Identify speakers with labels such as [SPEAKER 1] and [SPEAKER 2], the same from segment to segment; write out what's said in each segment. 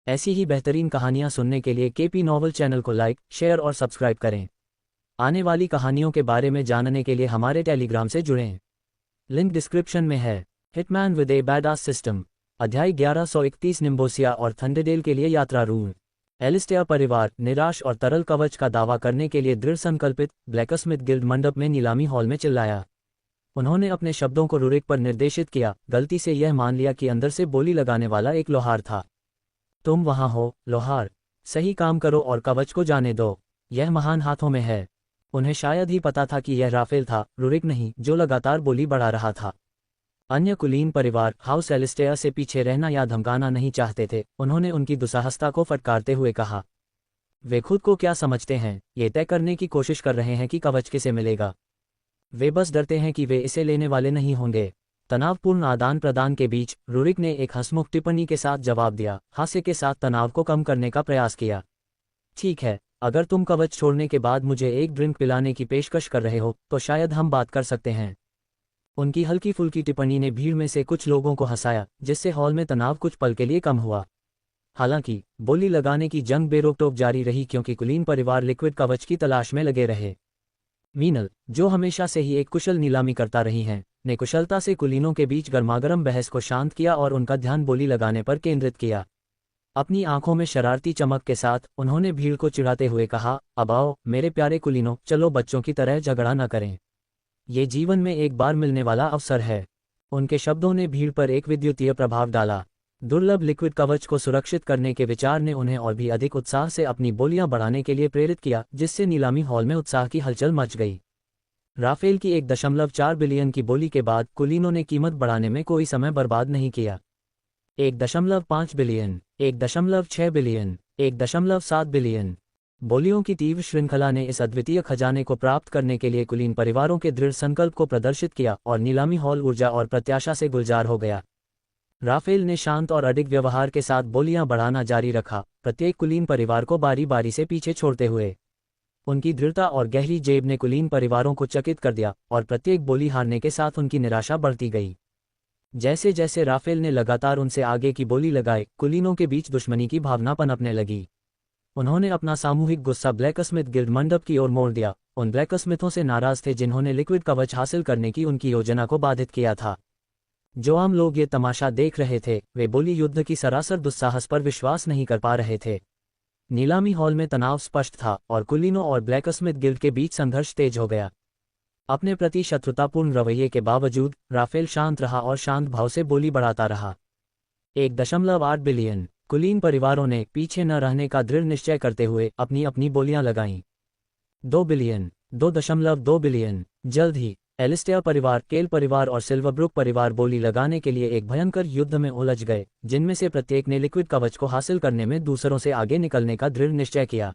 [SPEAKER 1] ऐसी ही बेहतरीन कहानियाँ सुनने के लिए केपी नॉवल चैनल को लाइक, शेयर और सब्सक्राइब करें। आने वाली कहानियों के बारे में जानने के लिए हमारे टेलीग्राम से जुड़ें। लिंक डिस्क्रिप्शन में है। Hitman with A badass system, अध्याय 1131 निम्बोसिया और थंडरडेल के लिए यात्रा रूट। एलिस्टेयर परिवार निराश और तरल कवच का दावा करने के लिए दृढ़ संकल्पित ब्लैकस्मिथ गिल्ड मंडप में नीलामी हॉल में चिल्लाया। उन्होंने अपने शब्दों को रुरिक पर निर्देशित किया, गलती से यह मान लिया कि अंदर से बोली लगाने वाला एक लोहार था। तुम वहां हो, लोहार। सही काम करो और कवच को जाने दो। यह महान हाथों में है। उन्हें शायद ही पता था कि यह राफेल था, रुरिक नहीं, जो लगातार बोली बढ़ा रहा था। अन्य कुलीन परिवार हाउस एलिस्टेयर से पीछे रहना या धमकाना नहीं चाहते थे। उन्होंने उनकी दुस्साहसता को फटकारते हुए कहा, वे खुद को क्या समझते हैं, ये तय करने की कोशिश कर रहे हैं कि कवच किसे मिलेगा। वे बस डरते हैं कि वे इसे लेने वाले नहीं होंगे। तनावपूर्ण आदान प्रदान के बीच रुरिक ने एक हंसमुख टिप्पणी के साथ जवाब दिया, हास्य के साथ तनाव को कम करने का प्रयास किया। ठीक है, अगर तुम कवच छोड़ने के बाद मुझे एक ड्रिंक पिलाने की पेशकश कर रहे हो तो शायद हम बात कर सकते हैं। उनकी हल्की फुल्की टिप्पणी ने भीड़ में से कुछ लोगों को हंसाया, जिससे हॉल में तनाव कुछ पल के लिए कम हुआ। हालांकि बोली लगाने की जंग बेरोकटोक जारी रही क्योंकि कुलीन परिवार लिक्विड कवच की तलाश में लगे रहे। मीनल, जो हमेशा से ही एक कुशल नीलामी करता रही हैं, ने कुशलता से कुलीनों के बीच गर्मागर्म बहस को शांत किया और उनका ध्यान बोली लगाने पर केंद्रित किया। अपनी आंखों में शरारती चमक के साथ उन्होंने भीड़ को चिढ़ाते हुए कहा, अब आओ मेरे प्यारे कुलीनों, चलो बच्चों की तरह झगड़ा न करें। ये जीवन में एक बार मिलने वाला अवसर है। उनके शब्दों ने भीड़ पर एक विद्युतीय प्रभाव डाला। दुर्लभ लिक्विड कवच को सुरक्षित करने के विचार ने उन्हें और भी अधिक उत्साह से अपनी बोलियां बढ़ाने के लिए प्रेरित किया, जिससे नीलामी हॉल में उत्साह की हलचल मच गई। राफेल की 1.4 बिलियन की बोली के बाद कुलीनों ने कीमत बढ़ाने में कोई समय बर्बाद नहीं किया। 1.5 बिलियन, 1.6 बिलियन, 1.7 बिलियन। बोलियों की तीव्र श्रृंखला ने इस अद्वितीय खजाने को प्राप्त करने के लिए कुलीन परिवारों के दृढ़ संकल्प को प्रदर्शित किया और नीलामी हॉल ऊर्जा और प्रत्याशा से गुलजार हो गया। राफेल ने शांत और अडिग व्यवहार के साथ बोलियां बढ़ाना जारी रखा, प्रत्येक कुलीन परिवार को बारी बारी से पीछे छोड़ते हुए। उनकी दृढ़ता और गहरी जेब ने कुलीन परिवारों को चकित कर दिया और प्रत्येक बोली हारने के साथ उनकी निराशा बढ़ती गई। जैसे जैसे राफेल ने लगातार उनसे आगे की बोली लगाई, कुलीनों के बीच दुश्मनी की भावना पनपने लगी। उन्होंने अपना सामूहिक गुस्सा ब्लैकस्मिथ गिल्ड मंडप की ओर मोड़ दिया, उन ब्लैकस्मिथों से नाराज थे जिन्होंने लिक्विड कवच हासिल करने की उनकी योजना को बाधित किया था। जो आम लोग ये तमाशा देख रहे थे, वे बोली युद्ध की सरासर दुस्साहस पर विश्वास नहीं कर पा रहे थे। नीलामी हॉल में तनाव स्पष्ट था और कुलीनों और ब्लैकस्मिथ गिल्ड के बीच संघर्ष तेज हो गया। अपने प्रति शत्रुतापूर्ण रवैये के बावजूद राफेल शांत रहा और शांत भाव से बोली बढ़ाता रहा। 1.8 बिलियन। कुलीन परिवारों ने पीछे न रहने का दृढ़ निश्चय करते हुए अपनी अपनी बोलियां लगाईं। 2 बिलियन, 2.2 बिलियन। जल्द ही एलिस्टेयर परिवार, केल परिवार और सिल्वरब्रुक परिवार बोली लगाने के लिए एक भयंकर युद्ध में उलझ गए, जिनमें से प्रत्येक ने लिक्विड कवच को हासिल करने में दूसरों से आगे निकलने का दृढ़ निश्चय किया।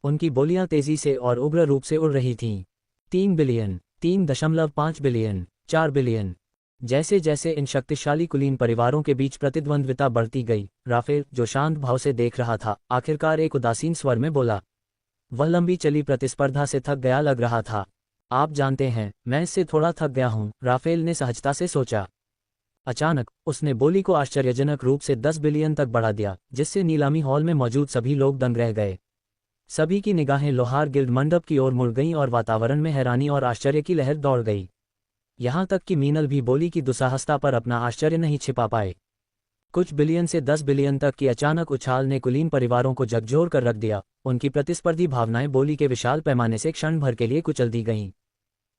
[SPEAKER 1] उनकी बोलियां तेजी से और उग्र रूप से उड़ रही थीं। 3 बिलियन, 3.5 बिलियन, 4 बिलियन। जैसे जैसे इन शक्तिशाली कुलीन परिवारों के बीच प्रतिद्वंद्विता बढ़ती गई, राफेल, जो शांत भाव से देख रहा था, आखिरकार एक उदासीन स्वर में बोला। वह लंबी चली प्रतिस्पर्धा से थक गया लग रहा था। आप जानते हैं, मैं इससे थोड़ा थक गया हूं, राफेल ने सहजता से सोचा। अचानक उसने बोली को आश्चर्यजनक रूप से 10 बिलियन तक बढ़ा दिया, जिससे नीलामी हॉल में मौजूद सभी लोग दंग रह गए। सभी की निगाहें लोहार गिल्ड मंडप की ओर मुड़ गईं और वातावरण में हैरानी और आश्चर्य की लहर दौड़ गई। यहां तक कि मीनल भी बोली की दुस्साहसता पर अपना आश्चर्य नहीं छिपा पाए। कुछ बिलियन से 10 बिलियन तक की अचानक उछाल ने कुलीन परिवारों को झकझोर कर रख दिया। उनकी प्रतिस्पर्धी भावनाएं बोली के विशाल पैमाने से क्षण भर के लिए कुचल दी गईं।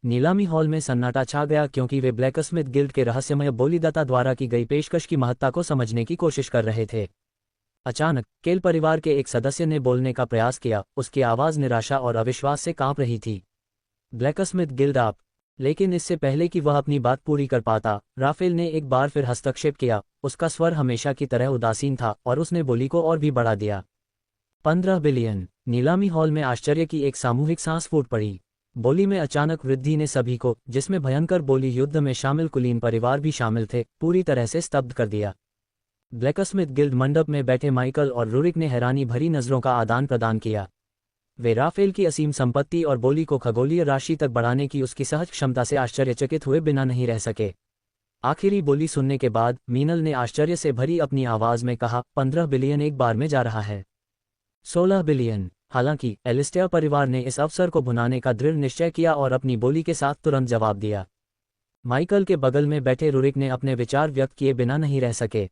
[SPEAKER 1] नीलामी हॉल में सन्नाटा छा गया क्योंकि वे ब्लैकस्मिथ गिल्ड के रहस्यमय बोलीदाता द्वारा की गई पेशकश की महत्ता को समझने की कोशिश कर रहे थे। अचानक केल परिवार के एक सदस्य ने बोलने का प्रयास किया, उसकी आवाज निराशा और अविश्वास से कांप रही थी। ब्लैकस्मिथ गिल्ड आप। लेकिन इससे पहले कि वह अपनी बात पूरी कर पाता, राफेल ने एक बार फिर हस्तक्षेप किया। उसका स्वर हमेशा की तरह उदासीन था और उसने बोली को और भी बढ़ा दिया। 15 बिलियन। नीलामी हॉल में आश्चर्य की एक सामूहिक सांस फूट पड़ी। बोली में अचानक वृद्धि ने सभी को, जिसमें भयंकर बोली युद्ध में शामिल कुलीन परिवार भी शामिल थे, पूरी तरह से स्तब्ध कर दिया। ब्लैकस्मिथ गिल्ड मंडप में बैठे माइकल और रुरिक ने हैरानी भरी नजरों का आदान प्रदान किया। वे राफेल की असीम संपत्ति और बोली को खगोलीय राशि तक बढ़ाने की उसकी सहज क्षमता से आश्चर्यचकित हुए बिना नहीं रह सके। आखिरी बोली सुनने के बाद मीनल ने आश्चर्य से भरी अपनी आवाज में कहा, 15 बिलियन एक बार में जा रहा है। 16 बिलियन। हालांकि एलिस्टेयर परिवार ने इस अवसर को भुनाने का दृढ़ निश्चय किया और अपनी बोली के साथ तुरंत जवाब दिया। माइकल के बगल में बैठे रुरिक ने अपने विचार व्यक्त किए बिना नहीं रह सके।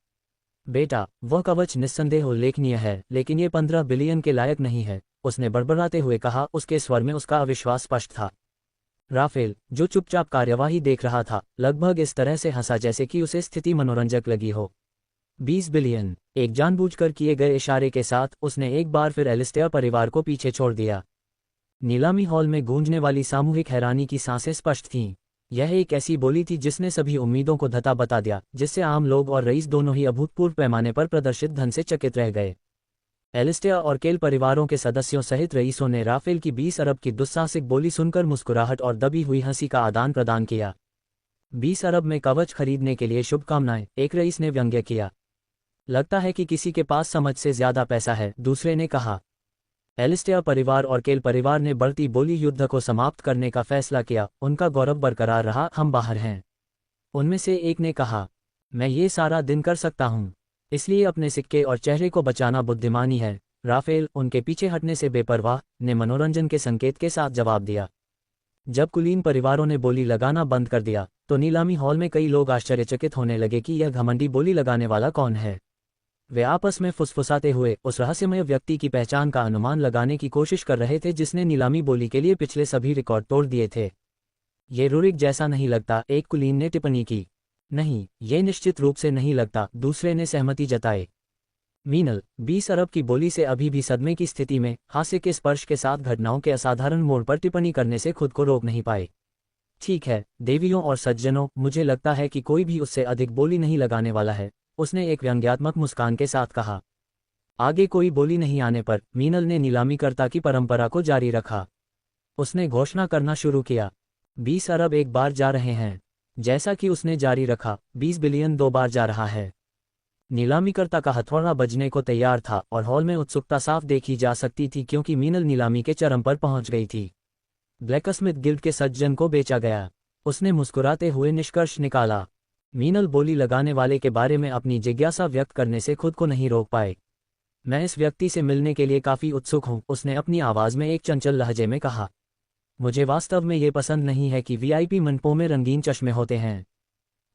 [SPEAKER 1] बेटा, वह कवच निस्संदेह उल्लेखनीय है, लेकिन ये 15 बिलियन के लायक नहीं है, उसने बड़बड़ाते हुए कहा। उसके स्वर में उसका अविश्वास स्पष्ट था। राफेल, जो चुपचाप कार्यवाही देख रहा था, लगभग इस तरह से हंसा जैसे कि उसे स्थिति मनोरंजक लगी हो। 20 बिलियन। एक जानबूझकर किए गए इशारे के साथ उसने एक बार फिर एलिस्टेयर परिवार को पीछे छोड़ दिया। नीलामी हॉल में गूंजने वाली सामूहिक हैरानी की सांसें स्पष्ट थीं। यह एक ऐसी बोली थी जिसने सभी उम्मीदों को धता बता दिया, जिससे आम लोग और रईस दोनों ही अभूतपूर्व पैमाने पर प्रदर्शित धन से चकित रह गए। एलिस्टेयर और केल परिवारों के सदस्यों सहित रईसों ने राफेल की 20 अरब की दुस्साहसिक बोली सुनकर मुस्कुराहट और दबी हुई हंसी का आदान प्रदान किया। 20 अरब में कवच खरीदने के लिए शुभकामनाएं, एक रईस ने व्यंग्य किया। लगता है कि किसी के पास समझ से ज्यादा पैसा है, दूसरे ने कहा। एलिस्टेयर परिवार और केल परिवार ने बढ़ती बोली युद्ध को समाप्त करने का फैसला किया। उनका गौरव बरकरार रहा। हम बाहर हैं। उनमें से एक ने कहा, मैं ये सारा दिन कर सकता हूँ, इसलिए अपने सिक्के और चेहरे को बचाना बुद्धिमानी है। राफेल, उनके पीछे हटने से बेपरवाह, ने मनोरंजन के संकेत के साथ जवाब दिया। जब कुलीन परिवारों ने बोली लगाना बंद कर दिया तो नीलामी हॉल में कई लोग आश्चर्यचकित होने लगे कि यह घमंडी बोली लगाने वाला कौन है। वे आपस में फुसफुसाते हुए उस रहस्यमय व्यक्ति की पहचान का अनुमान लगाने की कोशिश कर रहे थे जिसने नीलामी बोली के लिए पिछले सभी रिकॉर्ड तोड़ दिए थे। ये रुरिक जैसा नहीं लगता, एक कुलीन ने टिप्पणी की। नहीं, ये निश्चित रूप से नहीं लगता, दूसरे ने सहमति जताई। मीनल 20 अरब की बोली से अभी भी सदमे की स्थिति में हास्य के स्पर्श के साथ घटनाओं के असाधारण मोड़ पर टिप्पणी करने से खुद को रोक नहीं पाए। ठीक है देवियों और सज्जनों, मुझे लगता है कि कोई भी उससे अधिक बोली नहीं लगाने वाला है, उसने एक व्यंग्यात्मक मुस्कान के साथ कहा। आगे कोई बोली नहीं आने पर मीनल ने नीलामीकर्ता की परंपरा को जारी रखा। उसने घोषणा करना शुरू किया, 20 अरब एक बार जा रहे हैं। जैसा कि उसने जारी रखा, 20 बिलियन 2 बार जा रहा है। नीलामीकर्ता का हथौड़ा बजने को तैयार था और हॉल में उत्सुकता साफ देखी जा सकती थी क्योंकि मीनल नीलामी के चरम पर पहुंच गई थी। ब्लैकस्मिथ गिल्ड के सज्जन को बेचा गया, उसने मुस्कुराते हुए निष्कर्ष निकाला। मीनल बोली लगाने वाले के बारे में अपनी जिज्ञासा व्यक्त करने से खुद को नहीं रोक पाए। मैं इस व्यक्ति से मिलने के लिए काफी उत्सुक हूं, उसने अपनी आवाज में एक चंचल लहजे में कहा। मुझे वास्तव में ये पसंद नहीं है कि वीआईपी मंडपों में रंगीन चश्मे होते हैं।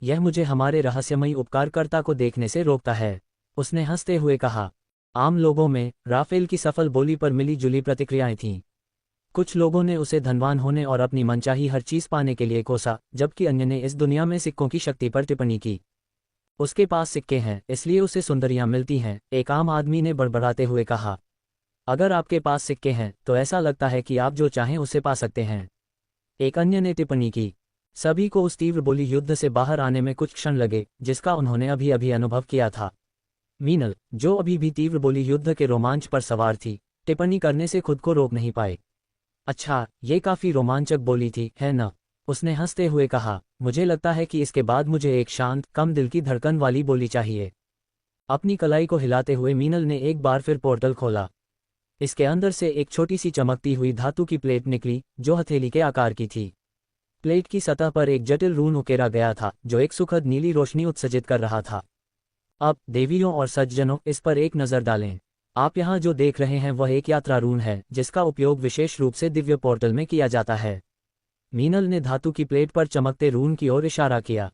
[SPEAKER 1] यह मुझे हमारे रहस्यमयी उपकारकर्ता को देखने से रोकता है, उसने हंसते हुए कहा। आम लोगों में राफेल की सफल बोली पर मिली जुली प्रतिक्रियाएं थीं। कुछ लोगों ने उसे धनवान होने और अपनी मनचाही हर चीज पाने के लिए कोसा, जबकि अन्य ने इस दुनिया में सिक्कों की शक्ति पर टिप्पणी की। उसके पास सिक्के हैं, इसलिए उसे सुंदरियां मिलती हैं, एक आम आदमी ने बड़बड़ाते हुए कहा। अगर आपके पास सिक्के हैं तो ऐसा लगता है कि आप जो चाहें उसे पा सकते हैं, एक अन्य ने टिप्पणी की। सभी को उस तीव्र बोली युद्ध से बाहर आने में कुछ क्षण लगे जिसका उन्होंने अभी अभी अनुभव किया था। मीनल, जो अभी भी तीव्र बोली युद्ध के रोमांच पर सवार थी, टिप्पणी करने से खुद को रोक नहीं पाए। अच्छा, ये काफी रोमांचक बोली थी, है न? उसने हंसते हुए कहा। मुझे लगता है कि इसके बाद मुझे एक शांत, कम दिल की धड़कन वाली बोली चाहिए। अपनी कलाई को हिलाते हुए मीनल ने एक बार फिर पोर्टल खोला। इसके अंदर से एक छोटी सी चमकती हुई धातु की प्लेट निकली जो हथेली के आकार की थी। प्लेट की सतह पर एक जटिल रून उकेरा गया था जो एक सुखद नीली रोशनी उत्सर्जित कर रहा था। अब देवियों और सज्जनों, इस पर एक नजर डालें। आप यहाँ जो देख रहे हैं वह एक यात्रा रून है जिसका उपयोग विशेष रूप से दिव्य पोर्टल में किया जाता है। मीनल ने धातु की प्लेट पर चमकते रून की ओर इशारा किया।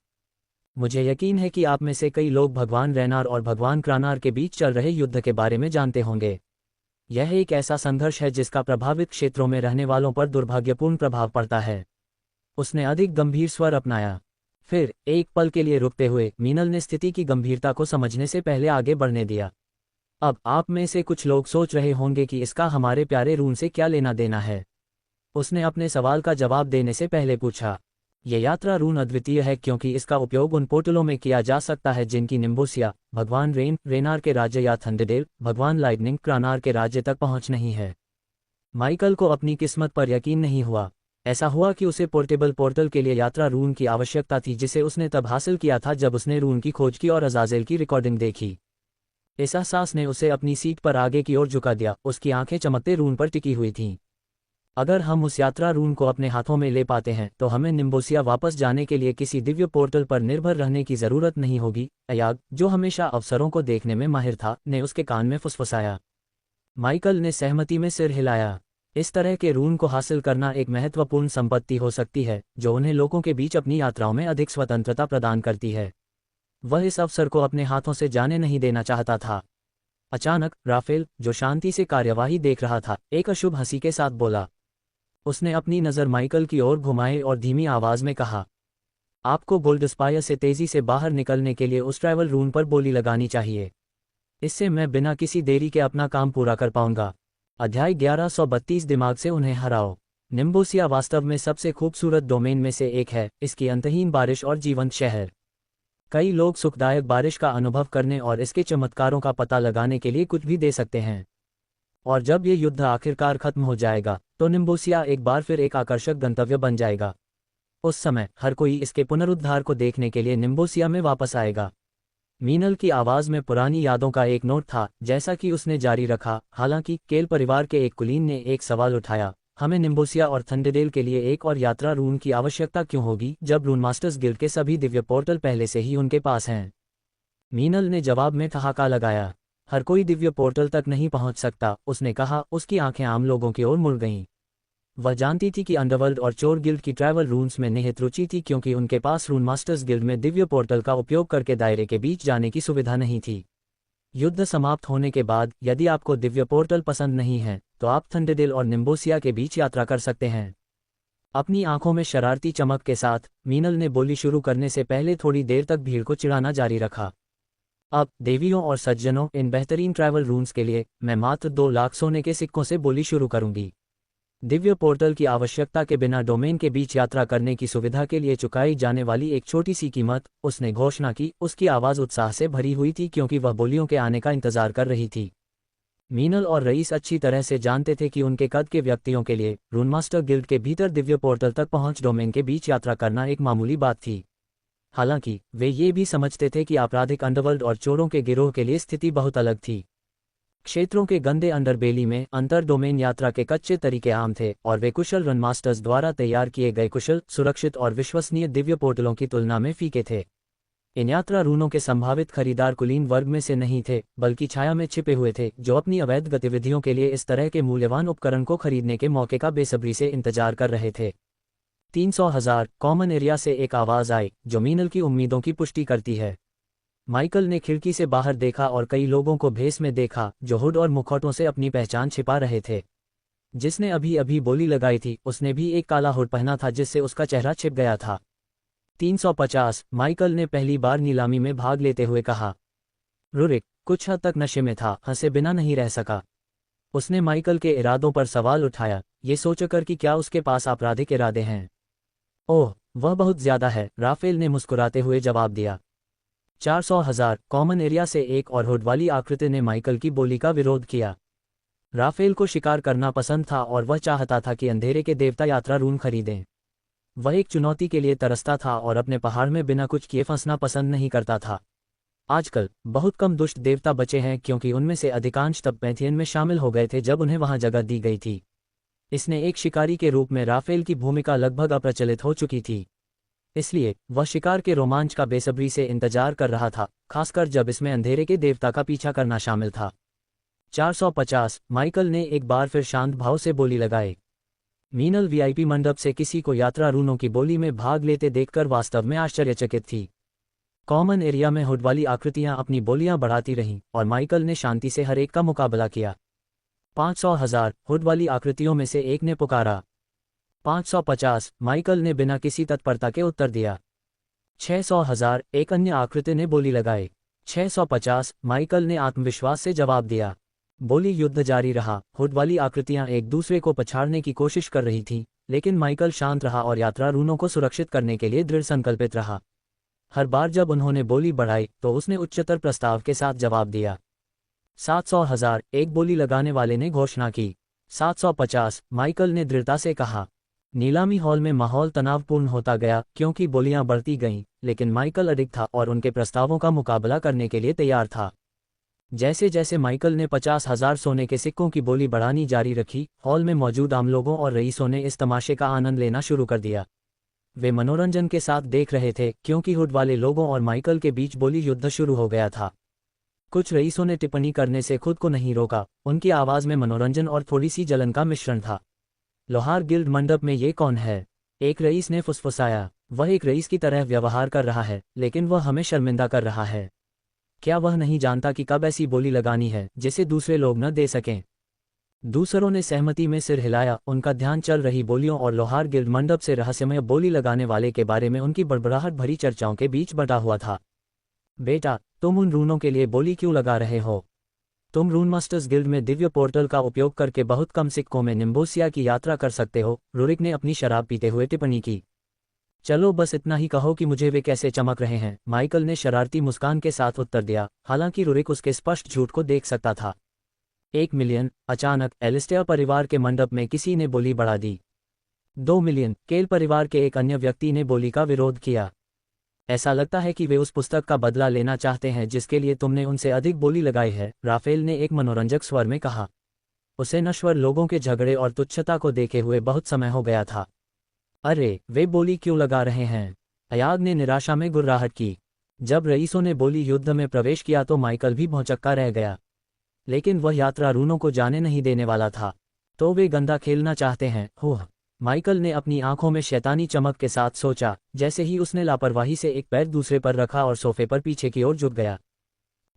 [SPEAKER 1] मुझे यकीन है कि आप में से कई लोग भगवान रेनार और भगवान क्रानार के बीच चल रहे युद्ध के बारे में जानते होंगे। यह एक ऐसा संघर्ष है जिसका प्रभावित क्षेत्रों में रहने वालों पर दुर्भाग्यपूर्ण प्रभाव पड़ता है। उसने अधिक गंभीर स्वर अपनाया। फिर एक पल के लिए रुकते हुए मीनल ने स्थिति की गंभीरता को समझने से पहले आगे बढ़ने दिया। अब आप में से कुछ लोग सोच रहे होंगे कि इसका हमारे प्यारे रून से क्या लेना देना है। उसने अपने सवाल का जवाब देने से पहले पूछा। यह यात्रा रून अद्वितीय है क्योंकि इसका उपयोग उन पोर्टलों में किया जा सकता है जिनकी निम्बोसिया, भगवान रेनार के राज्य या थंडरडेल, भगवान लाइटनिंग, क्रानार के राज्य तक पहुंच नहीं है। माइकल को अपनी किस्मत पर यकीन नहीं हुआ। ऐसा हुआ कि उसे पोर्टेबल पोर्टल के लिए यात्रा रून की आवश्यकता थी जिसे उसने तब हासिल किया था जब उसने रून की खोज की और अजाजेल की रिकॉर्डिंग देखी। इस एहसास ने उसे अपनी सीट पर आगे की ओर झुका दिया। उसकी आंखें चमकते रून पर टिकी हुई थीं। अगर हम उस यात्रा रून को अपने हाथों में ले पाते हैं तो हमें निम्बोसिया वापस जाने के लिए किसी दिव्य पोर्टल पर निर्भर रहने की जरूरत नहीं होगी। अयाग, जो हमेशा अवसरों को देखने में माहिर था, ने उसके कान में फुसफुसाया। माइकल ने सहमति में सिर हिलाया। इस तरह के रून को हासिल करना एक महत्वपूर्ण संपत्ति हो सकती है जो उन्हें लोगों के बीच अपनी यात्राओं में अधिक स्वतंत्रता प्रदान करती है। वह इस अवसर को अपने हाथों से जाने नहीं देना चाहता था। अचानक राफेल, जो शांति से कार्यवाही देख रहा था, एक अशुभ हंसी के साथ बोला। उसने अपनी नज़र माइकल की ओर घुमाई और धीमी आवाज में कहा, आपको गोल्डस्पायर से तेजी से बाहर निकलने के लिए उस ट्रैवल रून पर बोली लगानी चाहिए। इससे मैं बिना किसी देरी के अपना काम पूरा कर पाऊंगा। अध्याय 1132 दिमाग से उन्हें हराओ। निम्बोसिया वास्तव में सबसे खूबसूरत डोमेन में से एक है, इसकी अंतहीन बारिश और जीवंत शहर। कई लोग सुखदायक बारिश का अनुभव करने और इसके चमत्कारों का पता लगाने के लिए कुछ भी दे सकते हैं। और जब ये युद्ध आखिरकार खत्म हो जाएगा तो निम्बोसिया एक बार फिर एक आकर्षक गंतव्य बन जाएगा। उस समय हर कोई इसके पुनरुद्धार को देखने के लिए निम्बोसिया में वापस आएगा। मीनल की आवाज में पुरानी यादों का एक नोट था। जैसा कि उसने जारी रखा, हालांकि केल परिवार के एक कुलीन ने एक सवाल उठाया, हमें निम्बोसिया और थंडरडेल के लिए एक और यात्रा रून की आवश्यकता क्यों होगी जब रून मास्टर्स गिल्ड के सभी दिव्य पोर्टल पहले से ही उनके पास हैं। मीनल ने जवाब में ठहाका लगाया। हर कोई दिव्य पोर्टल तक नहीं पहुंच सकता, उसने कहा। उसकी आंखें आम लोगों की ओर मुड़ गईं। वह जानती थी कि अंडरवर्ल्ड और चोर गिल्ड की ट्रैवल रून्स में निहित रुचि थी, क्योंकि उनके पास रून मास्टर्स गिल्ड में दिव्य पोर्टल का उपयोग करके दायरे के बीच जाने की सुविधा नहीं थी। युद्ध समाप्त होने के बाद यदि आपको दिव्य पोर्टल पसंद नहीं है तो आप थंडरडेल और निम्बोसिया के बीच यात्रा कर सकते हैं। अपनी आंखों में शरारती चमक के साथ मीनल ने बोली शुरू करने से पहले थोड़ी देर तक भीड़ को चिढ़ाना जारी रखा। अब देवियों और सज्जनों, इन बेहतरीन ट्रैवल रूम्स के लिए मैं मात्र 2 लाख सोने के सिक्कों से बोली शुरू करूंगी। दिव्य पोर्टल की आवश्यकता के बिना डोमेन के बीच यात्रा करने की सुविधा के लिए चुकाई जाने वाली एक छोटी सी कीमत, उसने घोषणा की। उसकी आवाज़ उत्साह से भरी हुई थी क्योंकि वह बोलियों के आने का इंतजार कर रही थी। मीनल और रईस अच्छी तरह से जानते थे कि उनके कद के व्यक्तियों के लिए रूनमास्टर गिल्ड के भीतर दिव्य पोर्टल तक पहुंच डोमेन के बीच यात्रा करना एक मामूली बात थी। हालांकि वे ये भी समझते थे कि आपराधिक अंडरवर्ल्ड और चोरों के गिरोह के लिए स्थिति बहुत अलग थी। क्षेत्रों के गंदे अंडरबेली में अंतर डोमेन यात्रा के कच्चे तरीके आम थे और वे कुशल रनमास्टर्स द्वारा तैयार किए गए कुशल, सुरक्षित और विश्वसनीय दिव्य पोर्टलों की तुलना में फीके थे। इन यात्रा रूनों के संभावित खरीदार कुलीन वर्ग में से नहीं थे, बल्कि छाया में छिपे हुए थे, जो अपनी अवैध गतिविधियों के लिए इस तरह के मूल्यवान उपकरण को खरीदने के मौके का बेसब्री से इंतजार कर रहे थे। 300,000 कॉमन एरिया से एक आवाज आई जो मीनल की उम्मीदों की पुष्टि करती है। माइकल ने खिड़की से बाहर देखा और कई लोगों को भेस में देखा जो हुड और मुखौटों से अपनी पहचान छिपा रहे थे। जिसने अभी अभी बोली लगाई थी उसने भी एक काला हुड पहना था जिससे उसका चेहरा छिप गया था। 350, माइकल ने पहली बार नीलामी में भाग लेते हुए कहा। रुरिक कुछ हद तक नशे में था, हंसे बिना नहीं रह सका। उसने माइकल के इरादों पर सवाल उठाया, ये सोचकर कि क्या उसके पास आपराधिक इरादे हैं। ओह, वह बहुत ज्यादा है, राफेल ने मुस्कुराते हुए जवाब दिया। 400,000 कॉमन एरिया से एक और हुड वाली आकृति ने माइकल की बोली का विरोध किया। राफेल को शिकार करना पसंद था और वह चाहता था कि अंधेरे के देवता यात्रा रून खरीदें। वह एक चुनौती के लिए तरसता था और अपने पहाड़ में बिना कुछ किए फंसना पसंद नहीं करता था। आजकल बहुत कम दुष्ट देवता बचे हैं क्योंकि उनमें से अधिकांश तब पैंथियन में शामिल हो गए थे जब उन्हें वहां जगह दी गई थी। इसने एक शिकारी के रूप में राफेल की भूमिका लगभग अप्रचलित हो चुकी थी, इसलिए वह शिकार के रोमांच का बेसब्री से इंतजार कर रहा था, खासकर जब इसमें अंधेरे के देवता का पीछा करना शामिल था। 450, माइकल ने एक बार फिर शांत भाव से बोली लगाई। मीनल वीआईपी मंडप से किसी को यात्रा रूनों की बोली में भाग लेते देखकर वास्तव में आश्चर्यचकित थी। कॉमन एरिया में हुड वाली आकृतियां अपनी बोलियां बढ़ाती रहीं और माइकल ने शांति से हर एक का मुकाबला किया। 500,000 हुड वाली आकृतियों में से एक ने पुकारा। 550, माइकल ने बिना किसी तत्परता के उत्तर दिया। 600,000 एक अन्य आकृति ने बोली लगाई। 650, माइकल ने आत्मविश्वास से जवाब दिया। बोली युद्ध जारी रहा। हुड वाली आकृतियां एक दूसरे को पछाड़ने की कोशिश कर रही थीं, लेकिन माइकल शांत रहा और यात्रा रूनों को सुरक्षित करने के लिए दृढ़ संकल्पित रहा। हर बार जब उन्होंने बोली बढ़ाई तो उसने उच्चतर प्रस्ताव के साथ जवाब दिया। 700,000 एक बोली लगाने वाले ने घोषणा की। 750, माइकल ने दृढ़ता से कहा। नीलामी हॉल में माहौल तनावपूर्ण होता गया क्योंकि बोलियां बढ़ती गईं, लेकिन माइकल अडिग था और उनके प्रस्तावों का मुकाबला करने के लिए तैयार था। जैसे जैसे माइकल ने 50,000 सोने के सिक्कों की बोली बढ़ानी जारी रखी, हॉल में मौजूद आम लोगों और रईसों ने इस तमाशे का आनंद लेना शुरू कर दिया। वे मनोरंजन के साथ देख रहे थे क्योंकि हुड वाले लोगों और माइकल के बीच बोली युद्ध शुरू हो गया था। कुछ रईसों ने टिप्पणी करने से खुद को नहीं रोका, उनकी आवाज़ में मनोरंजन और थोड़ी सी जलन का मिश्रण था। लोहार गिल्ड मंडप में ये कौन है? एक रईस ने फुसफुसाया। वह एक रईस की तरह व्यवहार कर रहा है, लेकिन वह हमें शर्मिंदा कर रहा है। क्या वह नहीं जानता कि कब ऐसी बोली लगानी है जिसे दूसरे लोग न दे सकें? दूसरों ने सहमति में सिर हिलाया, उनका ध्यान चल रही बोलियों और लोहार गिल्ड मंडप से रहस्यमय बोली लगाने वाले के बारे में उनकी बड़बड़ाहट भरी चर्चाओं के बीच बटा हुआ था। बेटा, तुम उन रूनों के लिए बोली क्यों लगा रहे हो? तुम रून मास्टर्स गिल्ड में दिव्य पोर्टल का उपयोग करके बहुत कम सिक्कों में निम्बोसिया की यात्रा कर सकते हो, रुरिक ने अपनी शराब पीते हुए टिप्पणी की। चलो बस इतना ही कहो कि मुझे वे कैसे चमक रहे हैं, माइकल ने शरारती मुस्कान के साथ उत्तर दिया, हालांकि रुरिक उसके स्पष्ट झूठ को देख सकता था। 1 मिलियन, अचानक एलिस्टेयर परिवार के मंडप में किसी ने बोली बढ़ा दी। 2 मिलियन, केल परिवार के एक अन्य व्यक्ति ने बोली का विरोध किया। ऐसा लगता है कि वे उस पुस्तक का बदला लेना चाहते हैं जिसके लिए तुमने उनसे अधिक बोली लगाई है, राफेल ने एक मनोरंजक स्वर में कहा। उसे नश्वर लोगों के झगड़े और तुच्छता को देखे हुए बहुत समय हो गया था। अरे, वे बोली क्यों लगा रहे हैं? अयाग ने निराशा में गुर्राहट की। जब रईसों ने बोली युद्ध में प्रवेश किया तो माइकल भी भौंचक्का रह गया। लेकिन वह यात्रा रूनों को जाने नहीं देने वाला था। तो वे गंदा खेलना चाहते हैं, हुँ। माइकल ने अपनी आंखों में शैतानी चमक के साथ सोचा, जैसे ही उसने लापरवाही से एक पैर दूसरे पर रखा और सोफे पर पीछे की ओर झुक गया।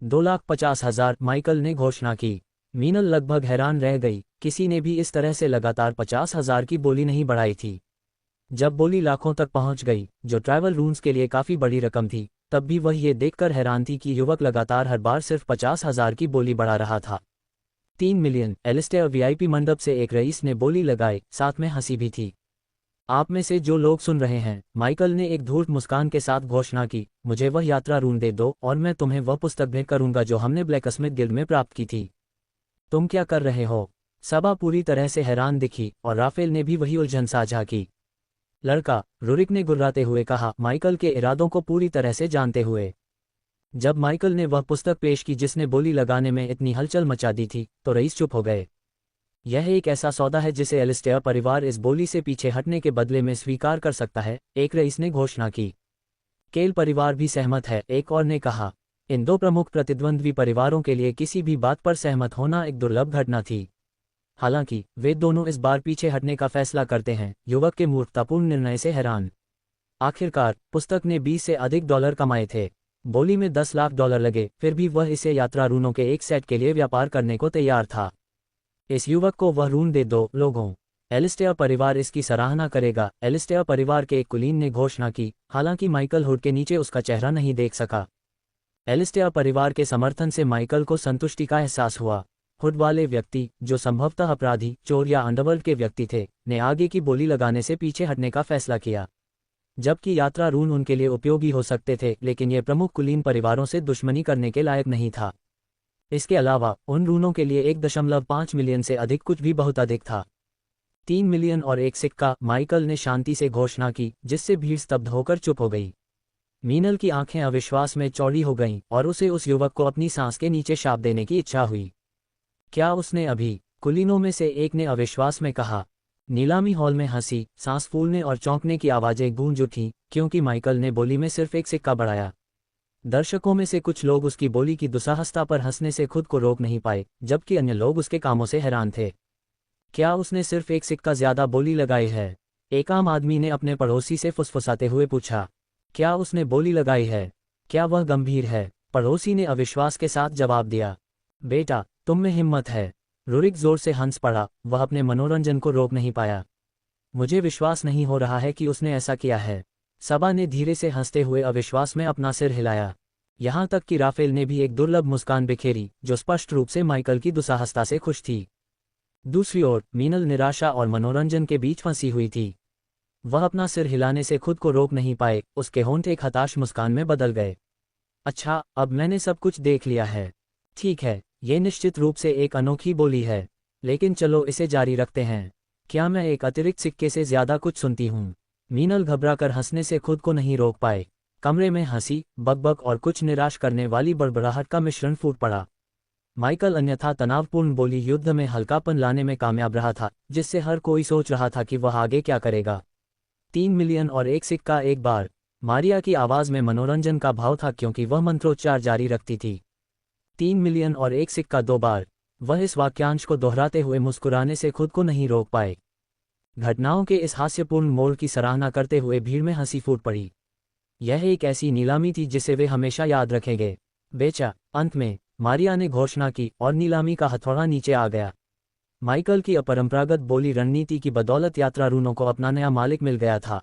[SPEAKER 1] 2,50,000, माइकल ने घोषणा की। मीनल लगभग हैरान रह गई, किसी ने भी इस तरह से लगातार 50,000 की बोली नहीं बढ़ाई थी। जब बोली लाखों तक पहुंच गई, जो ट्रैवल रून्स के लिए काफ़ी बड़ी रकम थी, तब भी वह ये देखकर हैरान थी कि युवक लगातार हर बार सिर्फ 50,000 की बोली बढ़ा रहा था। 3 मिलियन, एलिस्टेयर वीआईपी मंडप से एक रईस ने बोली लगाई, साथ में हंसी भी थी। आप में से जो लोग सुन रहे हैं, माइकल ने एक धूर्त मुस्कान के साथ घोषणा की, मुझे वह यात्रा रून दे दो और मैं तुम्हें वह पुस्तक भेंट करूंगा जो हमने ब्लैकस्मिथ गिल्ड में प्राप्त की थी। तुम क्या कर रहे हो? सभा पूरी तरह से हैरान दिखी और राफेल ने भी वही उलझन साझा की। लड़का, रुरिक ने गुर्राते हुए कहा, माइकल के इरादों को पूरी तरह से जानते हुए। जब माइकल ने वह पुस्तक पेश की जिसने बोली लगाने में इतनी हलचल मचा दी थी, तो रईस चुप हो गए। यह एक ऐसा सौदा है जिसे एलिस्टेयर परिवार इस बोली से पीछे हटने के बदले में स्वीकार कर सकता है, एक रईस ने घोषणा की। केल परिवार भी सहमत है, एक और ने कहा। इन दो प्रमुख प्रतिद्वंद्वी परिवारों के लिए किसी भी बात पर सहमत होना एक दुर्लभ घटना थी। हालांकि वे दोनों इस बार पीछे हटने का फैसला करते हैं, युवक के मूर्खतापूर्ण निर्णय से हैरान। आखिरकार पुस्तक ने 20 से अधिक डॉलर कमाए थे। बोली में 10 लाख डॉलर लगे, फिर भी वह इसे यात्रा रूनों के एक सेट के लिए व्यापार करने को तैयार था। इस युवक को वह रून दे दो, लोगों। एलिस्टेयर परिवार इसकी सराहना करेगा, एलिस्टेयर परिवार के एक कुलीन ने घोषणा की, हालांकि माइकल हुड के नीचे उसका चेहरा नहीं देख सका। एलिस्टेयर परिवार के समर्थन से माइकल को संतुष्टि का एहसास हुआ। हुड वाले व्यक्ति, जो संभवतः अपराधी, चोर या अंडरवर्ल्ड के व्यक्ति थे, ने आगे की बोली लगाने से पीछे हटने का फैसला किया। जबकि यात्रा रून उनके लिए उपयोगी हो सकते थे, लेकिन ये प्रमुख कुलीन परिवारों से दुश्मनी करने के लायक नहीं था। इसके अलावा उन रूनों के लिए 1.5 मिलियन से अधिक कुछ भी बहुत अधिक था। 3 मिलियन और एक सिक्का, माइकल ने शांति से घोषणा की, जिससे भीड़ स्तब्ध होकर चुप हो गई। मीनल की आंखें अविश्वास में चौड़ी हो गईं और उसे उस युवक को अपनी सांस के नीचे शाप देने की इच्छा हुई। क्या उसने अभी? कुलीनों में से एक ने अविश्वास में कहा। नीलामी हॉल में हंसी, सांस फूलने और चौंकने की आवाजें गूंज उठीं, क्योंकि माइकल ने बोली में सिर्फ एक सिक्का बढ़ाया। दर्शकों में से कुछ लोग उसकी बोली की दुस्साहसता पर हंसने से खुद को रोक नहीं पाए, जबकि अन्य लोग उसके कामों से हैरान थे। क्या उसने सिर्फ एक सिक्का ज्यादा बोली लगाई है? एक आम आदमी ने अपने पड़ोसी से फुसफुसाते हुए पूछा। क्या उसने बोली लगाई है? क्या वह गंभीर है? पड़ोसी ने अविश्वास के साथ जवाब दिया। बेटा, तुम में हिम्मत है। रुरिक जोर से हंस पड़ा, वह अपने मनोरंजन को रोक नहीं पाया। मुझे विश्वास नहीं हो रहा है कि उसने ऐसा किया है। सबा ने धीरे से हंसते हुए अविश्वास में अपना सिर हिलाया। यहाँ तक कि राफेल ने भी एक दुर्लभ मुस्कान बिखेरी, जो स्पष्ट रूप से माइकल की दुस्साहसता से खुश थी। दूसरी ओर मीनल निराशा और मनोरंजन के बीच फंसी हुई थी। वह अपना सिर हिलाने से खुद को रोक नहीं पाए, उसके होंठ एक हताश मुस्कान में बदल गए। अच्छा, अब मैंने सब कुछ देख लिया है। ठीक है, ये निश्चित रूप से एक अनोखी बोली है, लेकिन चलो इसे जारी रखते हैं। क्या मैं एक अतिरिक्त सिक्के से ज्यादा कुछ सुनती हूँ? मीनल घबराकर हंसने से खुद को नहीं रोक पाए। कमरे में हंसी, बकबक और कुछ निराश करने वाली बड़बड़ाहट का मिश्रण फूट पड़ा। माइकल अन्यथा तनावपूर्ण बोली, युद्ध में हल्कापन लाने में कामयाब रहा था, जिससे हर कोई सोच रहा था कि वह आगे क्या करेगा। 3 मिलियन और एक सिक्का एक बार। मारिया की आवाज़ में मनोरंजन का भाव था क्योंकि वह मंत्रोच्चार जारी रखती थी। 3 मिलियन और एक सिक्का 2 बार। वह इस वाक्यांश को दोहराते हुए मुस्कुराने से खुद को नहीं रोक पाए। घटनाओं के इस हास्यपूर्ण मोड़ की सराहना करते हुए भीड़ में हंसी फूट पड़ी। यह एक ऐसी नीलामी थी जिसे वे हमेशा याद रखेंगे। बेचा। अंत में मारिया ने घोषणा की और नीलामी का हथौड़ा नीचे आ गया। माइकल की अपरंपरागत बोली रणनीति की बदौलत यात्रा रूनों को अपना नया मालिक मिल गया था।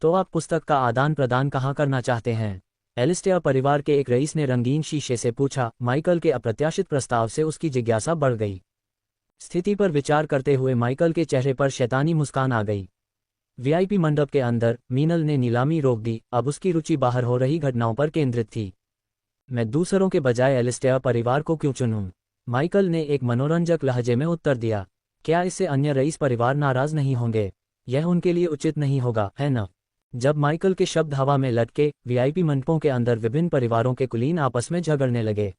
[SPEAKER 1] तो आप पुस्तक का आदान प्रदान कहाँ करना चाहते हैं? एलिस्टेयर परिवार के एक रईस ने रंगीन शीशे से पूछा। माइकल के अप्रत्याशित प्रस्ताव से उसकी जिज्ञासा बढ़ गई। स्थिति पर विचार करते हुए माइकल के चेहरे पर शैतानी मुस्कान आ गई। वीआईपी मंडप के अंदर मीनल ने नीलामी रोक दी। अब उसकी रुचि बाहर हो रही घटनाओं पर केंद्रित थी। मैं दूसरों के बजाय एलिस्टेयर परिवार को क्यों चुनूं? माइकल ने एक मनोरंजक लहजे में उत्तर दिया। क्या इससे अन्य रईस परिवार नाराज नहीं होंगे? यह उनके लिए उचित नहीं होगा, है न? जब माइकल के शब्द हवा में लटके, वीआईपी मंडपों के अंदर विभिन्न परिवारों के कुलीन आपस में झगड़ने लगे।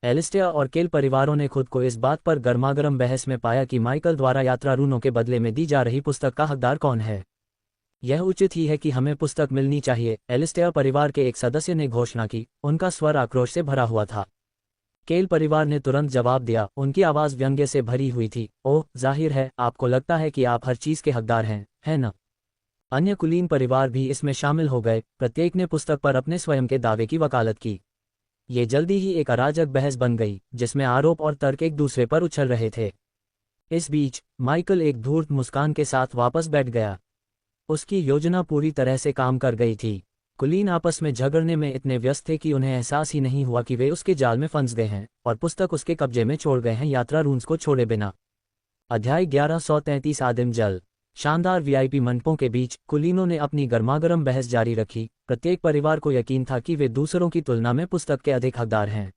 [SPEAKER 1] एलिस्टेयर और केल परिवारों ने खुद को इस बात पर गर्मागर्म बहस में पाया कि माइकल द्वारा यात्रा रूनों के बदले में दी जा रही पुस्तक का हकदार कौन है। यह उचित ही है कि हमें पुस्तक मिलनी चाहिए, एलिस्टेयर परिवार के एक सदस्य ने घोषणा की। उनका स्वर आक्रोश से भरा हुआ था। केल परिवार ने तुरंत जवाब दिया, उनकी आवाज़ व्यंग्य से भरी हुई थी। ओह, जाहिर है आपको लगता है कि आप हर चीज़ के हकदार हैं, है न? अन्य कुलीन परिवार भी इसमें शामिल हो गए। प्रत्येक ने पुस्तक पर अपने स्वयं के दावे की वकालत की। ये जल्दी ही एक अराजक बहस बन गई, जिसमें आरोप और तर्क एक दूसरे पर उछल रहे थे। इस बीच माइकल एक धूर्त मुस्कान के साथ वापस बैठ गया। उसकी योजना पूरी तरह से काम कर गई थी। कुलीन आपस में झगड़ने में इतने व्यस्त थे कि उन्हें एहसास ही नहीं हुआ कि वे उसके जाल में फंस गए हैं और पुस्तक उसके कब्जे में छोड़ गए हैं, यात्रा रून्स को छोड़े बिना। अध्याय 1133 आदिम जल। शानदार वीआईपी मंडपों के बीच कुलीनों ने अपनी गर्मागर्म बहस जारी रखी। प्रत्येक परिवार को यकीन था कि वे दूसरों की तुलना में पुस्तक के अधिक हकदार हैं।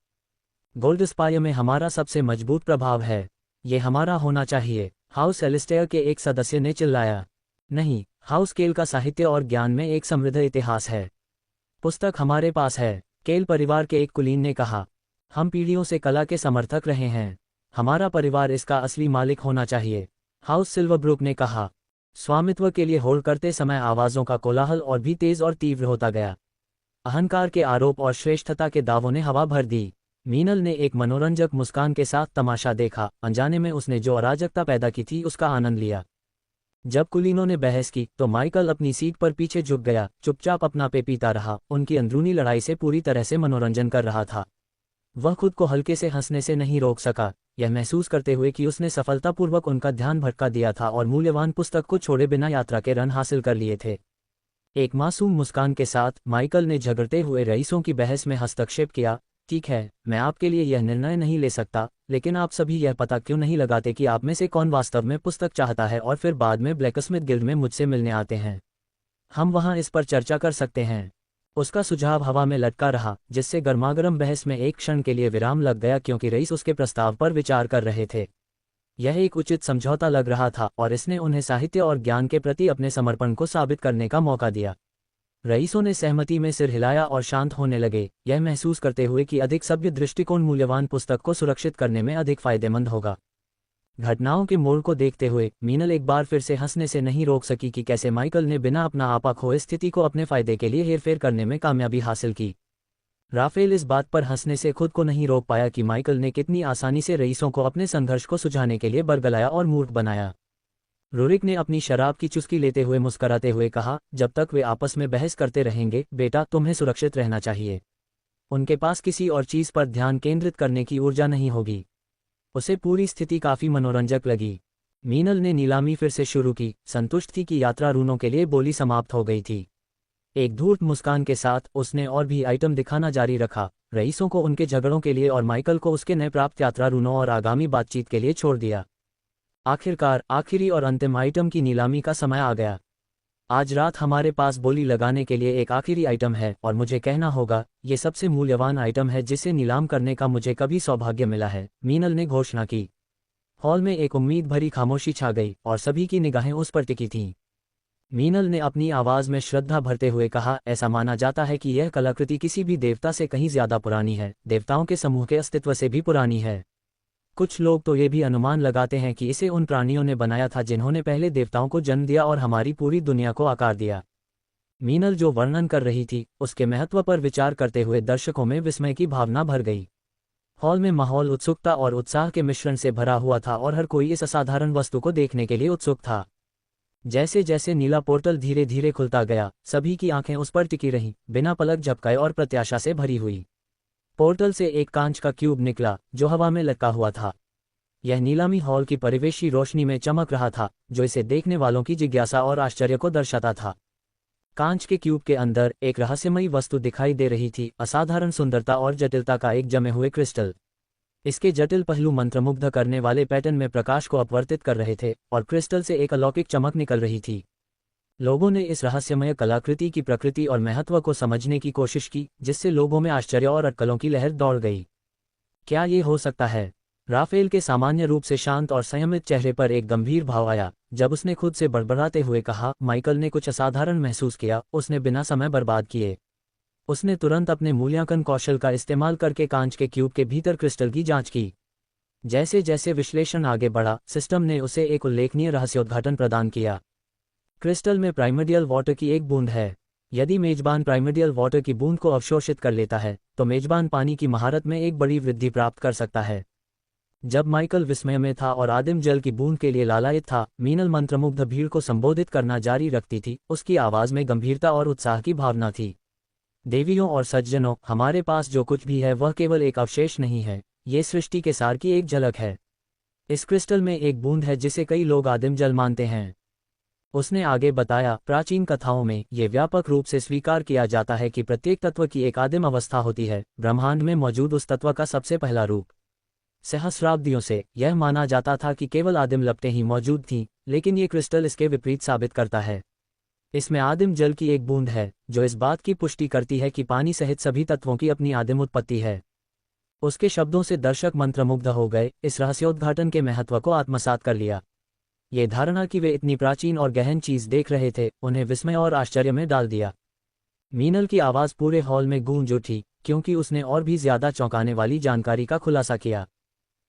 [SPEAKER 1] गोल्डस्पायर में हमारा सबसे मजबूत प्रभाव है, ये हमारा होना चाहिए, हाउस एलिस्टेयर के एक सदस्य ने चिल्लाया। नहीं, हाउस केल का साहित्य और ज्ञान में एक समृद्ध इतिहास है। पुस्तक हमारे पास है, केल परिवार के एक कुलीन ने कहा। हम पीढ़ियों से कला के समर्थक रहे हैं, हमारा परिवार इसका असली मालिक होना चाहिए, हाउस सिल्वरब्रुक ने कहा। स्वामित्व के लिए होड़ करते समय आवाज़ों का कोलाहल और भी तेज और तीव्र होता गया। अहंकार के आरोप और श्रेष्ठता के दावों ने हवा भर दी। मीनल ने एक मनोरंजक मुस्कान के साथ तमाशा देखा। अनजाने में उसने जो अराजकता पैदा की थी उसका आनंद लिया। जब कुलीनों ने बहस की तो माइकल अपनी सीट पर पीछे झुक गया, चुपचाप अपना पे पीता रहा। उनकी अंदरूनी लड़ाई से पूरी तरह से मनोरंजन कर रहा था। वह खुद को हल्के से हंसने से नहीं रोक सका, यह महसूस करते हुए कि उसने सफलतापूर्वक उनका ध्यान भटका दिया था और मूल्यवान पुस्तक को छोड़े बिना यात्रा के रन हासिल कर लिए थे। एक मासूम मुस्कान के साथ माइकल ने झगड़ते हुए रईसों की बहस में हस्तक्षेप किया। ठीक है, मैं आपके लिए यह निर्णय नहीं ले सकता, लेकिन आप सभी यह पता क्यों नहीं लगाते कि आप में से कौन वास्तव में पुस्तक चाहता है और फिर बाद में ब्लैकस्मिथ गिल्ड में मुझसे मिलने आते हैं। हम वहां इस पर चर्चा कर सकते हैं। उसका सुझाव हवा में लटका रहा, जिससे गर्मागर्म बहस में एक क्षण के लिए विराम लग गया क्योंकि रईस उसके प्रस्ताव पर विचार कर रहे थे। यह एक उचित समझौता लग रहा था और इसने उन्हें साहित्य और ज्ञान के प्रति अपने समर्पण को साबित करने का मौका दिया। रईसों ने सहमति में सिर हिलाया और शांत होने लगे, यह महसूस करते हुए कि अधिक सभ्य दृष्टिकोण मूल्यवान पुस्तक को सुरक्षित करने में अधिक फायदेमंद होगा। घटनाओं के मोड़ को देखते हुए मीनल एक बार फिर से हंसने से नहीं रोक सकी कि कैसे माइकल ने बिना अपना आपा खोए स्थिति को अपने फायदे के लिए हेरफेर करने में कामयाबी हासिल की। राफेल इस बात पर हंसने से खुद को नहीं रोक पाया कि माइकल ने कितनी आसानी से रईसों को अपने संघर्ष को सुझाने के लिए बरगलाया और मूर्ख बनाया। रूरिक ने अपनी शराब की चुस्की लेते हुए मुस्कराते हुए कहा, जब तक वे आपस में बहस करते रहेंगे, बेटा तुम्हें सुरक्षित रहना चाहिए। उनके पास किसी और चीज़ पर ध्यान केंद्रित करने की ऊर्जा नहीं होगी। उसे पूरी स्थिति काफ़ी मनोरंजक लगी। मीनल ने नीलामी फिर से शुरू की, संतुष्ट थी कि यात्रा रूनों के लिए बोली समाप्त हो गई थी। एक धूर्त मुस्कान के साथ उसने और भी आइटम दिखाना जारी रखा, रईसों को उनके झगड़ों के लिए और माइकल को उसके नए प्राप्त यात्रा रूनों और आगामी बातचीत के लिए छोड़ दिया। आखिरकार आखिरी और अंतिम आइटम की नीलामी का समय आ गया। आज रात हमारे पास बोली लगाने के लिए एक आखिरी आइटम है और मुझे कहना होगा, ये सबसे मूल्यवान आइटम है जिसे नीलाम करने का मुझे कभी सौभाग्य मिला है, मीनल ने घोषणा की। हॉल में एक उम्मीद भरी खामोशी छा गई और सभी की निगाहें उस पर टिकी थीं। मीनल ने अपनी आवाज में श्रद्धा भरते हुए कहा, ऐसा माना जाता है कि यह कलाकृति किसी भी देवता से कहीं ज्यादा पुरानी है, देवताओं के समूह के अस्तित्व से भी पुरानी है। कुछ लोग तो ये भी अनुमान लगाते हैं कि इसे उन प्राणियों ने बनाया था जिन्होंने पहले देवताओं को जन्म दिया और हमारी पूरी दुनिया को आकार दिया। मीनल जो वर्णन कर रही थी उसके महत्व पर विचार करते हुए दर्शकों में विस्मय की भावना भर गई। हॉल में माहौल उत्सुकता और उत्साह के मिश्रण से भरा हुआ था और हर कोई इस असाधारण वस्तु को देखने के लिए उत्सुक था। जैसे जैसे नीला पोर्टल धीरे धीरे खुलता गया, सभी की आंखें उस पर टिकी रहीं, बिना पलक झपकाए और प्रत्याशा से भरी हुई। पोर्टल से एक कांच का क्यूब निकला जो हवा में लटका हुआ था। यह नीलामी हॉल की परिवेशी रोशनी में चमक रहा था, जो इसे देखने वालों की जिज्ञासा और आश्चर्य को दर्शाता था। कांच के क्यूब के अंदर एक रहस्यमयी वस्तु दिखाई दे रही थी, असाधारण सुंदरता और जटिलता का एक जमे हुए क्रिस्टल। इसके जटिल पहलू मंत्रमुग्ध करने वाले पैटर्न में प्रकाश को अपवर्तित कर रहे थे और क्रिस्टल से एक अलौकिक चमक निकल रही थी। लोगों ने इस रहस्यमय कलाकृति की प्रकृति और महत्व को समझने की कोशिश की, जिससे लोगों में आश्चर्य और अटकलों की लहर दौड़ गई। क्या ये हो सकता है? राफेल के सामान्य रूप से शांत और संयमित चेहरे पर एक गंभीर भाव आया जब उसने खुद से बड़बड़ाते हुए कहा, माइकल ने कुछ असाधारण महसूस किया। उसने बिना समय बर्बाद किए उसने तुरंत अपने मूल्यांकन कौशल का इस्तेमाल करके कांच के क्यूब के भीतर क्रिस्टल की जांच की। जैसे जैसे विश्लेषण आगे बढ़ा, सिस्टम ने उसे एक उल्लेखनीय रहस्योद्घाटन प्रदान किया। क्रिस्टल में प्राइमर्डियल वाटर की एक बूंद है। यदि मेजबान प्राइमर्डियल वाटर की बूंद को अवशोषित कर लेता है तो मेजबान पानी की महारत में एक बड़ी वृद्धि प्राप्त कर सकता है। जब माइकल विस्मय में था और आदिम जल की बूंद के लिए लालायित था, मीनल मंत्रमुग्ध भीड़ को संबोधित करना जारी रखती थी। उसकी आवाज में गंभीरता और उत्साह की भावना थी। देवियों और सज्जनों, हमारे पास जो कुछ भी है वह केवल एक अवशेष नहीं है, ये सृष्टि के सार की एक झलक है। इस क्रिस्टल में एक बूंद है जिसे कई लोग आदिम जल मानते हैं। उसने आगे बताया, प्राचीन कथाओं में ये व्यापक रूप से स्वीकार किया जाता है कि प्रत्येक तत्व की एक आदिम अवस्था होती है, ब्रह्मांड में मौजूद उस तत्व का सबसे पहला रूप। सहस्राब्दियों से यह माना जाता था कि केवल आदिम लपटें ही मौजूद थीं, लेकिन ये क्रिस्टल इसके विपरीत साबित करता है। इसमें आदिम जल की एक बूंद है जो इस बात की पुष्टि करती है कि पानी सहित सभी तत्वों की अपनी आदिम उत्पत्ति है। उसके शब्दों से दर्शक मंत्रमुग्ध हो गए, इस रहस्योद्घाटन के महत्व को आत्मसात कर लिया। ये धारणा कि वे इतनी प्राचीन और गहन चीज देख रहे थे उन्हें विस्मय और आश्चर्य में डाल दिया। मीनल की आवाज पूरे हॉल में गूंज उठी, क्योंकि उसने और भी ज्यादा चौंकाने वाली जानकारी का खुलासा किया।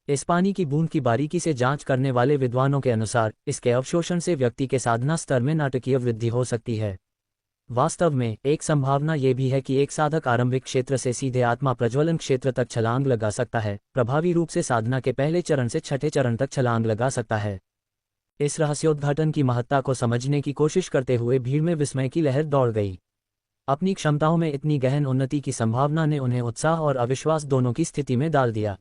[SPEAKER 1] इस पानी की बूंद की बारीकी से जांच करने वाले विद्वानों के अनुसार इसके अवशोषण से व्यक्ति के साधना स्तर में नाटकीय वृद्धि हो सकती है। वास्तव में एक संभावना ये भी है कि एक साधक आरंभिक क्षेत्र से सीधे आत्मा प्रज्वलन क्षेत्र तक छलांग लगा सकता है, प्रभावी रूप से साधना के पहले चरण से छठे चरण तक छलांग लगा सकता है। इस रहस्योद्घाटन की महत्ता को समझने की कोशिश करते हुए भीड़ में विस्मय की लहर दौड़ गई। अपनी क्षमताओं में इतनी गहन उन्नति की संभावना ने उन्हें उत्साह और अविश्वास दोनों की स्थिति में डाल दिया।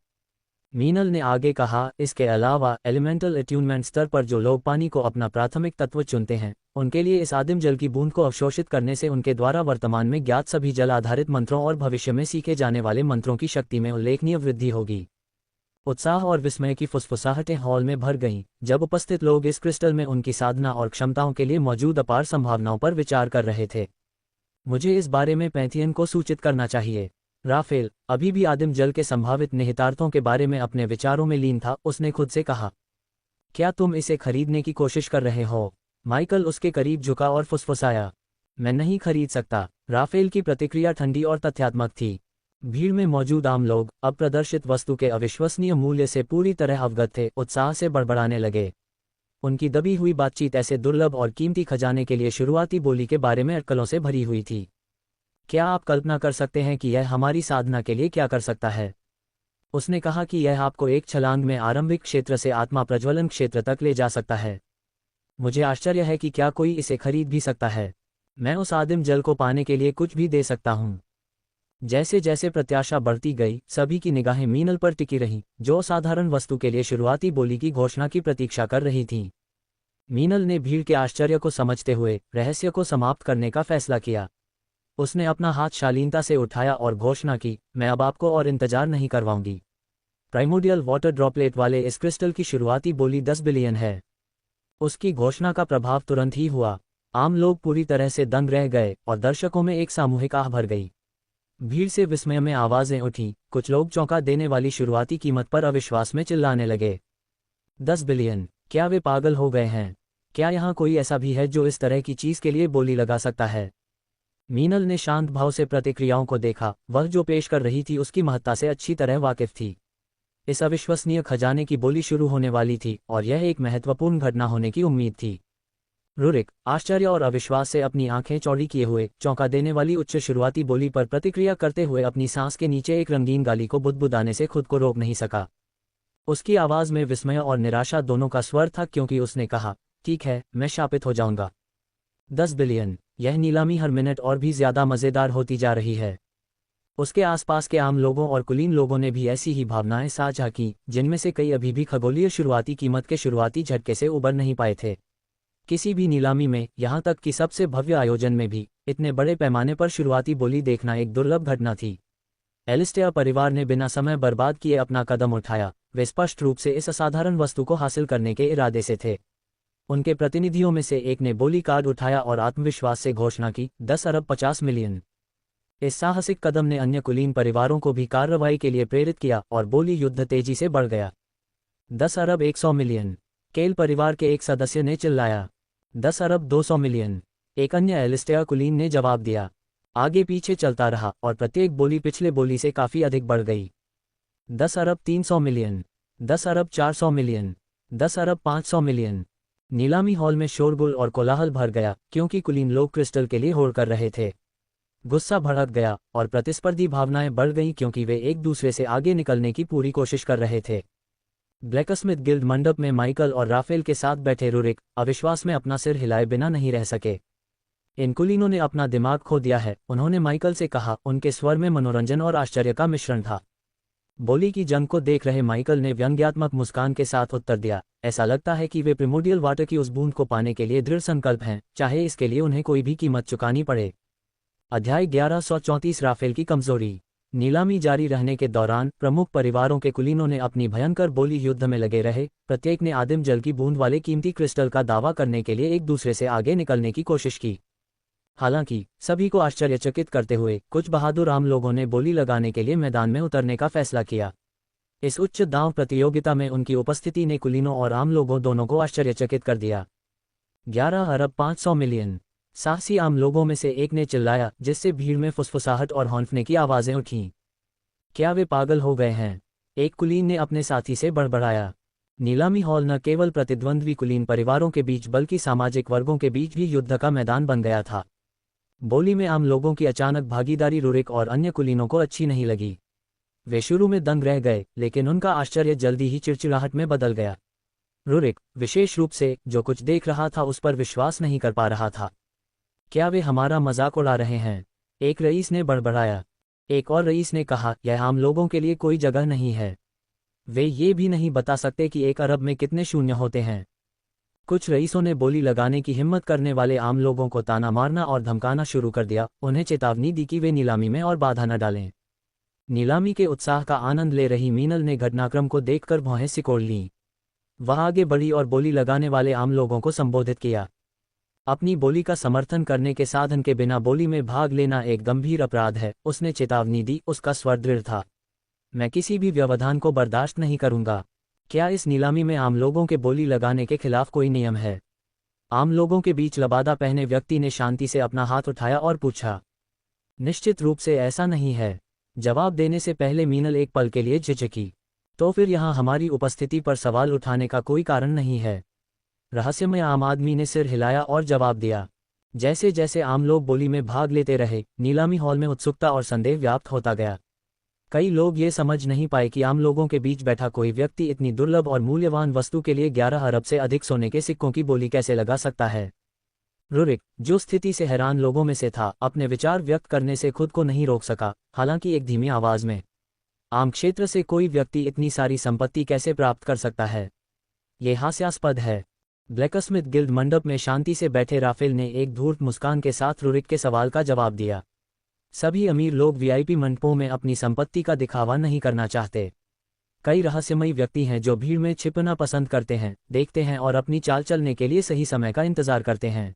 [SPEAKER 1] मीनल ने आगे कहा, इसके अलावा एलिमेंटल अट्यूनमेंट स्तर पर जो लोग पानी को अपना प्राथमिक तत्व चुनते हैं, उनके लिए इस आदिम जल की बूंद को अवशोषित करने से उनके द्वारा वर्तमान में ज्ञात सभी जल आधारित मंत्रों और भविष्य में सीखे जाने वाले मंत्रों की शक्ति में उल्लेखनीय वृद्धि होगी। उत्साह और विस्मय की फुसफुसाहटें हॉल में भर गईं जब उपस्थित लोग इस क्रिस्टल में उनकी साधना और क्षमताओं के लिए मौजूद अपार संभावनाओं पर विचार कर रहे थे। मुझे इस बारे में पैंथियन को सूचित करना चाहिए। राफेल अभी भी आदिम जल के संभावित निहितार्थों के बारे में अपने विचारों में लीन था। उसने खुद से कहा, क्या तुम इसे खरीदने की कोशिश कर रहे हो? माइकल उसके करीब झुका और फुसफुसाया, मैं नहीं खरीद सकता। राफेल की प्रतिक्रिया ठंडी और तथ्यात्मक थी। भीड़ में मौजूद आम लोग अब प्रदर्शित वस्तु के अविश्वसनीय मूल्य से पूरी तरह अवगत थे, उत्साह से बड़बड़ाने लगे। उनकी दबी हुई बातचीत ऐसे दुर्लभ और कीमती खजाने के लिए शुरुआती बोली के बारे में अटकलों से भरी हुई थी। क्या आप कल्पना कर सकते हैं कि यह हमारी साधना के लिए क्या कर सकता है? उसने कहा कि यह आपको एक छलांग में आरंभिक क्षेत्र से आत्मा प्रज्वलन क्षेत्र तक ले जा सकता है। मुझे आश्चर्य है कि क्या कोई इसे खरीद भी सकता है। मैं उस आदिम जल को पाने के लिए कुछ भी दे सकता हूँ। जैसे जैसे प्रत्याशा बढ़ती गई, सभी की निगाहें मीनल पर टिकी रहीं, जो साधारण वस्तु के लिए शुरुआती बोली की घोषणा की प्रतीक्षा कर रही थीं। मीनल ने भीड़ के आश्चर्य को समझते हुए रहस्य को समाप्त करने का फैसला किया। उसने अपना हाथ शालीनता से उठाया और घोषणा की, मैं अब आपको और इंतजार नहीं करवाऊंगी। प्राइमोडियल वाटर ड्रॉपलेट वाले इस क्रिस्टल की शुरुआती बोली 10 बिलियन है। उसकी घोषणा का प्रभाव तुरंत ही हुआ। आम लोग पूरी तरह से दंग रह गए और दर्शकों में एक सामूहिक आह भर गई। भीड़ से विस्मय में आवाजें उठीं। कुछ लोग चौंका देने वाली शुरुआती कीमत पर अविश्वास में चिल्लाने लगे। 10 बिलियन! क्या वे पागल हो गए हैं? क्या यहाँ कोई ऐसा भी है जो इस तरह की चीज़ के लिए बोली लगा सकता है? मीनल ने शांत भाव से प्रतिक्रियाओं को देखा। वह जो पेश कर रही थी उसकी महत्ता से अच्छी तरह वाकिफ थी। इस अविश्वसनीय खजाने की बोली शुरू होने वाली थी और यह एक महत्वपूर्ण घटना होने की उम्मीद थी। रुरिक आश्चर्य और अविश्वास से अपनी आंखें चौड़ी किए हुए चौंका देने वाली उच्च शुरुआती बोली पर प्रतिक्रिया करते हुए अपनी सांस के नीचे एक रंगीन गाली को बुदबुदाने से खुद को रोक नहीं सका। उसकी आवाज़ में विस्मय और निराशा दोनों का स्वर था, क्योंकि उसने कहा, ठीक है, मैं शापित हो जाऊंगा। 10 बिलियन। यह नीलामी हर मिनट और भी ज्यादा मज़ेदार होती जा रही है। उसके आसपास के आम लोगों और कुलीन लोगों ने भी ऐसी ही भावनाएं साझा की, जिनमें से कई अभी भी खगोलीय शुरुआती कीमत के शुरुआती झटके से उबर नहीं पाए थे। किसी भी नीलामी में, यहाँ तक कि सबसे भव्य आयोजन में भी, इतने बड़े पैमाने पर शुरुआती बोली देखना एक दुर्लभ घटना थी। एलिस्टेयर परिवार ने बिना समय बर्बाद किए अपना कदम उठाया। वे स्पष्ट रूप से इस असाधारण वस्तु को हासिल करने के इरादे से थे। उनके प्रतिनिधियों में से एक ने बोली कार्ड उठाया और आत्मविश्वास से घोषणा की, 10 अरब 50 मिलियन। इस साहसिक कदम ने अन्य कुलीन परिवारों को भी कार्रवाई के लिए प्रेरित किया और बोली युद्ध तेजी से बढ़ गया। 10 अरब 100 मिलियन। केल परिवार के एक सदस्य ने चिल्लाया। 10 अरब 200 मिलियन। एक अन्य एलिस्टेयर कुलीन ने जवाब दिया। आगे पीछे चलता रहा और प्रत्येक बोली पिछले बोली से काफ़ी अधिक बढ़ गई। 10 अरब 300 मिलियन। 10 अरब 400 मिलियन। 10 अरब 500 मिलियन। नीलामी हॉल में शोरगुल और कोलाहल भर गया, क्योंकि कुलीन लोग क्रिस्टल के लिए होड़ कर रहे थे। गुस्सा भड़क गया और प्रतिस्पर्धी भावनाएं बढ़ गईं, क्योंकि वे एक दूसरे से आगे निकलने की पूरी कोशिश कर रहे थे। ब्लैकस्मिथ गिल्ड मंडप में माइकल और राफेल के साथ बैठे रुरिक अविश्वास में अपना सिर हिलाए बिना नहीं रह सके। इन कुलीनों ने अपना दिमाग खो दिया है, उन्होंने माइकल से कहा। उनके स्वर में मनोरंजन और आश्चर्य का मिश्रण था। बोली की जंग को देख रहे माइकल ने व्यंग्यात्मक मुस्कान के साथ उत्तर दिया, ऐसा लगता है कि वे प्रिमोडियल वाटर की उस बूंद को पाने के लिए दृढ़ संकल्प हैं, चाहे इसके लिए उन्हें कोई भी कीमत चुकानी पड़े। अध्याय 1134 राफेल की कमजोरी। नीलामी जारी रहने के दौरान प्रमुख परिवारों के कुलीनों ने अपनी भयंकर बोली युद्ध में लगे रहे। प्रत्येक ने आदिम जल की बूंद वाले कीमती क्रिस्टल का दावा करने के लिए एक दूसरे से आगे निकलने की कोशिश की। हालांकि सभी को आश्चर्यचकित करते हुए कुछ बहादुर आम लोगों ने बोली लगाने के लिए मैदान में उतरने का फैसला किया। इस उच्च दांव प्रतियोगिता में उनकी उपस्थिति ने कुलीनों और आम लोगों दोनों को आश्चर्यचकित कर दिया। 11 अरब 500 मिलियन। साहसी आम लोगों में से एक ने चिल्लाया, जिससे भीड़ में फुसफुसाहट और हौंफने की आवाजें उठीं। क्या वे पागल हो गए हैं? एक कुलीन ने अपने साथी से बड़बड़ाया। नीलामी हॉल न केवल प्रतिद्वंद्वी कुलीन परिवारों के बीच बल्कि सामाजिक वर्गों के बीच भी युद्ध का मैदान बन गया था। बोली में आम लोगों की अचानक भागीदारी रुरिक और अन्य कुलीनों को अच्छी नहीं लगी। वे शुरू में दंग रह गए, लेकिन उनका आश्चर्य जल्दी ही चिड़चिड़ाहट में बदल गया। रुरिक, विशेष रूप से, जो कुछ देख रहा था उस पर विश्वास नहीं कर पा रहा था। क्या वे हमारा मजाक उड़ा रहे हैं? एक रईस ने बड़बड़ाया। एक और रईस ने कहा, यह आम लोगों के लिए कोई जगह नहीं है। वे ये भी नहीं बता सकते कि 1 अरब में कितने शून्य होते हैं। कुछ रईसों ने बोली लगाने की हिम्मत करने वाले आम लोगों को ताना मारना और धमकाना शुरू कर दिया, उन्हें चेतावनी दी कि वे नीलामी में और बाधा न डालें। नीलामी के उत्साह का आनंद ले रही मीनल ने घटनाक्रम को देखकर भौहें सिकोड़ लीं। वह आगे बढ़ी और बोली लगाने वाले आम लोगों को संबोधित किया। अपनी बोली का समर्थन करने के साधन के बिना बोली में भाग लेना एक गंभीर अपराध है, उसने चेतावनी दी। उसका स्वर दृढ़ था। मैं किसी भी व्यवधान को बर्दाश्त नहीं करूंगा। क्या इस नीलामी में आम लोगों के बोली लगाने के खिलाफ कोई नियम है? आम लोगों के बीच लबादा पहने व्यक्ति ने शांति से अपना हाथ उठाया और पूछा। निश्चित रूप से ऐसा नहीं है। जवाब देने से पहले मीनल एक पल के लिए झिझकी। तो फिर यहाँ हमारी उपस्थिति पर सवाल उठाने का कोई कारण नहीं है। रहस्यमय आम आदमी ने सिर हिलाया और जवाब दिया। जैसे जैसे आम लोग बोली में भाग लेते रहे, नीलामी हॉल में उत्सुकता और संदेह व्याप्त होता गया। कई लोग ये समझ नहीं पाए कि आम लोगों के बीच बैठा कोई व्यक्ति इतनी दुर्लभ और मूल्यवान वस्तु के लिए 11 अरब से अधिक सोने के सिक्कों की बोली कैसे लगा सकता है। रुरिक, जो स्थिति से हैरान लोगों में से था, अपने विचार व्यक्त करने से खुद को नहीं रोक सका। हालांकि एक धीमी आवाज में, आम क्षेत्र से कोई व्यक्ति इतनी सारी संपत्ति कैसे प्राप्त कर सकता है? ये हास्यास्पद है। ब्लैकस्मिथ गिल्ड मंडप में शांति से बैठे राफेल ने एक धूर्त मुस्कान के साथ रुरिक के सवाल का जवाब दिया। सभी अमीर लोग वीआईपी मंडपों में अपनी संपत्ति का दिखावा नहीं करना चाहते। कई रहस्यमयी व्यक्ति हैं जो भीड़ में छिपना पसंद करते हैं, देखते हैं और अपनी चाल चलने के लिए सही समय का इंतजार करते हैं।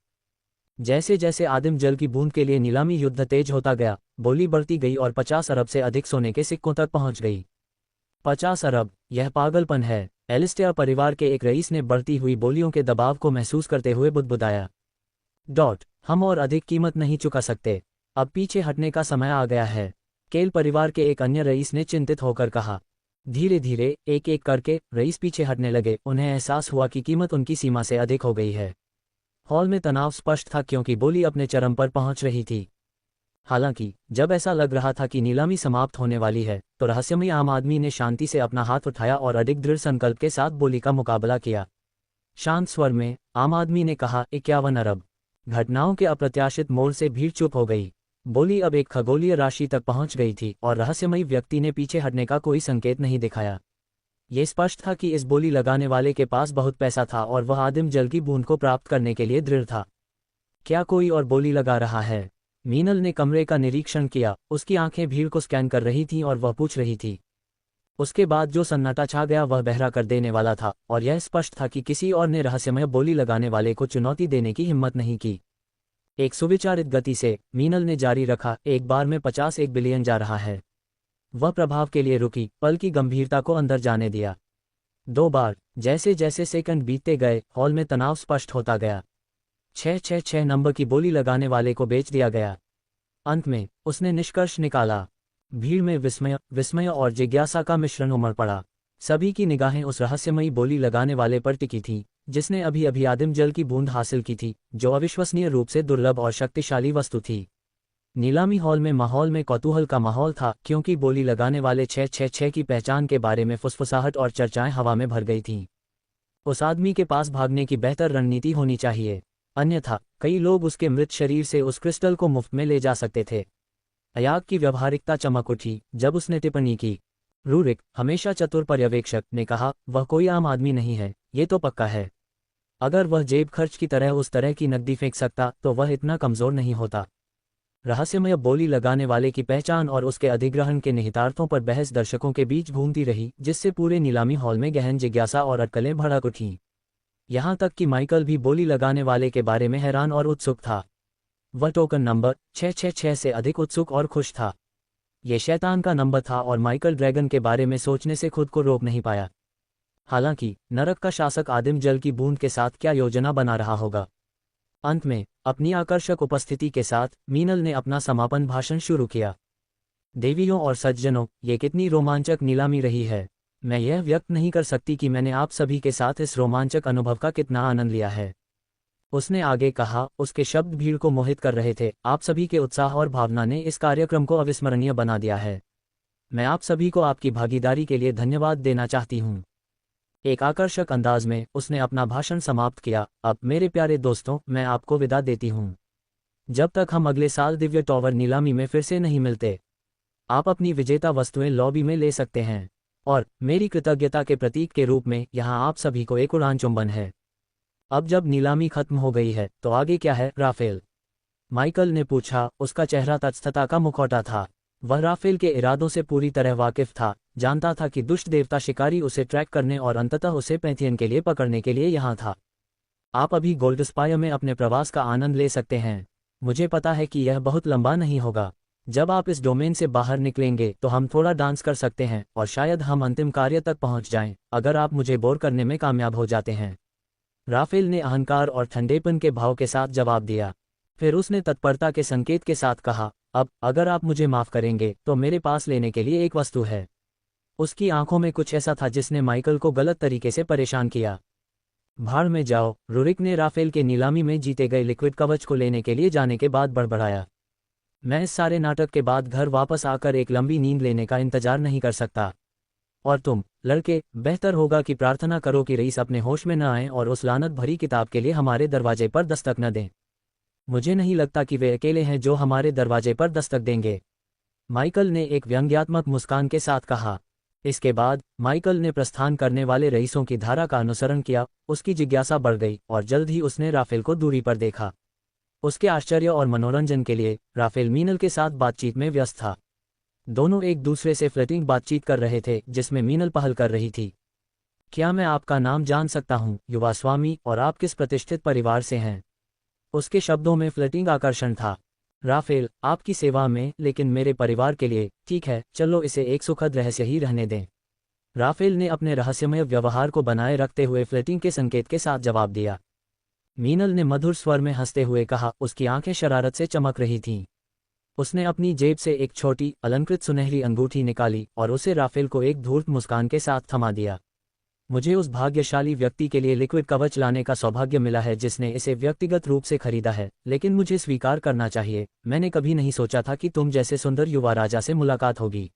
[SPEAKER 1] जैसे जैसे आदिम जल की बूंद के लिए नीलामी युद्ध तेज होता गया, बोली बढ़ती गई और 50 अरब से अधिक सोने के सिक्कों तक पहुंच गई। 50 अरब, यह पागलपन है। एलिस्टेयर परिवार के एक रईस ने बढ़ती हुई बोलियों के दबाव को महसूस करते हुए बुदबुदाया। हम और अधिक कीमत नहीं चुका सकते। अब पीछे हटने का समय आ गया है। केल परिवार के एक अन्य रईस ने चिंतित होकर कहा। धीरे धीरे एक एक करके रईस पीछे हटने लगे। उन्हें एहसास हुआ कि कीमत उनकी सीमा से अधिक हो गई है। हॉल में तनाव स्पष्ट था क्योंकि बोली अपने चरम पर पहुंच रही थी। हालांकि जब ऐसा लग रहा था कि नीलामी समाप्त होने वाली है, तो रहस्यमयी आम आदमी ने शांति से अपना हाथ उठाया और अधिक दृढ़ संकल्प के साथ बोली का मुकाबला किया। शांत स्वर में आम आदमी ने कहा, 51 अरब। घटनाओं के अप्रत्याशित मोड़ से भीड़ चुप हो गई। बोली अब एक खगोलीय राशि तक पहुंच गई थी और रहस्यमयी व्यक्ति ने पीछे हटने का कोई संकेत नहीं दिखाया। ये स्पष्ट था कि इस बोली लगाने वाले के पास बहुत पैसा था और वह आदिम जल की बूंद को प्राप्त करने के लिए दृढ़ था। क्या कोई और बोली लगा रहा है? मीनल ने कमरे का निरीक्षण किया। उसकी आंखें भीड़ को स्कैन कर रही थीं और वह पूछ रही थी। उसके बाद जो सन्नाटा छा गया वह बहरा कर देने वाला था और यह स्पष्ट था कि किसी और ने रहस्यमय बोली लगाने वाले को चुनौती देने की हिम्मत नहीं की। एक सुविचारित गति से मीनल ने जारी रखा, एक बार में 51 बिलियन जा रहा है। वह प्रभाव के लिए रुकी, पल की गंभीरता को अंदर जाने दिया। 2 बार। जैसे जैसे सेकंड बीतते गए, हॉल में तनाव स्पष्ट होता गया। 666 नंबर की बोली लगाने वाले को बेच दिया गया। अंत में उसने निष्कर्ष निकाला। भीड़ में विस्मय और जिज्ञासा का मिश्रण उमड़ पड़ा। सभी की निगाहें उस रहस्यमयी बोली लगाने वाले पर टिकी थीं, जिसने अभी अभी आदिम जल की बूंद हासिल की थी, जो अविश्वसनीय रूप से दुर्लभ और शक्तिशाली वस्तु थी। नीलामी हॉल में माहौल में कौतूहल का माहौल था, क्योंकि बोली लगाने वाले 666 की पहचान के बारे में फुसफुसाहट और चर्चाएं हवा में भर गई थीं। उस आदमी के पास भागने की बेहतर रणनीति होनी चाहिए, अन्यथा कई लोग उसके मृत शरीर से उस क्रिस्टल को मुफ्त में ले जा सकते थे। अयाग की व्यावहारिकता चमक उठी जब उसने टिप्पणी की। रूरिक, हमेशा चतुर पर्यवेक्षक, ने कहा, वह कोई आम आदमी नहीं है, ये तो पक्का है। अगर वह जेब खर्च की तरह उस तरह की नकदी फेंक सकता तो वह इतना कमजोर नहीं होता। रहस्यमय बोली लगाने वाले की पहचान और उसके अधिग्रहण के निहितार्थों पर बहस दर्शकों के बीच घूमती रही, जिससे पूरे नीलामी हॉल में गहन जिज्ञासा और अटकलें भड़क उठीं। यहाँ तक कि माइकल भी बोली लगाने वाले के बारे में हैरान और उत्सुक था। वह टोकन नंबर 666 से अधिक उत्सुक और खुश था। ये शैतान का नंबर था और माइकल ड्रैगन के बारे में सोचने से खुद को रोक नहीं पाया। हालांकि नरक का शासक आदिम जल की बूंद के साथ क्या योजना बना रहा होगा। अंत में अपनी आकर्षक उपस्थिति के साथ मीनल ने अपना समापन भाषण शुरू किया। देवियों और सज्जनों, ये कितनी रोमांचक नीलामी रही है। मैं यह व्यक्त नहीं कर सकती कि मैंने आप सभी के साथ इस रोमांचक अनुभव का कितना आनंद लिया है। उसने आगे कहा, उसके शब्द भीड़ को मोहित कर रहे थे। आप सभी के उत्साह और भावना ने इस कार्यक्रम को अविस्मरणीय बना दिया है। मैं आप सभी को आपकी भागीदारी के लिए धन्यवाद देना चाहती हूँ। एक आकर्षक अंदाज में उसने अपना भाषण समाप्त किया। अब मेरे प्यारे दोस्तों, मैं आपको विदा देती हूँ। जब तक हम अगले साल दिव्य टॉवर नीलामी में फिर से नहीं मिलते, आप अपनी विजेता वस्तुएं लॉबी में ले सकते हैं। और मेरी कृतज्ञता के प्रतीक के रूप में यहाँ आप सभी को एक उड़ान चुंबन है। अब जब नीलामी खत्म हो गई है तो आगे क्या है, राफेल? माइकल ने पूछा। उसका चेहरा तत्स्थता का मुखौटा था। वह राफेल के इरादों से पूरी तरह वाकिफ था, जानता था कि दुष्ट देवता शिकारी उसे ट्रैक करने और अंततः उसे पैंथियन के लिए पकड़ने के लिए यहाँ था। आप अभी गोल्डस्पायर में अपने प्रवास का आनंद ले सकते हैं। मुझे पता है कि यह बहुत लंबा नहीं होगा। जब आप इस डोमेन से बाहर निकलेंगे तो हम थोड़ा डांस कर सकते हैं और शायद हम अंतिम कार्य तक पहुंच जाएं, अगर आप मुझे बोर करने में कामयाब हो जाते हैं। राफेल ने अहंकार और ठंडेपन के भाव के साथ जवाब दिया। फिर उसने तत्परता के संकेत के साथ कहा, अब अगर आप मुझे माफ करेंगे तो मेरे पास लेने के लिए एक वस्तु है। उसकी आंखों में कुछ ऐसा था जिसने माइकल को गलत तरीके से परेशान किया। भाड़ में जाओ, रूरिक ने राफेल के नीलामी में जीते गए लिक्विड कवच को लेने के लिए जाने के बाद बड़बड़ाया। मैं इस सारे नाटक के बाद घर वापस आकर एक लंबी नींद लेने का इंतजार नहीं कर सकता। और तुम लड़के, बेहतर होगा कि प्रार्थना करो कि रईस अपने होश में न आए और उस लानत भरी किताब के लिए हमारे दरवाजे पर दस्तक न दें। मुझे नहीं लगता कि वे अकेले हैं जो हमारे दरवाजे पर दस्तक देंगे, माइकल ने एक व्यंग्यात्मक मुस्कान के साथ कहा। इसके बाद माइकल ने प्रस्थान करने वाले रईसों की धारा का अनुसरण किया। उसकी जिज्ञासा बढ़ गई और जल्द ही उसने राफेल को दूरी पर देखा। उसके आश्चर्य और मनोरंजन के लिए राफेल मीनल के साथ बातचीत में व्यस्त था। दोनों एक दूसरे से फ्लर्टिंग बातचीत कर रहे थे, जिसमें मीनल पहल कर रही थी। क्या मैं आपका नाम जान सकता हूँ, युवा स्वामी, और आप किस प्रतिष्ठित परिवार से हैं? उसके शब्दों में फ्लर्टिंग आकर्षण था। राफेल, आपकी सेवा में, लेकिन मेरे परिवार के लिए। ठीक है, चलो इसे एक सुखद रहस्य ही रहने दें। राफेल ने अपने रहस्यमय व्यवहार को बनाए रखते हुए फ्लर्टिंग के संकेत के साथ जवाब दिया। मीनल ने मधुर स्वर में हंसते हुए कहा, उसकी आंखें शरारत से चमक रही थीं। उसने अपनी जेब से एक छोटी अलंकृत सुनहरी अंगूठी निकाली और उसे राफेल को एक धूर्त मुस्कान के साथ थमा दिया। मुझे उस भाग्यशाली व्यक्ति के लिए लिक्विड कवच लाने का सौभाग्य मिला है जिसने इसे व्यक्तिगत रूप से खरीदा है, लेकिन मुझे स्वीकार करना चाहिए, मैंने कभी नहीं सोचा था कि तुम जैसे सुंदर युवा राजा से मुलाकात होगी।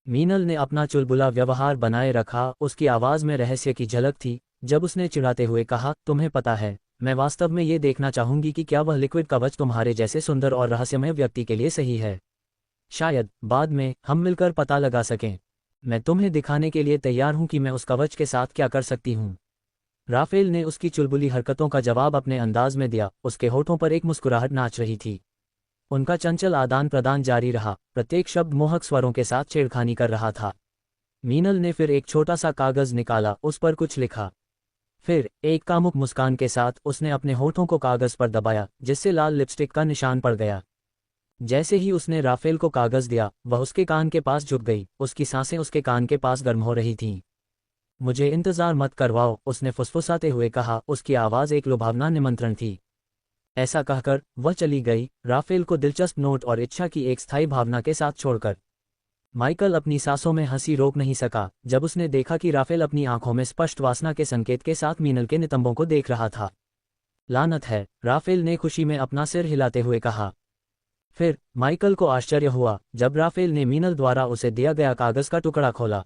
[SPEAKER 1] मीनल ने अपना चुलबुला व्यवहार बनाए रखा, उसकी आवाज़ में रहस्य की झलक थी जब उसने चिढ़ाते हुए कहा, तुम्हें पता है, मैं वास्तव में ये देखना चाहूंगी कि क्या वह लिक्विड कवच तुम्हारे जैसे सुंदर और रहस्यमय व्यक्ति के लिए सही है। शायद बाद में हम मिलकर पता लगा सकें। मैं तुम्हें दिखाने के लिए तैयार हूं कि मैं उस कवच के साथ क्या कर सकती हूं। राफेल ने उसकी चुलबुली हरकतों का जवाब अपने अंदाज में दिया, उसके होठों पर एक मुस्कुराहट नाच रही थी। उनका चंचल आदान प्रदान जारी रहा, प्रत्येक शब्द मोहक स्वरों के साथ छेड़खानी कर रहा था। मीनल ने फिर एक छोटा सा कागज निकाला, उस पर कुछ लिखा। फिर एक कामुक मुस्कान के साथ उसने अपने होठों को कागज पर दबाया, जिससे लाल लिपस्टिक का निशान पड़ गया। जैसे ही उसने राफेल को कागज दिया, वह उसके कान के पास झुक गई, उसकी सांसें उसके कान के पास गर्म हो रही थीं। मुझे इंतजार मत करवाओ, उसने फुसफुसाते हुए कहा, उसकी आवाज़ एक लुभावना निमंत्रण थी। ऐसा कहकर वह चली गई, राफेल को दिलचस्प नोट और इच्छा की एक स्थायी भावना के साथ छोड़कर। माइकल अपनी सांसों में हंसी रोक नहीं सका जब उसने देखा कि राफेल अपनी आंखों में स्पष्ट वासना के संकेत के साथ मीनल के नितंबों को देख रहा था। लानत है, राफेल ने खुशी में अपना सिर हिलाते हुए कहा। फिर माइकल को आश्चर्य हुआ जब राफेल ने मीनल द्वारा उसे दिया गया कागज का टुकड़ा खोला।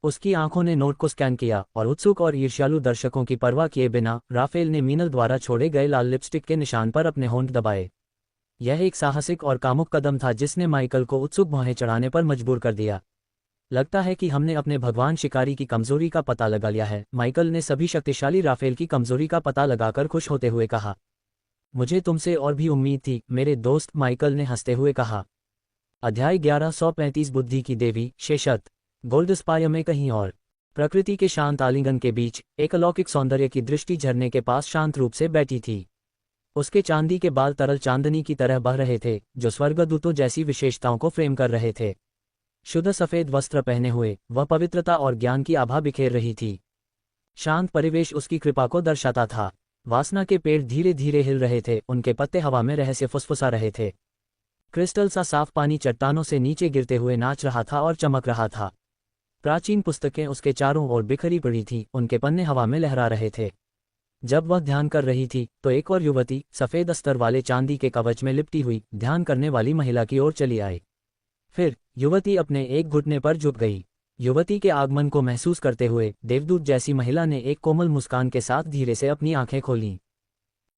[SPEAKER 1] उसकी आंखों ने नोट को स्कैन किया और उत्सुक और ईर्ष्यालु दर्शकों की परवाह किए बिना राफेल ने मीनल द्वारा छोड़े गए लाल लिपस्टिक के निशान पर अपने होंठ दबाए। यह एक साहसिक और कामुक कदम था जिसने माइकल को उत्सुक भौहें चढ़ाने पर मजबूर कर दिया। लगता है कि हमने अपने भगवान शिकारी की कमजोरी का पता लगा लिया है, माइकल ने सभी शक्तिशाली राफेल की कमजोरी का पता लगाकर खुश होते हुए कहा। मुझे तुमसे और भी उम्मीद थी मेरे दोस्त, माइकल ने हंसते हुए कहा। अध्याय 1135 बुद्धि की देवी शेषत। गोल्डस्पायर में कहीं और प्रकृति के शांत आलिंगन के बीच एक अलौकिक सौंदर्य की दृष्टि झरने के पास शांत रूप से बैठी थी। उसके चांदी के बाल तरल चांदनी की तरह बह रहे थे, जो स्वर्गदूतों जैसी विशेषताओं को फ्रेम कर रहे थे। शुद्ध सफेद वस्त्र पहने हुए वह पवित्रता और ज्ञान की आभा बिखेर रही थी। शांत परिवेश उसकी कृपा को दर्शाता था। वासना के पेड़ धीरे धीरे हिल रहे थे, उनके पत्ते हवा में रहस्य फुसफुसा रहे थे। क्रिस्टल सा साफ पानी चट्टानों से नीचे गिरते हुए नाच रहा था और चमक रहा था। प्राचीन पुस्तकें उसके चारों ओर बिखरी पड़ी थीं, उनके पन्ने हवा में लहरा रहे थे। जब वह ध्यान कर रही थी तो एक और युवती सफेद अस्तर वाले चांदी के कवच में लिपटी हुई ध्यान करने वाली महिला की ओर चली आई। फिर युवती अपने एक घुटने पर झुक गई। युवती के आगमन को महसूस करते हुए देवदूत जैसी महिला ने एक कोमल मुस्कान के साथ धीरे से अपनी आंखें खोलीं।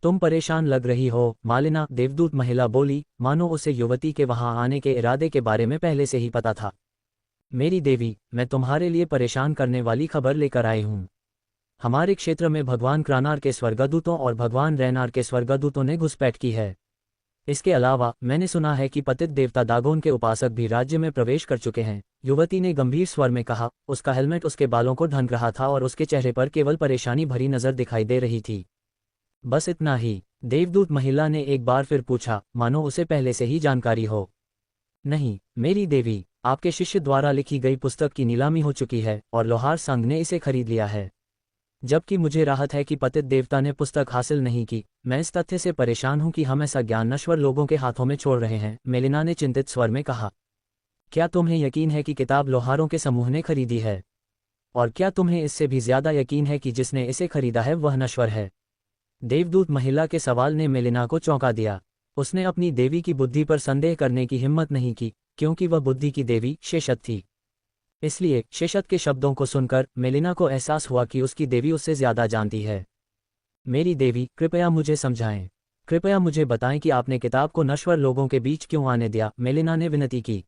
[SPEAKER 1] तुम परेशान लग रही हो, मालिना, देवदूत महिला बोली, मानो उसे युवती के वहां आने के इरादे के बारे में पहले से ही पता था। मेरी देवी, मैं तुम्हारे लिए परेशान करने वाली खबर लेकर आई हूं। हमारे क्षेत्र में भगवान क्रानार के स्वर्गदूतों और भगवान रैनार के स्वर्गदूतों ने घुसपैठ की है। इसके अलावा मैंने सुना है कि पतित देवता दागोन के उपासक भी राज्य में प्रवेश कर चुके हैं, युवती ने गंभीर स्वर में कहा। उसका हेलमेट उसके बालों को ढंक रहा था और उसके चेहरे पर केवल परेशानी भरी नजर दिखाई दे रही थी। बस इतना ही? देवदूत महिला ने एक बार फिर पूछा, मानो उसे पहले से ही जानकारी हो। नहीं मेरी देवी, आपके शिष्य द्वारा लिखी गई पुस्तक की नीलामी हो चुकी है और लोहार संघ ने इसे खरीद लिया है। जबकि मुझे राहत है कि पतित देवता ने पुस्तक हासिल नहीं की। मैं इस तथ्य से परेशान हूं कि हम ऐसा ज्ञान नश्वर लोगों के हाथों में छोड़ रहे हैं, मेलिना ने चिंतित स्वर में कहा। क्या तुम्हें यकीन है कि किताब लोहारों के समूह ने खरीदी है? और क्या तुम्हें इससे भी ज्यादा यकीन है कि जिसने इसे खरीदा है वह नश्वर है? देवदूत महिला के सवाल ने मेलिना को चौंका दिया। उसने अपनी देवी की बुद्धि पर संदेह करने की हिम्मत नहीं की, क्योंकि वह बुद्धि की देवी शेषत थी। इसलिए शेषत के शब्दों को सुनकर मेलिना को एहसास हुआ कि उसकी देवी उससे ज्यादा जानती है। मेरी देवी, कृपया मुझे समझाएं। कृपया मुझे बताएं कि आपने किताब को नश्वर लोगों के बीच क्यों आने दिया, मेलिना ने विनती की।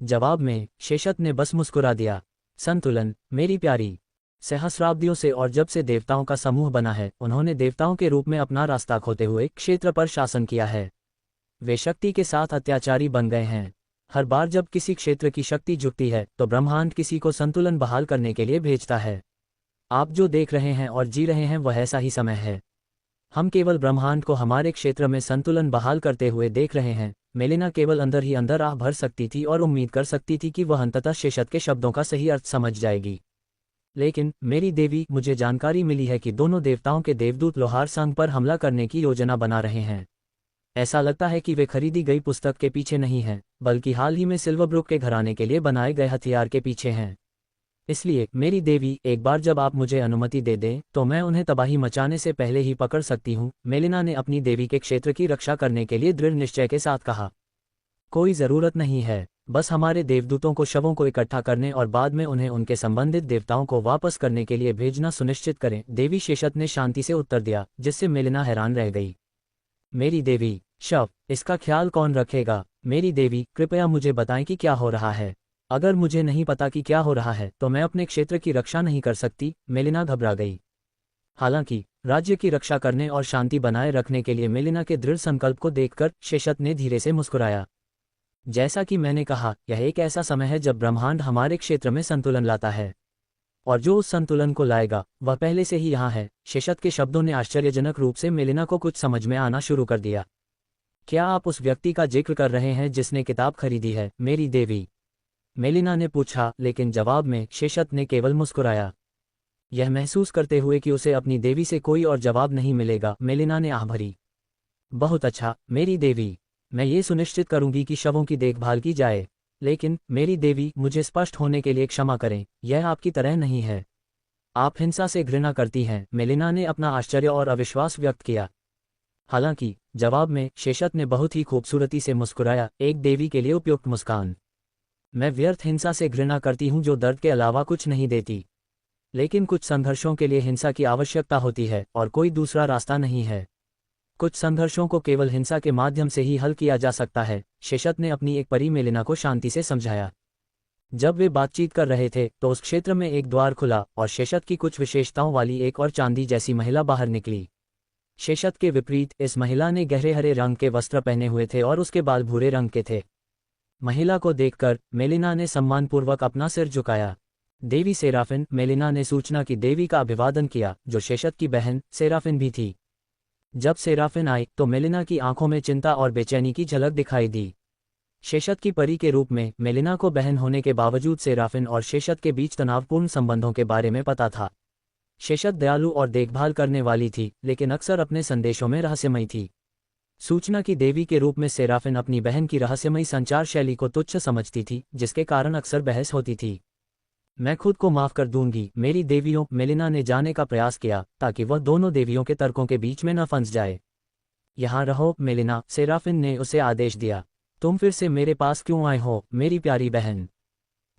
[SPEAKER 1] जवाब में शेषत ने बस मुस्कुरा दिया। संतुलन, मेरी प्यारी। सहस्राब्दियों से और जब से देवताओं का समूह बना है, उन्होंने देवताओं के रूप में अपना रास्ता खोते हुए क्षेत्र पर शासन किया है। वे शक्ति के साथ अत्याचारी बन गए हैं। हर बार जब किसी क्षेत्र की शक्ति झुकती है तो ब्रह्मांड किसी को संतुलन बहाल करने के लिए भेजता है। आप जो देख रहे हैं और जी रहे हैं वह ऐसा ही समय है। हम केवल ब्रह्मांड को हमारे क्षेत्र में संतुलन बहाल करते हुए देख रहे हैं। मेलिना केवल अंदर ही अंदर आह भर सकती थी और उम्मीद कर सकती थी कि वह अंततः शेषत के शब्दों का सही अर्थ समझ जाएगी। लेकिन मेरी देवी, मुझे जानकारी मिली है कि दोनों देवताओं के देवदूत लोहार संघ पर हमला करने की योजना बना रहे हैं। ऐसा लगता है कि वे खरीदी गई पुस्तक के पीछे नहीं हैं, बल्कि हाल ही में सिल्वरब्रुक के घराने के लिए बनाए गए हथियार के पीछे हैं। इसलिए मेरी देवी, एक बार जब आप मुझे अनुमति दे दें तो मैं उन्हें तबाही मचाने से पहले ही पकड़ सकती हूँ। मेलिना ने अपनी देवी के क्षेत्र की रक्षा करने के लिए दृढ़ निश्चय के साथ कहा। कोई ज़रूरत नहीं है, बस हमारे देवदूतों को शवों को इकट्ठा करने और बाद में उन्हें उनके संबंधित देवताओं को वापस करने के लिए भेजना सुनिश्चित करें। देवी शेषत ने शांति से उत्तर दिया, जिससे मेलिना हैरान रह गई। मेरी देवी, शव, इसका ख्याल कौन रखेगा? मेरी देवी, कृपया मुझे बताएं कि क्या हो रहा है। अगर मुझे नहीं पता कि क्या हो रहा है तो मैं अपने क्षेत्र की रक्षा नहीं कर सकती। मेलिना घबरा गई। हालांकि राज्य की रक्षा करने और शांति बनाए रखने के लिए मेलिना के दृढ़ संकल्प को देखकर शेषत ने धीरे से मुस्कुराया। जैसा कि मैंने कहा, यह एक ऐसा समय है जब ब्रह्मांड हमारे क्षेत्र में संतुलन लाता है, और जो उस संतुलन को लाएगा वह पहले से ही यहाँ है। शेषत के शब्दों ने आश्चर्यजनक रूप से मेलिना को कुछ समझ में आना शुरू कर दिया। क्या आप उस व्यक्ति का जिक्र कर रहे हैं जिसने किताब खरीदी है, मेरी देवी? मेलिना ने पूछा, लेकिन जवाब में शेषत ने केवल मुस्कुराया, यह महसूस करते हुए कि उसे अपनी देवी से कोई और जवाब नहीं मिलेगा। मेलिना ने आह भरी। बहुत अच्छा मेरी देवी, मैं ये सुनिश्चित करूंगी कि शवों की देखभाल की जाए। लेकिन मेरी देवी, मुझे स्पष्ट होने के लिए क्षमा करें, यह आपकी तरह नहीं है। आप हिंसा से घृणा करती हैं। मेलिना ने अपना आश्चर्य और अविश्वास व्यक्त किया। हालांकि जवाब में शेषत ने बहुत ही खूबसूरती से मुस्कुराया, एक देवी के लिए उपयुक्त मुस्कान। मैं व्यर्थ हिंसा से घृणा करती हूँ जो दर्द के अलावा कुछ नहीं देती। लेकिन कुछ संघर्षों के लिए हिंसा की आवश्यकता होती है और कोई दूसरा रास्ता नहीं है। कुछ संघर्षों को केवल हिंसा के माध्यम से ही हल किया जा सकता है। शेषत ने अपनी एक परी मेलिना को शांति से समझाया। जब वे बातचीत कर रहे थे तो उस क्षेत्र में एक द्वार खुला और शेषत की कुछ विशेषताओं वाली एक और चांदी जैसी महिला बाहर निकली। शेषत के विपरीत इस महिला ने गहरे हरे रंग के वस्त्र पहने हुए थे और उसके बाल भूरे रंग के थे। महिला को देखकर मेलिना ने सम्मानपूर्वक अपना सिर झुकाया। देवी सेराफिन, मेलिना ने सूचना की देवी का अभिवादन किया, जो शेषत की बहन सेराफिन भी थी। जब सेराफिन आई तो मेलिना की आंखों में चिंता और बेचैनी की झलक दिखाई दी। शेषत की परी के रूप में मेलिना को बहन होने के बावजूद सेराफिन और शेषत के बीच तनावपूर्ण संबंधों के बारे में पता था। शेषत दयालु और देखभाल करने वाली थी, लेकिन अक्सर अपने संदेशों में रहस्यमयी थी। सूचना की देवी के रूप में सेराफिन अपनी बहन की रहस्यमयी संचार शैली को तुच्छ समझती थी, जिसके कारण अक्सर बहस होती थी। मैं खुद को माफ कर दूंगी मेरी देवियों, मेलिना ने जाने का प्रयास किया ताकि वह दोनों देवियों के तर्कों के बीच में न फंस जाए। यहाँ रहो मेलिना, सेराफिन ने उसे आदेश दिया। तुम फिर से मेरे पास क्यों आए हो मेरी प्यारी बहन?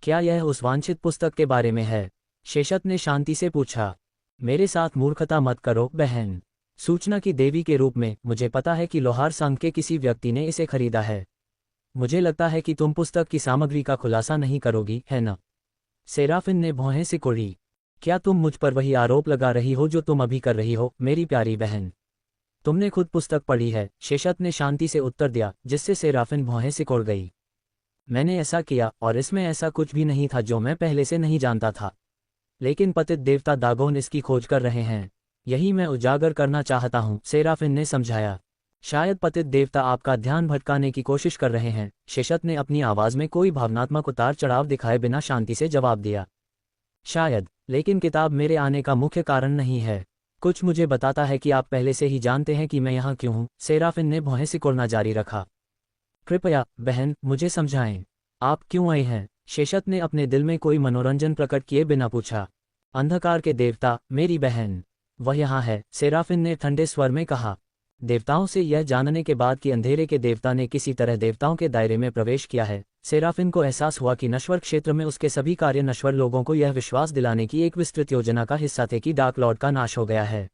[SPEAKER 1] क्या यह उस वांछित पुस्तक के बारे में है? शेषत ने शांति से पूछा। मेरे साथ मूर्खता मत करो बहन। सूचना की देवी के रूप में मुझे पता है कि लोहार संघ के किसी व्यक्ति ने इसे खरीदा है। मुझे लगता है कि तुम पुस्तक की सामग्री का खुलासा नहीं करोगी, है न? सेराफिन ने भौहें सिकोड़ी। क्या तुम मुझ पर वही आरोप लगा रही हो जो तुम अभी कर रही हो मेरी प्यारी बहन? तुमने खुद पुस्तक पढ़ी है, शेषत ने शांति से उत्तर दिया, जिससे सेराफिन भौहें सिकोड़ गई। मैंने ऐसा किया और इसमें ऐसा कुछ भी नहीं था जो मैं पहले से नहीं जानता था। लेकिन पतित देवता दागोन इसकी खोज कर रहे हैं, यही मैं उजागर करना चाहता हूँ, सेराफिन ने समझाया। शायद पतित देवता आपका ध्यान भटकाने की कोशिश कर रहे हैं। शेषत ने अपनी आवाज में कोई भावनात्मक उतार चढ़ाव दिखाए बिना शांति से जवाब दिया। शायद, लेकिन किताब मेरे आने का मुख्य कारण नहीं है। कुछ मुझे बताता है कि आप पहले से ही जानते हैं कि मैं यहाँ क्यों हूँ। सेराफिन ने भौहें सिकोड़ना जारी रखा। कृपया बहन, मुझे समझाएं, आप क्यों आए हैं? शेषत ने अपने दिल में कोई मनोरंजन प्रकट किए बिना पूछा। अंधकार के देवता, मेरी बहन, वह यहाँ है, सेराफिन ने ठंडे स्वर में कहा। देवताओं से यह जानने के बाद कि अंधेरे के देवता ने किसी तरह देवताओं के दायरे में प्रवेश किया है, सेराफिन को एहसास हुआ कि नश्वर क्षेत्र में उसके सभी कार्य नश्वर लोगों को यह विश्वास दिलाने की एक विस्तृत योजना का हिस्सा थे कि डार्क लॉर्ड का नाश हो गया है।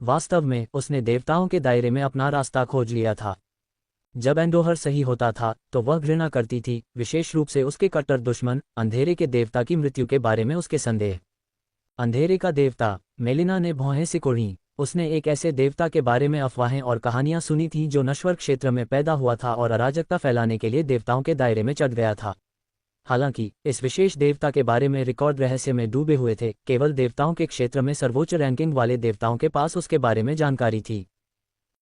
[SPEAKER 1] वास्तव में उसने देवताओं के दायरे में अपना रास्ता खोज लिया था। जब एंडोहर सही होता था तो वह घृणा करती थी, विशेष रूप से उसके कट्टर दुश्मन अंधेरे के देवता की मृत्यु के बारे में उसके संदेह। अंधेरे का देवता, मेलिना ने भौहें सिकोड़ी। उसने एक ऐसे देवता के बारे में अफवाहें और कहानियां सुनी थीं जो नश्वर क्षेत्र में पैदा हुआ था और अराजकता फैलाने के लिए देवताओं के दायरे में चढ़ गया था। हालांकि इस विशेष देवता के बारे में रिकॉर्ड रहस्य में डूबे हुए थे, केवल देवताओं के क्षेत्र में सर्वोच्च रैंकिंग वाले देवताओं के पास उसके बारे में जानकारी थी।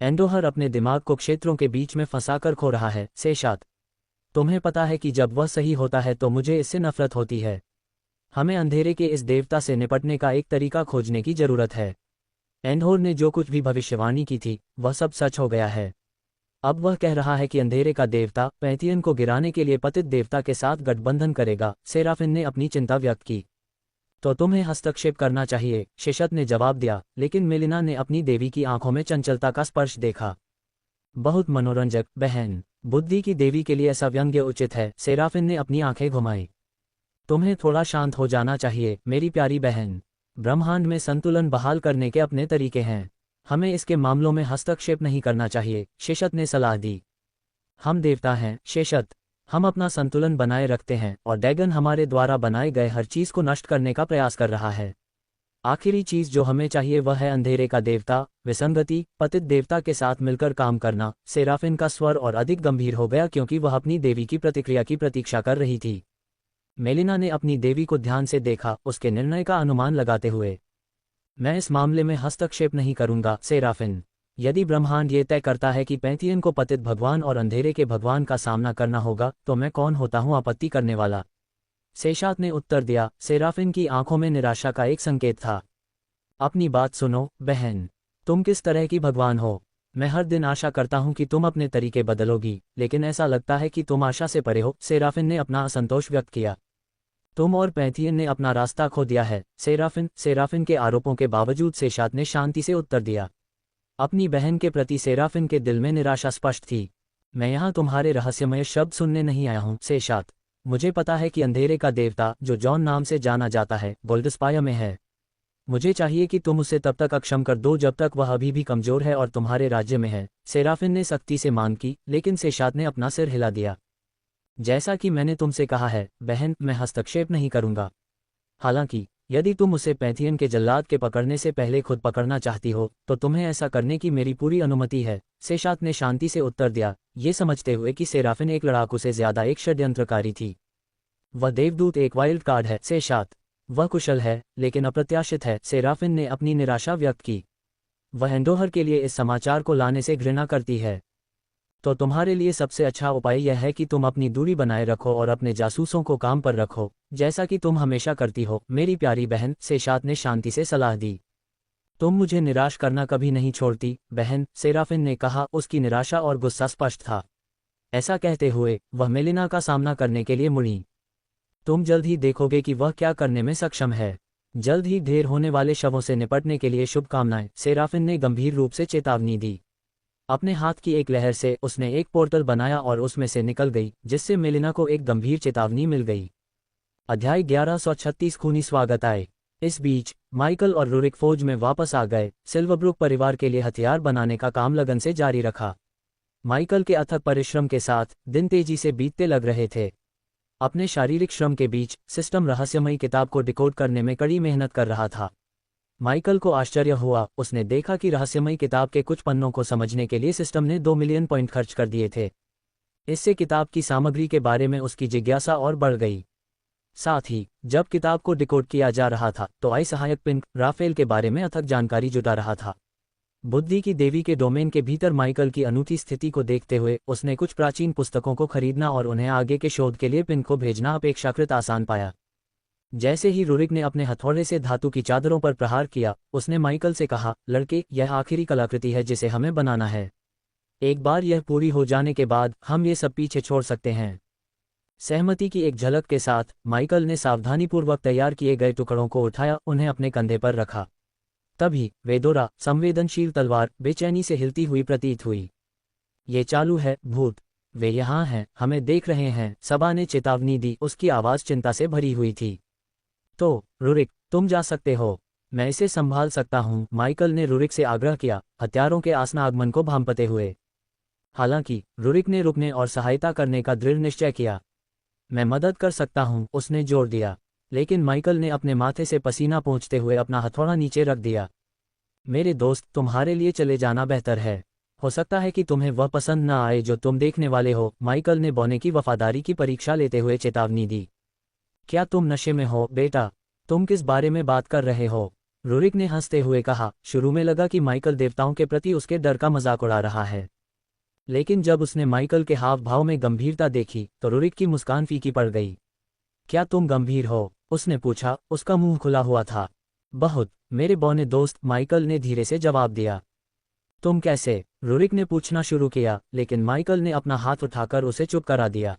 [SPEAKER 1] एंडोहर अपने दिमाग को क्षेत्रों के बीच में फंसाकर खो रहा है। सेशात, तुम्हें पता है कि जब वह सही होता है तो मुझे इससे नफरत होती है। हमें अंधेरे के इस देवता से निपटने का एक तरीका खोजने की जरूरत है। एंडोहर ने जो कुछ भी भविष्यवाणी की थी वह सब सच हो गया है। अब वह कह रहा है कि अंधेरे का देवता पैंथियन को गिराने के लिए पतित देवता के साथ गठबंधन करेगा। सेराफिन ने अपनी चिंता व्यक्त की। तो तुम्हें हस्तक्षेप करना चाहिए, शेशत ने जवाब दिया, लेकिन मेलिना ने अपनी देवी की आंखों में चंचलता का स्पर्श देखा। बहुत मनोरंजक बहन, बुद्धि की देवी के लिए ऐसा व्यंग्य उचित है। सेराफिन ने अपनी आंखें घुमाई। तुम्हें थोड़ा शांत हो जाना चाहिए मेरी प्यारी बहन। ब्रह्मांड में संतुलन बहाल करने के अपने तरीके हैं। हमें इसके मामलों में हस्तक्षेप नहीं करना चाहिए, शेशत ने सलाह दी। हम देवता हैं शेशत, हम अपना संतुलन बनाए रखते हैं और डैगन हमारे द्वारा बनाए गए हर चीज को नष्ट करने का प्रयास कर रहा है। आखिरी चीज जो हमें चाहिए वह है अंधेरे का देवता, विसंगति, पतित देवता के साथ मिलकर काम करना। सेराफिन का स्वर और अधिक गंभीर हो गया क्योंकि वह अपनी देवी की प्रतिक्रिया की प्रतीक्षा कर रही थी। मेलिना ने अपनी देवी को ध्यान से देखा, उसके निर्णय का अनुमान लगाते हुए। मैं इस मामले में हस्तक्षेप नहीं करूंगा सेराफिन। यदि ब्रह्मांड ये तय करता है कि पैंथियन को पतित भगवान और अंधेरे के भगवान का सामना करना होगा तो मैं कौन होता हूं आपत्ति करने वाला। सेशात ने उत्तर दिया। सेराफिन की आंखों में निराशा का एक संकेत था। अपनी बात सुनो बहन, तुम किस तरह की भगवान हो? मैं हर दिन आशा करता हूं कि तुम अपने तरीके बदलोगी, लेकिन ऐसा लगता है कि तुम आशा से परे हो। सेराफिन ने अपना असंतोष व्यक्त किया। तुम और पैंथियन ने अपना रास्ता खो दिया है सेराफिन के आरोपों के बावजूद सेशात ने शांति से उत्तर दिया। अपनी बहन के प्रति सेराफिन के दिल में निराशा स्पष्ट थी। मैं यहाँ तुम्हारे रहस्यमय शब्द सुनने नहीं आया हूँ सेशात। मुझे पता है कि अंधेरे का देवता, जो जॉन नाम से जाना जाता है, गोल्डस्पायर में है। मुझे चाहिए कि तुम उसे तब तक अक्षम कर दो जब तक वह अभी भी कमजोर है और तुम्हारे राज्य में है। सेराफिन ने सख्ती से मांग की, लेकिन सेशात ने अपना सिर हिला दिया। जैसा कि मैंने तुमसे कहा है बहन, मैं हस्तक्षेप नहीं करूंगा। हालांकि यदि तुम उसे पैंथियन के जल्लाद के पकड़ने से पहले खुद पकड़ना चाहती हो तो तुम्हें ऐसा करने की मेरी पूरी अनुमति है। सेशात ने शांति से उत्तर दिया, ये समझते हुए कि सेराफिन एक लड़ाकू से ज्यादा एक षड्यंत्रकारी थी। वह देवदूत एक वाइल्ड कार्ड है सेशात। वह कुशल है लेकिन अप्रत्याशित है। सेराफिन ने अपनी निराशा व्यक्त की। वह एंडोहर के लिए इस समाचार को लाने से घृणा करती है। तो तुम्हारे लिए सबसे अच्छा उपाय यह है कि तुम अपनी दूरी बनाए रखो और अपने जासूसों को काम पर रखो, जैसा कि तुम हमेशा करती हो मेरी प्यारी बहन। सेशात ने शांति से सलाह दी। तुम मुझे निराश करना कभी नहीं छोड़ती बहन, सेराफिन ने कहा। उसकी निराशा और गुस्सा स्पष्ट था। ऐसा कहते हुए वह मेलिना का सामना करने के लिए मुड़ी। तुम जल्द ही देखोगे कि वह क्या करने में सक्षम है। जल्द ही ढेर होने वाले शवों से निपटने के लिए शुभकामनाएं, सेराफिन ने गंभीर रूप से चेतावनी दी। अपने हाथ की एक लहर से उसने एक पोर्टल बनाया और उसमें से निकल गई, जिससे मेलिना को एक गंभीर चेतावनी मिल गई। अध्याय 1136 खूनी स्वागत आए। इस बीच माइकल और रूरिक फौज में वापस आ गए। सिल्वरब्रुक परिवार के लिए हथियार बनाने का काम लगन से जारी रखा। माइकल के अथक परिश्रम के साथ दिन तेजी से बीतते लग रहे थे। अपने शारीरिक श्रम के बीच सिस्टम रहस्यमयी किताब को डिकोड करने में कड़ी मेहनत कर रहा था। माइकल को आश्चर्य हुआ, उसने देखा कि रहस्यमयी किताब के कुछ पन्नों को समझने के लिए सिस्टम ने 2 मिलियन पॉइंट खर्च कर दिए थे। इससे किताब की सामग्री के बारे में उसकी जिज्ञासा और बढ़ गई। साथ ही जब किताब को डिकोड किया जा रहा था तो आई सहायक पिंक राफेल के बारे में अथक जानकारी जुटा रहा था। बुद्धि की देवी के डोमेन के भीतर माइकल की अनूठी स्थिति को देखते हुए उसने कुछ प्राचीन पुस्तकों को खरीदना और उन्हें आगे के शोध के लिए पिंक को भेजना अपेक्षाकृत आसान पाया। जैसे ही रूरिक ने अपने हथौड़े से धातु की चादरों पर प्रहार किया, उसने माइकल से कहा, लड़के, यह आखिरी कलाकृति है जिसे हमें बनाना है। एक बार यह पूरी हो जाने के बाद हम ये सब पीछे छोड़ सकते हैं। सहमति की एक झलक के साथ माइकल ने सावधानीपूर्वक तैयार किए गए टुकड़ों को उठाया, उन्हें अपने कंधे पर रखा। तभी वेदोरा, संवेदनशील तलवार, बेचैनी से हिलती हुई प्रतीत हुई। ये चालू है भूत, वे यहाँ हैं, हमें देख रहे हैं, सबा ने चेतावनी दी। उसकी आवाज चिंता से भरी हुई थी। तो रूरिक, तुम जा सकते हो, मैं इसे संभाल सकता हूँ, माइकल ने रूरिक से आग्रह किया, हत्यारों के आसन्न आगमन को भांपते हुए। हालांकि रूरिक ने रुकने और सहायता करने का दृढ़ निश्चय किया। मैं मदद कर सकता हूँ, उसने जोर दिया। लेकिन माइकल ने अपने माथे से पसीना पोंछते हुए अपना हथौड़ा नीचे रख दिया। मेरे दोस्त, तुम्हारे लिए चले जाना बेहतर है। हो सकता है कि तुम्हें वह पसंद न आए जो तुम देखने वाले हो, माइकल ने बॉने की वफादारी की परीक्षा लेते हुए चेतावनी दी। क्या तुम नशे में हो, बेटा? तुम किस बारे में बात कर रहे हो? रूरिक ने हंसते हुए कहा। शुरू में लगा कि माइकल देवताओं के प्रति उसके डर का मजाक उड़ा रहा है, लेकिन जब उसने माइकल के हाव भाव में गंभीरता देखी तो रूरिक की मुस्कान फीकी पड़ गई। क्या तुम गंभीर हो? उसने पूछा। उसका मुंह खुला हुआ था। बहुत, मेरे बौने दोस्त, माइकल ने धीरे से जवाब दिया। तुम कैसे? रूरिक ने पूछना शुरू किया, लेकिन माइकल ने अपना हाथ उठाकर उसे चुप करा दिया।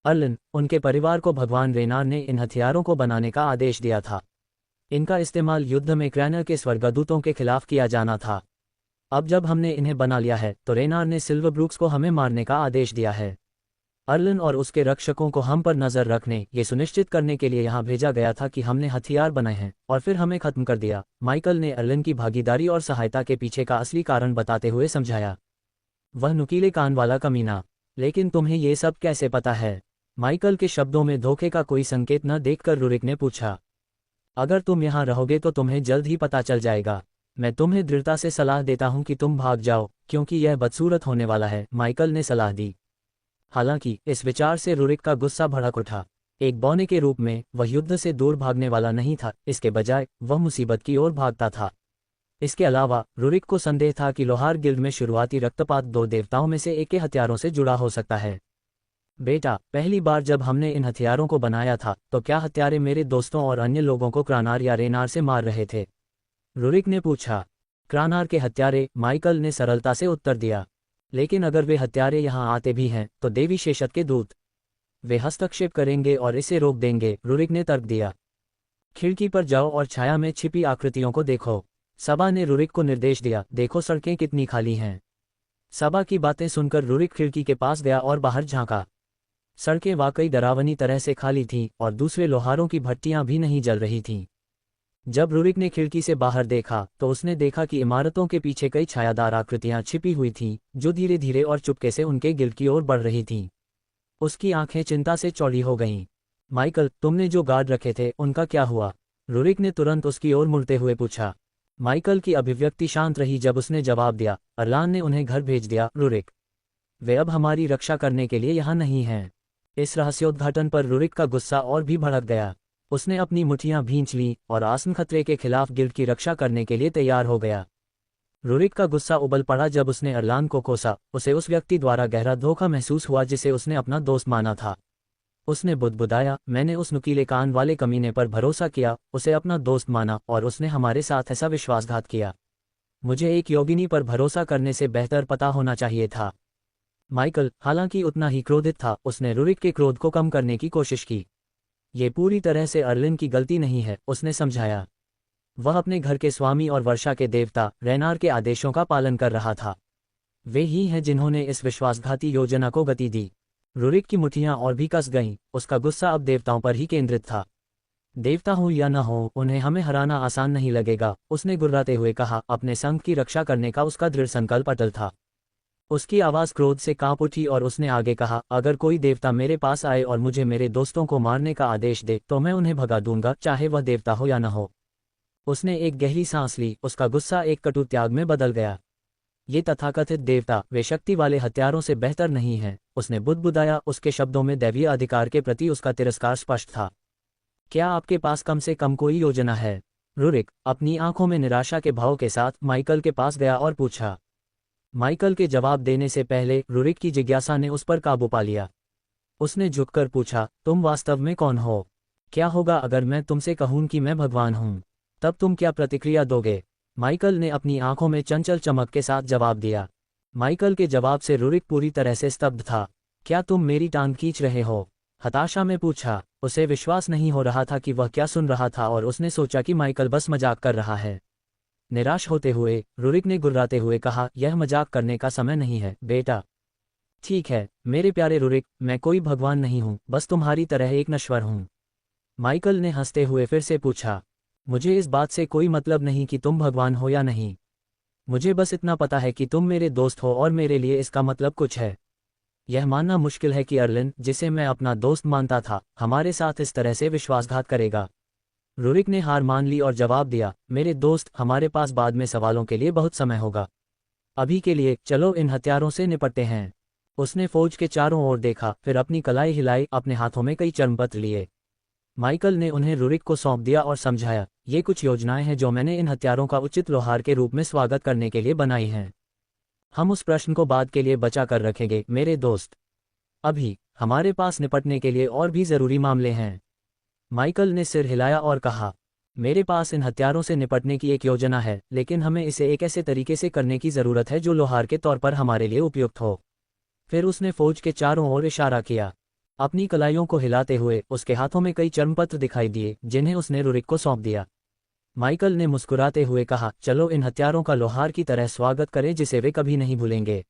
[SPEAKER 1] अर्लिन, उनके परिवार को भगवान रेनार ने इन हथियारों को बनाने का आदेश दिया था। इनका इस्तेमाल युद्ध में क्रैनर के स्वर्गदूतों के खिलाफ किया जाना था। अब जब हमने इन्हें बना लिया है तो रेनार ने सिल्वरब्रूक्स को हमें मारने का आदेश दिया है। अर्लिन और उसके रक्षकों को हम पर नजर रखने, ये सुनिश्चित करने के लिए यहाँ भेजा गया था कि हमने हथियार बनाए हैं और फिर हमें खत्म कर दिया। माइकल ने अर्लिन की भागीदारी और सहायता के पीछे का असली कारण बताते हुए समझाया। वह नुकीले कान वाला कमीना। लेकिन तुम्हें ये सब कैसे पता है? माइकल के शब्दों में धोखे का कोई संकेत न देखकर रूरिक ने पूछा। अगर तुम यहाँ रहोगे तो तुम्हें जल्द ही पता चल जाएगा। मैं तुम्हें दृढ़ता से सलाह देता हूँ कि तुम भाग जाओ, क्योंकि यह बदसूरत होने वाला है, माइकल ने सलाह दी। हालांकि इस विचार से रूरिक का गुस्सा भड़क उठा। एक बौने के रूप में वह युद्ध से दूर भागने वाला नहीं था, इसके बजाय वह मुसीबत की ओर भागता था। इसके अलावा रूरिक को संदेह था कि लोहार गिल्ड में शुरुआती रक्तपात दो देवताओं में से एक के हथियारों से जुड़ा हो सकता है। बेटा, पहली बार जब हमने इन हथियारों को बनाया था तो क्या हत्यारे मेरे दोस्तों और अन्य लोगों को क्रानार या रेनार से मार रहे थे? रूरिक ने पूछा। क्रानार के हत्यारे, माइकल ने सरलता से उत्तर दिया। लेकिन अगर वे हत्यारे यहाँ आते भी हैं तो देवी शेषत के दूत, वे हस्तक्षेप करेंगे और इसे रोक देंगे, रूरिक ने तर्क दिया। खिड़की पर जाओ और छाया में छिपी आकृतियों को देखो, सबा ने रूरिक को निर्देश दिया। देखो सड़कें कितनी खाली हैं। सबा की बातें सुनकर रूरिक खिड़की के पास गया और बाहर झांका। सड़कें वाकई डरावनी तरह से खाली थीं और दूसरे लोहारों की भट्टियां भी नहीं जल रही थीं। जब रूरिक ने खिड़की से बाहर देखा तो उसने देखा कि इमारतों के पीछे कई छायादार आकृतियां छिपी हुई थीं, जो धीरे धीरे और चुपके से उनके गिल्ड की ओर बढ़ रही थीं। उसकी आंखें चिंता से चौड़ी हो गईं। माइकल, तुमने जो गार्ड रखे थे उनका क्या हुआ? रूरिक ने तुरंत उसकी ओर मुड़ते हुए पूछा। माइकल की अभिव्यक्ति शांत रही जब उसने जवाब दिया, अर्लान ने उन्हें घर भेज दिया, रूरिक। वे अब हमारी रक्षा करने के लिए यहाँ नहीं हैं। इस रहस्योद्घाटन पर रूरिक का गुस्सा और भी भड़क गया। उसने अपनी मुठियां भींच लीं और आसन खतरे के खिलाफ गिल्ड की रक्षा करने के लिए तैयार हो गया। रूरिक का गुस्सा उबल पड़ा जब उसने अर्लान को कोसा। उसे उस व्यक्ति द्वारा गहरा धोखा महसूस हुआ जिसे उसने अपना दोस्त माना था। उसने बुदबुदाया, मैंने उस नुकीले कान वाले कमीने पर भरोसा किया, उसे अपना दोस्त माना और उसने हमारे साथ ऐसा विश्वासघात किया। मुझे एक योगिनी पर भरोसा करने से बेहतर पता होना चाहिए था। माइकल, हालांकि उतना ही क्रोधित था, उसने रूरिक के क्रोध को कम करने की कोशिश की। ये पूरी तरह से अर्लिन की गलती नहीं है, उसने समझाया। वह अपने घर के स्वामी और वर्षा के देवता रेनार के आदेशों का पालन कर रहा था। वे ही हैं जिन्होंने इस विश्वासघाती योजना को गति दी। रूरिक की मुठियां और भी कस गईं, उसका गुस्सा अब देवताओं पर ही केंद्रित था। देवता हो या न हो, उन्हें हमें हराना आसान नहीं लगेगा, उसने गुर्राते हुए कहा। अपने संघ की रक्षा करने का उसका दृढ़ संकल्प अटल था। उसकी आवाज़ क्रोध से कांप उठी और उसने आगे कहा, अगर कोई देवता मेरे पास आए और मुझे मेरे दोस्तों को मारने का आदेश दे तो मैं उन्हें भगा दूंगा, चाहे वह देवता हो या न हो। उसने एक गहरी सांस ली, उसका गुस्सा एक कटु त्याग में बदल गया। ये तथाकथित देवता, वे शक्ति वाले हथियारों से बेहतर नहीं हैं, उसने बुदबुदाया। उसके शब्दों में दैवीय अधिकार के प्रति उसका तिरस्कार स्पष्ट था। क्या आपके पास कम से कम कोई योजना है? रूरिक अपनी आंखों में निराशा के भाव के साथ माइकल के पास गया और पूछा। माइकल के जवाब देने से पहले रूरिक की जिज्ञासा ने उस पर काबू पा लिया। उसने झुककर पूछा, तुम वास्तव में कौन हो? क्या होगा अगर मैं तुमसे कहूं कि मैं भगवान हूं? तब तुम क्या प्रतिक्रिया दोगे? माइकल ने अपनी आंखों में चंचल चमक के साथ जवाब दिया। माइकल के जवाब से रूरिक पूरी तरह से स्तब्ध था। क्या तुम मेरी टांग खींच रहे हो? हताशा में पूछा। उसे विश्वास नहीं हो रहा था कि वह क्या सुन रहा था और उसने सोचा कि माइकल बस मजाक कर रहा है। निराश होते हुए रूरिक ने गुर्राते हुए कहा, यह मजाक करने का समय नहीं है, बेटा। ठीक है मेरे प्यारे रूरिक, मैं कोई भगवान नहीं हूं, बस तुम्हारी तरह एक नश्वर हूं। माइकल ने हंसते हुए फिर से पूछा, मुझे इस बात से कोई मतलब नहीं कि तुम भगवान हो या नहीं। मुझे बस इतना पता है कि तुम मेरे दोस्त हो और मेरे लिए इसका मतलब कुछ है। यह मानना मुश्किल है कि अर्लिन, जिसे मैं अपना दोस्त मानता था, हमारे साथ इस तरह से विश्वासघात करेगा। रूरिक ने हार मान ली और जवाब दिया, मेरे दोस्त, हमारे पास बाद में सवालों के लिए बहुत समय होगा। अभी के लिए चलो इन हथियारों से निपटते हैं। उसने फौज के चारों ओर देखा, फिर अपनी कलाई हिलाई, अपने हाथों में कई चर्मपत्र लिए। माइकल ने उन्हें रुरिक को सौंप दिया और समझाया, ये कुछ योजनाएं हैं जो मैंने इन हथियारों का उचित लोहार के रूप में स्वागत करने के लिए बनाई हैं। हम उस प्रश्न को बाद के लिए बचा कर रखेंगे मेरे दोस्त। अभी हमारे पास निपटने के लिए और भी जरूरी मामले हैं। माइकल ने सिर हिलाया और कहा, मेरे पास इन हथियारों से निपटने की एक योजना है, लेकिन हमें इसे एक ऐसे तरीके से करने की जरूरत है जो लोहार के तौर पर हमारे लिए उपयुक्त हो। फिर उसने फौज के चारों ओर इशारा किया। अपनी कलाइयों को हिलाते हुए उसके हाथों में कई चर्मपत्र दिखाई दिए, जिन्हें उसने रुरिक को सौंप दिया। माइकल ने मुस्कुराते हुए कहा, चलो इन हथियारों का लोहार की तरह स्वागत करें जिसे वे कभी नहीं भूलेंगे।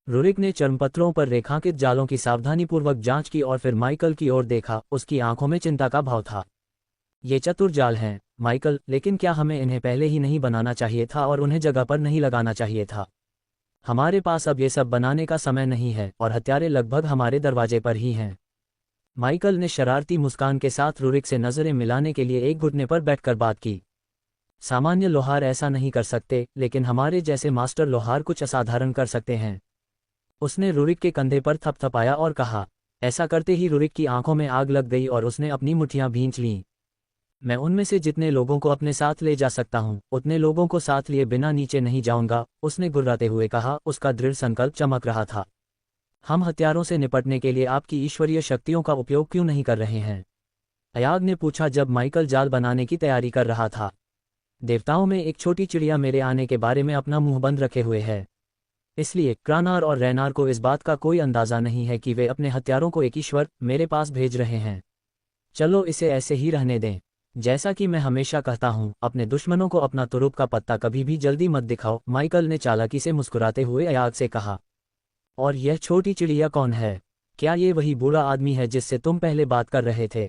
[SPEAKER 1] रुरिक ने चर्मपत्रों पर रेखांकित जालों की सावधानीपूर्वक जांच की और फिर माइकल की ओर देखा। उसकी आंखों में चिंता का भाव था। ये चतुर जाल हैं माइकल, लेकिन क्या हमें इन्हें पहले ही नहीं बनाना चाहिए था और उन्हें जगह पर नहीं लगाना चाहिए था? हमारे पास अब ये सब बनाने का समय नहीं है और हथियारे लगभग हमारे दरवाजे पर ही हैं। माइकल ने शरारती मुस्कान के साथ रुरिक से नजरें मिलाने के लिए एक घुटने पर बैठकर बात की। सामान्य लोहार ऐसा नहीं कर सकते, लेकिन हमारे जैसे मास्टर लोहार कुछ असाधारण कर सकते हैं। उसने रुरिक के कंधे पर थपथपाया और कहा। ऐसा करते ही रुरिक की आंखों में आग लग गई और उसने अपनी मुट्ठियां भींच लीं। मैं उनमें से जितने लोगों को अपने साथ ले जा सकता हूं, उतने लोगों को साथ लिए बिना नीचे नहीं जाऊंगा, उसने गुर्राते हुए कहा। उसका दृढ़ संकल्प चमक रहा था। हम हथियारों से निपटने के लिए आपकी ईश्वरीय शक्तियों का उपयोग क्यों नहीं कर रहे हैं? अयाग ने पूछा जब माइकल जाल बनाने की तैयारी कर रहा था। देवताओं में एक छोटी चिड़िया मेरे आने के बारे में अपना मुंह बंद रखे हुए है, इसलिए क्रानार और रैनार को इस बात का कोई अंदाजा नहीं है कि वे अपने हथियारों को एक ईश्वर मेरे पास भेज रहे हैं। चलो इसे ऐसे ही रहने दें। जैसा कि मैं हमेशा कहता हूं, अपने दुश्मनों को अपना तुरुप का पत्ता कभी भी जल्दी मत दिखाओ, माइकल ने चालाकी से मुस्कुराते हुए अयाग से कहा। और यह छोटी चिड़िया कौन है? क्या ये वही बूढ़ा आदमी है जिससे तुम पहले बात कर रहे थे?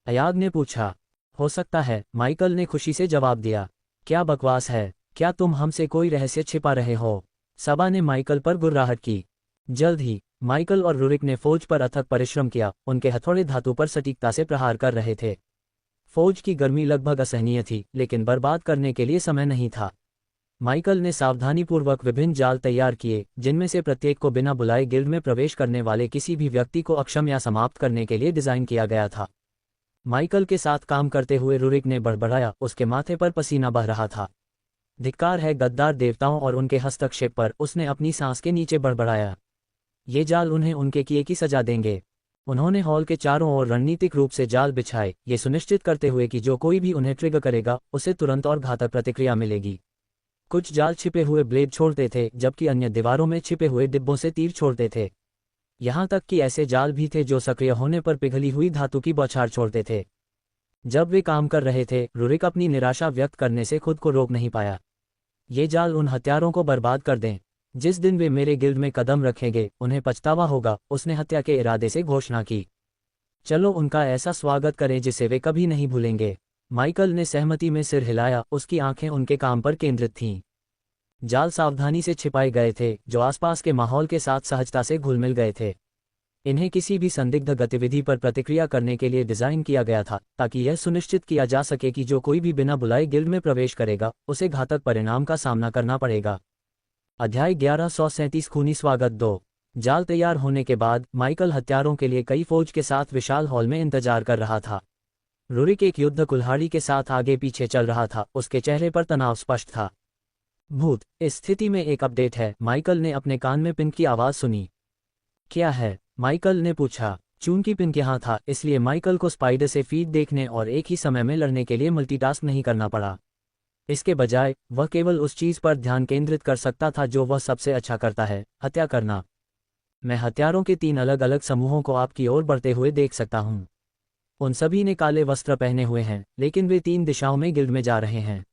[SPEAKER 1] अयाग ने पूछा। हो सकता है, माइकल ने खुशी से जवाब दिया। क्या बकवास है? क्या तुम हमसे कोई रहस्य छिपा रहे हो? सबा ने माइकल पर गुर्राहट की। जल्द ही माइकल और रुरिक ने फौज पर अथक परिश्रम किया। उनके हथौड़े धातु पर सटीकता से प्रहार कर रहे थे। फौज की गर्मी लगभग असहनीय थी, लेकिन बर्बाद करने के लिए समय नहीं था। माइकल ने सावधानीपूर्वक विभिन्न जाल तैयार किए, जिनमें से प्रत्येक को बिना बुलाए गिल्ड में प्रवेश करने वाले किसी भी व्यक्ति को अक्षम या समाप्त करने के लिए डिजाइन किया गया था। माइकल के साथ काम करते हुए रुरिक ने बड़बड़ाया। उसके माथे पर पसीना बह रहा था। धिक्कार है गद्दार देवताओं और उनके हस्तक्षेप पर, उसने अपनी सांस के नीचे बड़बड़ाया। ये जाल उन्हें उनके किए की सजा देंगे। उन्होंने हॉल के चारों ओर रणनीतिक रूप से जाल बिछाए, ये सुनिश्चित करते हुए कि जो कोई भी उन्हें ट्रिगर करेगा उसे तुरंत और घातक प्रतिक्रिया मिलेगी। कुछ जाल छिपे हुए ब्लेड छोड़ते थे, जबकि अन्य दीवारों में छिपे हुए डिब्बों से तीर छोड़ते थे। यहां तक कि ऐसे जाल भी थे जो सक्रिय होने पर पिघली हुई धातु की बौछार छोड़ते थे। जब वे काम कर रहे थे, रुरिक अपनी निराशा व्यक्त करने से खुद को रोक नहीं पाया। ये जाल उन हथियारों को बर्बाद कर दें। जिस दिन वे मेरे गिल्ड में कदम रखेंगे, उन्हें पछतावा होगा, उसने हत्या के इरादे से घोषणा की। चलो उनका ऐसा स्वागत करें जिसे वे कभी नहीं भूलेंगे। माइकल ने सहमति में सिर हिलाया। उसकी आंखें उनके काम पर केंद्रित थीं। जाल सावधानी से छिपाए गए थे, जो आसपास के माहौल के साथ सहजता से घुल मिल गए थे। इन्हें किसी भी संदिग्ध गतिविधि पर प्रतिक्रिया करने के लिए डिजाइन किया गया था, ताकि यह सुनिश्चित किया जा सके कि जो कोई भी बिना बुलाए गिल्ड में प्रवेश करेगा, उसे घातक परिणाम का सामना करना पड़ेगा। अध्याय 1137 खूनी स्वागत 2। जाल तैयार होने के बाद माइकल हथियारों के लिए कई फौज के साथ विशाल हॉल में इंतजार कर रहा था। रुरिक एक युद्ध कुल्हाड़ी के साथ आगे पीछे चल रहा था। उसके चेहरे पर तनाव स्पष्ट था। भूत, इस स्थिति में एक अपडेट है। माइकल ने अपने कान में पिंक की आवाज सुनी। क्या है? माइकल ने पूछा। चूंकि पिंक यहाँ था, इसलिए माइकल को स्पाइडर से फीड देखने और एक ही समय में लड़ने के लिए मल्टीटास्क नहीं करना पड़ा। इसके बजाय वह केवल उस चीज पर ध्यान केंद्रित कर सकता था जो वह सबसे अच्छा करता है, हत्या करना। मैं हथियारों के 3 अलग अलग समूहों को आपकी ओर बढ़ते हुए देख सकता हूं। उन सभी ने काले वस्त्र पहने हुए हैं, लेकिन वे 3 दिशाओं में गिल्ड में जा रहे हैं।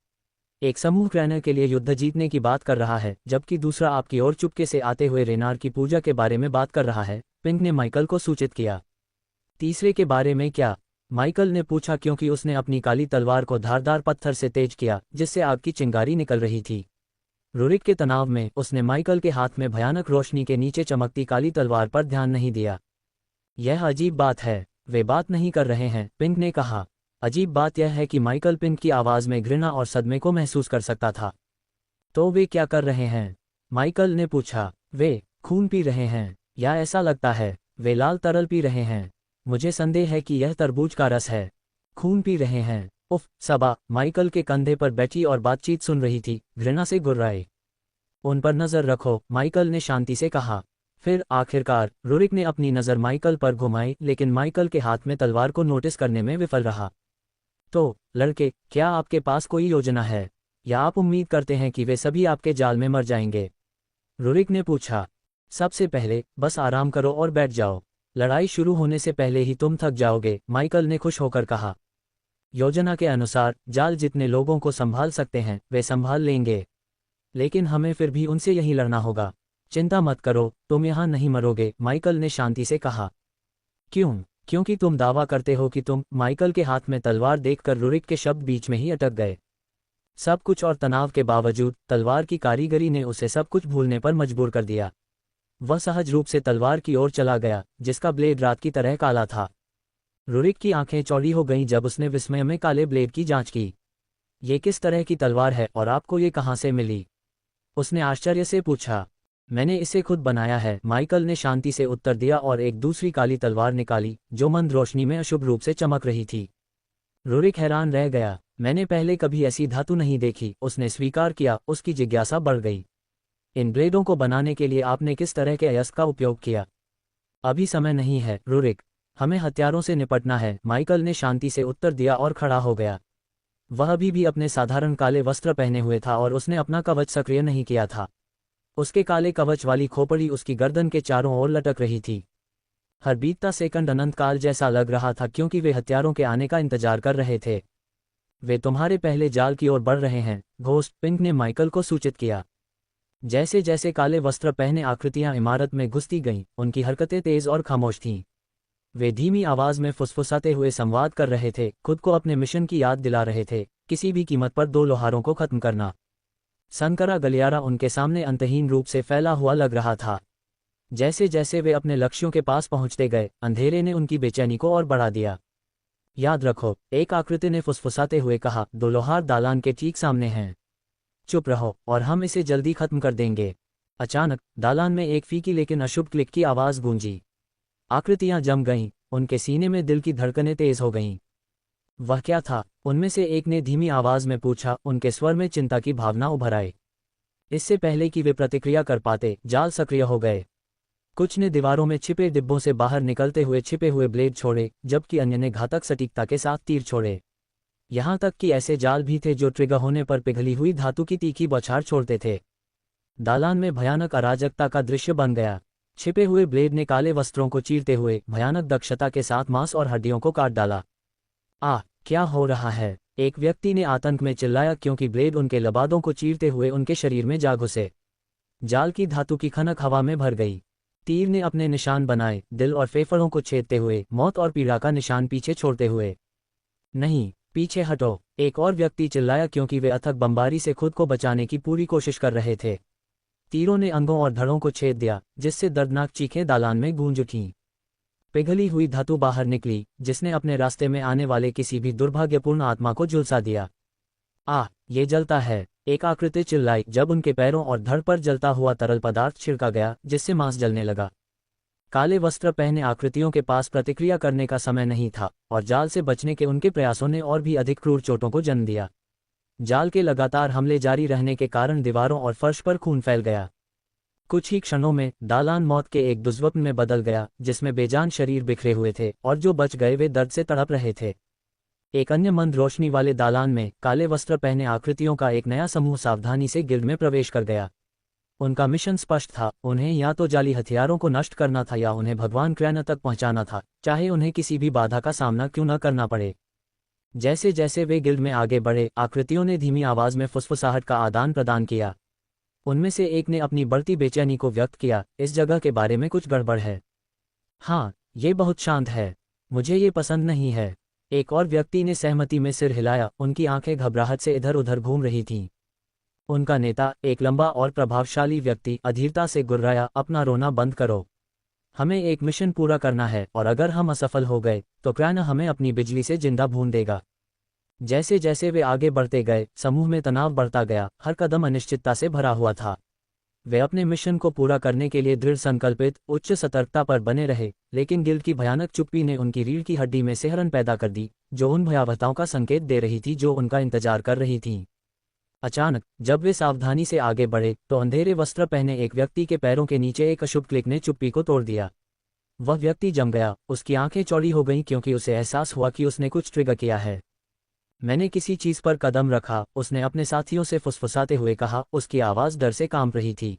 [SPEAKER 1] एक समूह क्रैनर के लिए युद्ध जीतने की बात कर रहा है, जबकि दूसरा आपकी ओर चुपके से आते हुए रेनार की पूजा के बारे में बात कर रहा है। पिंक ने माइकल को सूचित किया। तीसरे के बारे में क्या? माइकल ने पूछा, क्योंकि उसने अपनी काली तलवार को धारदार पत्थर से तेज किया, जिससे आग की चिंगारी निकल रही थी। रुरिक के तनाव में उसने माइकल के हाथ में भयानक रोशनी के नीचे चमकती काली तलवार पर ध्यान नहीं दिया। यह अजीब बात है, वे बात नहीं कर रहे हैं, पिंक ने कहा। अजीब बात यह है कि माइकल पिंक की आवाज में घृणा और सदमे को महसूस कर सकता था। तो वे क्या कर रहे हैं? माइकल ने पूछा। वे खून पी रहे हैं, या ऐसा लगता है वे लाल तरल पी रहे हैं। मुझे संदेह है कि यह तरबूज का रस है। खून पी रहे हैं। उफ, सबा माइकल के कंधे पर बैठी और बातचीत सुन रही थी, घृणा से गुर्राए। उन पर नजर रखो, माइकल ने शांति से कहा। फिर आखिरकार रुरिक ने अपनी नज़र माइकल पर घुमाई, लेकिन माइकल के हाथ में तलवार को नोटिस करने में विफल रहा। तो लड़के, क्या आपके पास कोई योजना है, या आप उम्मीद करते हैं कि वे सभी आपके जाल में मर जाएंगे? रुरिक ने पूछा। सबसे पहले बस आराम करो और बैठ जाओ। लड़ाई शुरू होने से पहले ही तुम थक जाओगे, माइकल ने खुश होकर कहा। योजना के अनुसार जाल जितने लोगों को संभाल सकते हैं वे संभाल लेंगे, लेकिन हमें फिर भी उनसे यही लड़ना होगा। चिंता मत करो, तुम यहाँ नहीं मरोगे, माइकल ने शांति से कहा। क्यों? क्योंकि तुम दावा करते हो कि तुम। माइकल के हाथ में तलवार देखकर रुरिक के शब्द बीच में ही अटक गए। सब कुछ और तनाव के बावजूद तलवार की कारीगरी ने उसे सब कुछ भूलने पर मजबूर कर दिया। वह सहज रूप से तलवार की ओर चला गया, जिसका ब्लेड रात की तरह काला था। रुरिक की आंखें चौड़ी हो गईं जब उसने विस्मय में काले ब्लेड की जांच की। ये किस तरह की तलवार है और आपको ये कहाँ से मिली? उसने आश्चर्य से पूछा। मैंने इसे खुद बनाया है, माइकल ने शांति से उत्तर दिया और एक दूसरी काली तलवार निकाली, जो मंद रोशनी में अशुभ रूप से चमक रही थी। रुरिक हैरान रह गया। मैंने पहले कभी ऐसी धातु नहीं देखी, उसने स्वीकार किया। उसकी जिज्ञासा बढ़ गई। इन ब्लेडों को बनाने के लिए आपने किस तरह के अयस्क का उपयोग किया? अभी समय नहीं है रुरिक, हमें हथियारों से निपटना है, माइकल ने शांति से उत्तर दिया और खड़ा हो गया। वह अभी भी अपने साधारण काले वस्त्र पहने हुए था और उसने अपना कवच सक्रिय नहीं किया था। उसके काले कवच वाली खोपड़ी उसकी गर्दन के चारों ओर लटक रही थी। हर बीतता सेकंड अनंत काल जैसा लग रहा था, क्योंकि वे हथियारों के आने का इंतजार कर रहे थे। वे तुम्हारे पहले जाल की ओर बढ़ रहे हैं, घोस्ट पिंक ने माइकल को सूचित किया। जैसे जैसे काले वस्त्र पहने आकृतियां इमारत में घुसती गईं, उनकी हरकतें तेज और खामोश थीं। वे धीमी आवाज में फुसफुसाते हुए संवाद कर रहे थे, खुद को अपने मिशन की याद दिला रहे थे, किसी भी कीमत पर 2 लोहारों को खत्म करना। सनकरा गलियारा उनके सामने अंतहीन रूप से फैला हुआ लग रहा था। जैसे जैसे वे अपने लक्ष्यों के पास पहुंचते गए, अंधेरे ने उनकी बेचैनी को और बढ़ा दिया। याद रखो, एक आकृति ने फुसफुसाते हुए कहा, 2 लोहार दालान के ठीक सामने हैं। चुप रहो और हम इसे जल्दी खत्म कर देंगे। अचानक दालान में एक फीकी लेकिन अशुभ क्लिक की आवाज गूंजी। आकृतियां जम गईं, उनके सीने में दिल की धड़कनें तेज हो गईं। वह क्या था? उनमें से एक ने धीमी आवाज में पूछा, उनके स्वर में चिंता की भावना उभर आई। इससे पहले कि वे प्रतिक्रिया कर पाते, जाल सक्रिय हो गए। कुछ ने दीवारों में छिपे डिब्बों से बाहर निकलते हुए छिपे हुए ब्लेड छोड़े, जबकि अन्य ने घातक सटीकता के साथ तीर छोड़े। यहां तक कि ऐसे जाल भी थे जो ट्रिगर होने पर पिघली हुई धातु की तीखी बौछार छोड़ते थे। दालान में भयानक अराजकता का दृश्य बन गया। छिपे हुए ब्लेड ने काले वस्त्रों को चीरते हुए भयानक दक्षता के साथ मांस और हड्डियों को काट डाला। क्या हो रहा है? एक व्यक्ति ने आतंक में चिल्लाया, क्योंकि ब्लेड उनके लबादों को चीरते हुए उनके शरीर में जा घुसे। जाल की धातु की खनक हवा में भर गई। तीर ने अपने निशान बनाए, दिल और फेफड़ों को छेदते हुए, मौत और पीड़ा का निशान पीछे छोड़ते हुए। नहीं, पीछे हटो, एक और व्यक्ति चिल्लाया, क्योंकि वे अथक बमबारी से खुद को बचाने की पूरी कोशिश कर रहे थे। तीरों ने अंगों और धड़ों को छेद दिया, जिससे दर्दनाक चीखें दालान में गूंज उठीं। पिघली हुई धातु बाहर निकली, जिसने अपने रास्ते में आने वाले किसी भी दुर्भाग्यपूर्ण आत्मा को झुलसा दिया। ये जलता है, एक आकृति चिल्लाई, जब उनके पैरों और धड़ पर जलता हुआ तरल पदार्थ छिड़का गया, जिससे मांस जलने लगा। काले वस्त्र पहने आकृतियों के पास प्रतिक्रिया करने का समय नहीं था, और जाल से बचने के उनके प्रयासों ने और भी अधिक क्रूर चोटों को जन्म दिया। जाल के लगातार हमले जारी रहने के कारण दीवारों और फर्श पर खून फैल गया। कुछ ही क्षणों में दालान मौत के एक दुष्स्वप्न में बदल गया, जिसमें बेजान शरीर बिखरे हुए थे, और जो बच गए वे दर्द से तड़प रहे थे। एक अन्य मंद रोशनी वाले दालान में काले वस्त्र पहने आकृतियों का एक नया समूह सावधानी से गिल्ड में प्रवेश कर गया। उनका मिशन स्पष्ट था, उन्हें या तो जाली हथियारों को नष्ट करना था या उन्हें भगवान क्रायना तक पहुंचाना था, चाहे उन्हें किसी भी बाधा का सामना क्यों न करना पड़े। जैसे जैसे वे गिल्ड में आगे बढ़े, आकृतियों ने धीमी आवाज में फुसफुसाहट का आदान प्रदान किया। उनमें से एक ने अपनी बढ़ती बेचैनी को व्यक्त किया, इस जगह के बारे में कुछ गड़बड़ है। हाँ, ये बहुत शांत है, मुझे ये पसंद नहीं है। एक और व्यक्ति ने सहमति में सिर हिलाया, उनकी आंखें घबराहट से इधर उधर घूम रही थीं। उनका नेता, एक लंबा और प्रभावशाली व्यक्ति, अधीरता से गुर्राया, अपना रोना बंद करो। हमें एक मिशन पूरा करना है, और अगर हम असफल हो गए तो क्रायना हमें अपनी बिजली से जिंदा भून देगा। जैसे जैसे वे आगे बढ़ते गए, समूह में तनाव बढ़ता गया, हर कदम अनिश्चितता से भरा हुआ था। वे अपने मिशन को पूरा करने के लिए दृढ़ संकल्पित, उच्च सतर्कता पर बने रहे, लेकिन गिल्ड की भयानक चुप्पी ने उनकी रीढ़ की हड्डी में सिहरन पैदा कर दी, जो उन भयावहताओं का संकेत दे रही थी जो उनका इंतजार कर रही थीं। अचानक जब वे सावधानी से आगे बढ़े तो अंधेरे वस्त्र पहने एक व्यक्ति के पैरों के नीचे एक अशुभ क्लिक ने चुप्पी को तोड़ दिया। वह व्यक्ति जम गया, उसकी आंखें चौड़ी हो गईं क्योंकि उसे एहसास हुआ कि उसने कुछ ट्रिगर किया है। मैंने किसी चीज पर कदम रखा, उसने अपने साथियों से फुसफुसाते हुए कहा, उसकी आवाज डर से कांप रही थी।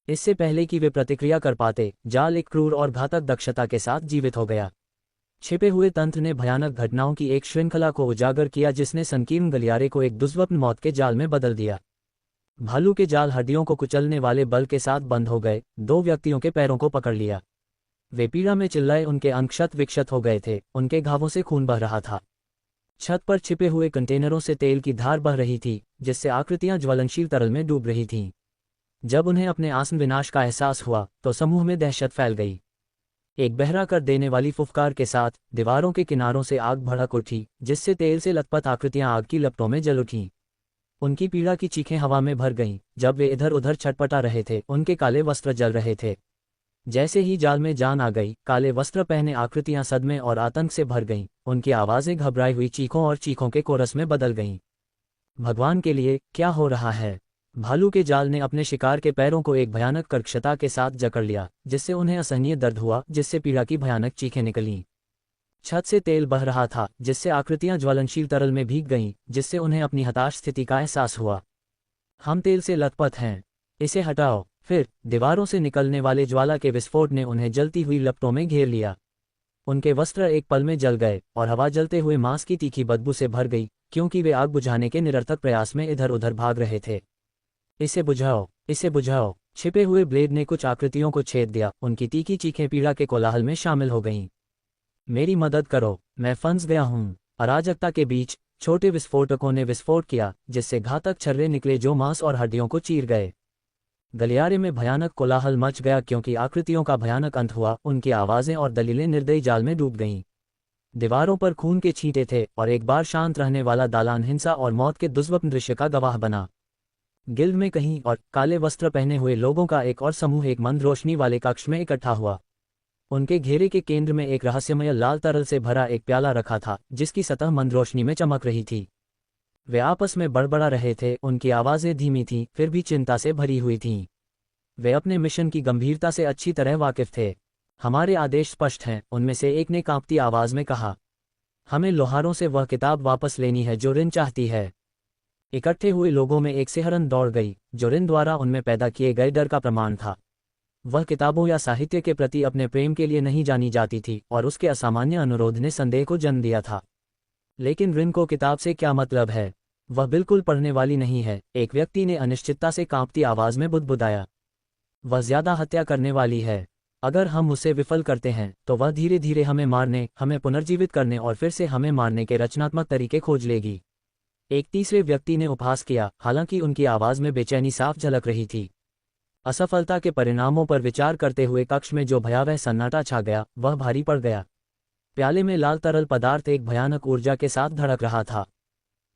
[SPEAKER 1] इससे पहले कि वे प्रतिक्रिया कर पाते, जाल एक क्रूर और घातक दक्षता के साथ जीवित हो गया। छिपे हुए तंत्र ने भयानक घटनाओं की एक श्रृंखला को उजागर किया जिसने संकीर्ण गलियारे को एक दुर्स्वप्न मौत के जाल में बदल दिया। भालू के जाल हड्डियों को कुचलने वाले बल के साथ बंद हो गए, दो व्यक्तियों के पैरों को पकड़ लिया। वे पीड़ा में चिल्लाए, उनके अंग क्षत विक्षत हो गए थे, उनके घावों से खून बह रहा था। छत पर छिपे हुए कंटेनरों से तेल की धार बह रही थी, जिससे आकृतियां ज्वलनशील तरल में डूब रही थीं। जब उन्हें अपने आसन विनाश का एहसास हुआ तो समूह में दहशत फैल गई। एक बहरा कर देने वाली फुफकार के साथ दीवारों के किनारों से आग भड़क उठी, जिससे तेल से लथपथ आकृतियां आग की लपटों में जल उठीं। उनकी पीड़ा की चीखें हवा में भर गईं। जब वे इधर उधर छटपटा रहे थे, उनके काले वस्त्र जल रहे थे। जैसे ही जाल में जान आ गई, काले वस्त्र पहने आकृतियां सदमे और आतंक से भर गईं। उनकी आवाजें घबराई हुई चीखों और चीखों के कोरस में बदल गईं। भगवान के लिए, क्या हो रहा है? भालू के जाल ने अपने शिकार के पैरों को एक भयानक कर्कशता के साथ जकड़ लिया, जिससे उन्हें असहनीय दर्द हुआ, जिससे पीड़ा की भयानक चीखें निकलीं। छत से तेल बह रहा था, जिससे आकृतियां ज्वलनशील तरल में भीग गईं, जिससे उन्हें अपनी हताश स्थिति का एहसास हुआ। हम तेल से लथपथ हैं, इसे हटाओ। फिर दीवारों से निकलने वाले ज्वाला के विस्फोट ने उन्हें जलती हुई लपटों में घेर लिया। उनके वस्त्र एक पल में जल गए और हवा जलते हुए मांस की तीखी बदबू से भर गई, क्योंकि वे आग बुझाने के निरर्थक प्रयास में इधर उधर भाग रहे थे। इसे बुझाओ, इसे बुझाओ। छिपे हुए ब्लेड ने कुछ आकृतियों को छेद दिया, उनकी तीखी चीखें पीड़ा के कोलाहल में शामिल हो गईं। मेरी मदद करो, मैं फंस गया हूं। अराजकता के बीच छोटे विस्फोटकों ने विस्फोट किया, जिससे घातक छर्रे निकले जो मांस और हड्डियों को चीर गए। गलियारे में भयानक कोलाहल मच गया क्योंकि आकृतियों का भयानक अंत हुआ। उनकी आवाजें और दलीलें निर्दयी जाल में डूब गईं। दीवारों पर खून के छींटे थे और एक बार शांत रहने वाला दालान हिंसा और मौत के दुर्स्वप्न दृश्य का गवाह बना। गिल्ड में कहीं और काले वस्त्र पहने हुए लोगों का एक और समूह एक मंद रोशनी वाले कक्ष में इकट्ठा हुआ। उनके घेरे के केंद्र में एक रहस्यमय लाल तरल से भरा एक प्याला रखा था, जिसकी सतह मंद रोशनी में चमक रही थी। वे आपस में बड़बड़ा रहे थे, उनकी आवाजें धीमी थीं, फिर भी चिंता से भरी हुई थीं। वे अपने मिशन की गंभीरता से अच्छी तरह वाकिफ थे। हमारे आदेश स्पष्ट हैं, उनमें से एक ने कांपती आवाज में कहा। हमें लोहारों से वह किताब वापस लेनी है जो रिन चाहती है। इकट्ठे हुए लोगों में एक सिहरन दौड़ गई, जो रिन द्वारा उनमें पैदा किए गए डर का प्रमाण था। वह किताबों या साहित्य के प्रति अपने प्रेम के लिए नहीं जानी जाती थी, और उसके असामान्य अनुरोध ने संदेह को जन्म दिया था। लेकिन रिन को किताब से क्या मतलब है? वह बिल्कुल पढ़ने वाली नहीं है, एक व्यक्ति ने अनिश्चितता से कांपती आवाज में बुदबुदाया। वह ज्यादा हत्या करने वाली है। अगर हम उसे विफल करते हैं तो वह धीरे धीरे हमें मारने, हमें पुनर्जीवित करने और फिर से हमें मारने के रचनात्मक तरीके खोज लेगी। एक तीसरे व्यक्ति ने उपहास किया, हालांकि उनकी आवाज में बेचैनी साफ झलक रही थी। असफलता के परिणामों पर विचार करते हुए कक्ष में जो भयावह सन्नाटा छा गया, वह भारी पड़ गया। प्याले में लाल तरल पदार्थ एक भयानक ऊर्जा के साथ धड़क रहा था,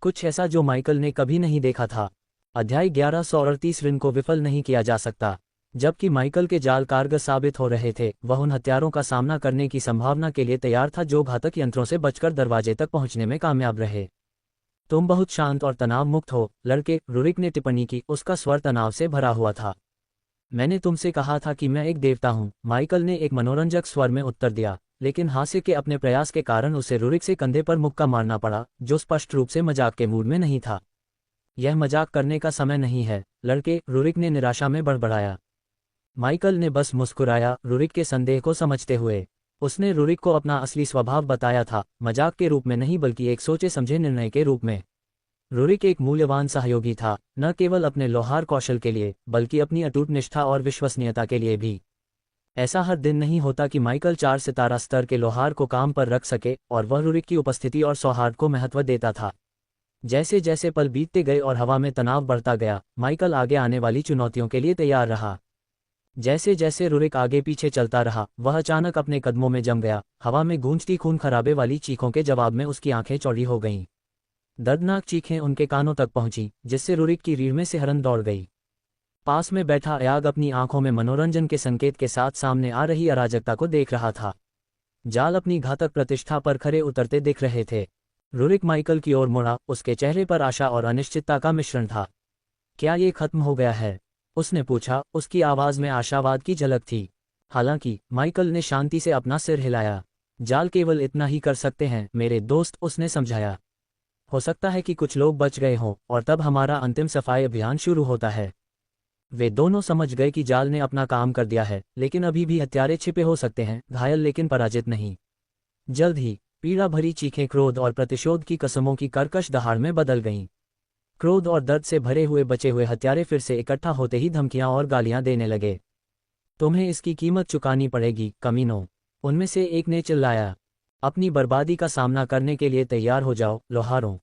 [SPEAKER 1] कुछ ऐसा जो माइकल ने कभी नहीं देखा था। अध्याय 1138 रिन को विफल नहीं किया जा सकता। जबकि माइकल के जाल कारगर साबित हो रहे थे, वह उन हत्यारों का सामना करने की संभावना के लिए तैयार था जो घातक यंत्रों से बचकर दरवाजे तक पहुंचने में कामयाब रहे। तुम बहुत शांत और तनाव मुक्त हो, लड़के, रुरिक ने टिप्पणी की, उसका स्वर तनाव से भरा हुआ था। मैंने तुमसे कहा था कि मैं एक देवता हूं, माइकल ने एक मनोरंजक स्वर में उत्तर दिया, लेकिन हास्य के अपने प्रयास के कारण उसे रुरिक से कंधे पर मुक्का मारना पड़ा, जो स्पष्ट रूप से मजाक के मूड में नहीं था। यह मजाक करने का समय नहीं है, लड़के, रुरिक ने निराशा में बड़बड़ाया। माइकल ने बस मुस्कुराया, रुरिक के संदेह को समझते हुए। उसने रुरिक को अपना असली स्वभाव बताया था, मजाक के रूप में नहीं बल्कि एक सोचे समझे निर्णय के रूप में। रुरिक एक मूल्यवान सहयोगी था, न केवल अपने लोहार कौशल के लिए, बल्कि अपनी अटूट निष्ठा और विश्वसनीयता के लिए भी। ऐसा हर दिन नहीं होता कि माइकल 4 सितारा स्तर के लोहार को काम पर रख सके, और वह रुरिक की उपस्थिति और सौहार्द को महत्व देता था। जैसे जैसे पल बीतते गए और हवा में तनाव बढ़ता गया, माइकल आगे आने वाली चुनौतियों के लिए तैयार रहा। जैसे जैसे रुरिक आगे पीछे चलता रहा, वह अचानक अपने कदमों में जम गया। हवा में गूंजती खून खराबे वाली चीखों के जवाब में उसकी आंखें चौड़ी हो गईं। दर्दनाक चीखें उनके कानों तक पहुंची, जिससे रुरिक की रीढ़ में सिहरन दौड़ गई। पास में बैठा अयाग अपनी आंखों में मनोरंजन के संकेत के साथ सामने आ रही अराजकता को देख रहा था। जाल अपनी घातक प्रतिष्ठा पर खरे उतरते दिख रहे थे। रुरिक माइकल की ओर मुड़ा, उसके चेहरे पर आशा और अनिश्चितता का मिश्रण था। क्या ये खत्म हो गया है? उसने पूछा, उसकी आवाज में आशावाद की झलक थी। हालांकि माइकल ने शांति से अपना सिर हिलाया। जाल केवल इतना ही कर सकते हैं मेरे दोस्त, उसने समझाया। हो सकता है कि कुछ लोग बच गए हों और तब हमारा अंतिम सफाई अभियान शुरू होता है। वे दोनों समझ गए कि जाल ने अपना काम कर दिया है, लेकिन अभी भी हत्यारे छिपे हो सकते हैं, घायल लेकिन पराजित नहीं। जल्द ही पीड़ा भरी चीखें क्रोध और प्रतिशोध की कसमों की कर्कश दहाड़ में बदल गईं। क्रोध और दर्द से भरे हुए बचे हुए हत्यारे फिर से इकट्ठा होते ही धमकियां और गालियां देने लगे। तुम्हें इसकी कीमत चुकानी पड़ेगी, कमीनों, उनमें से एक ने चिल्लाया। अपनी बर्बादी का सामना करने के लिए तैयार हो जाओ, लोहारों,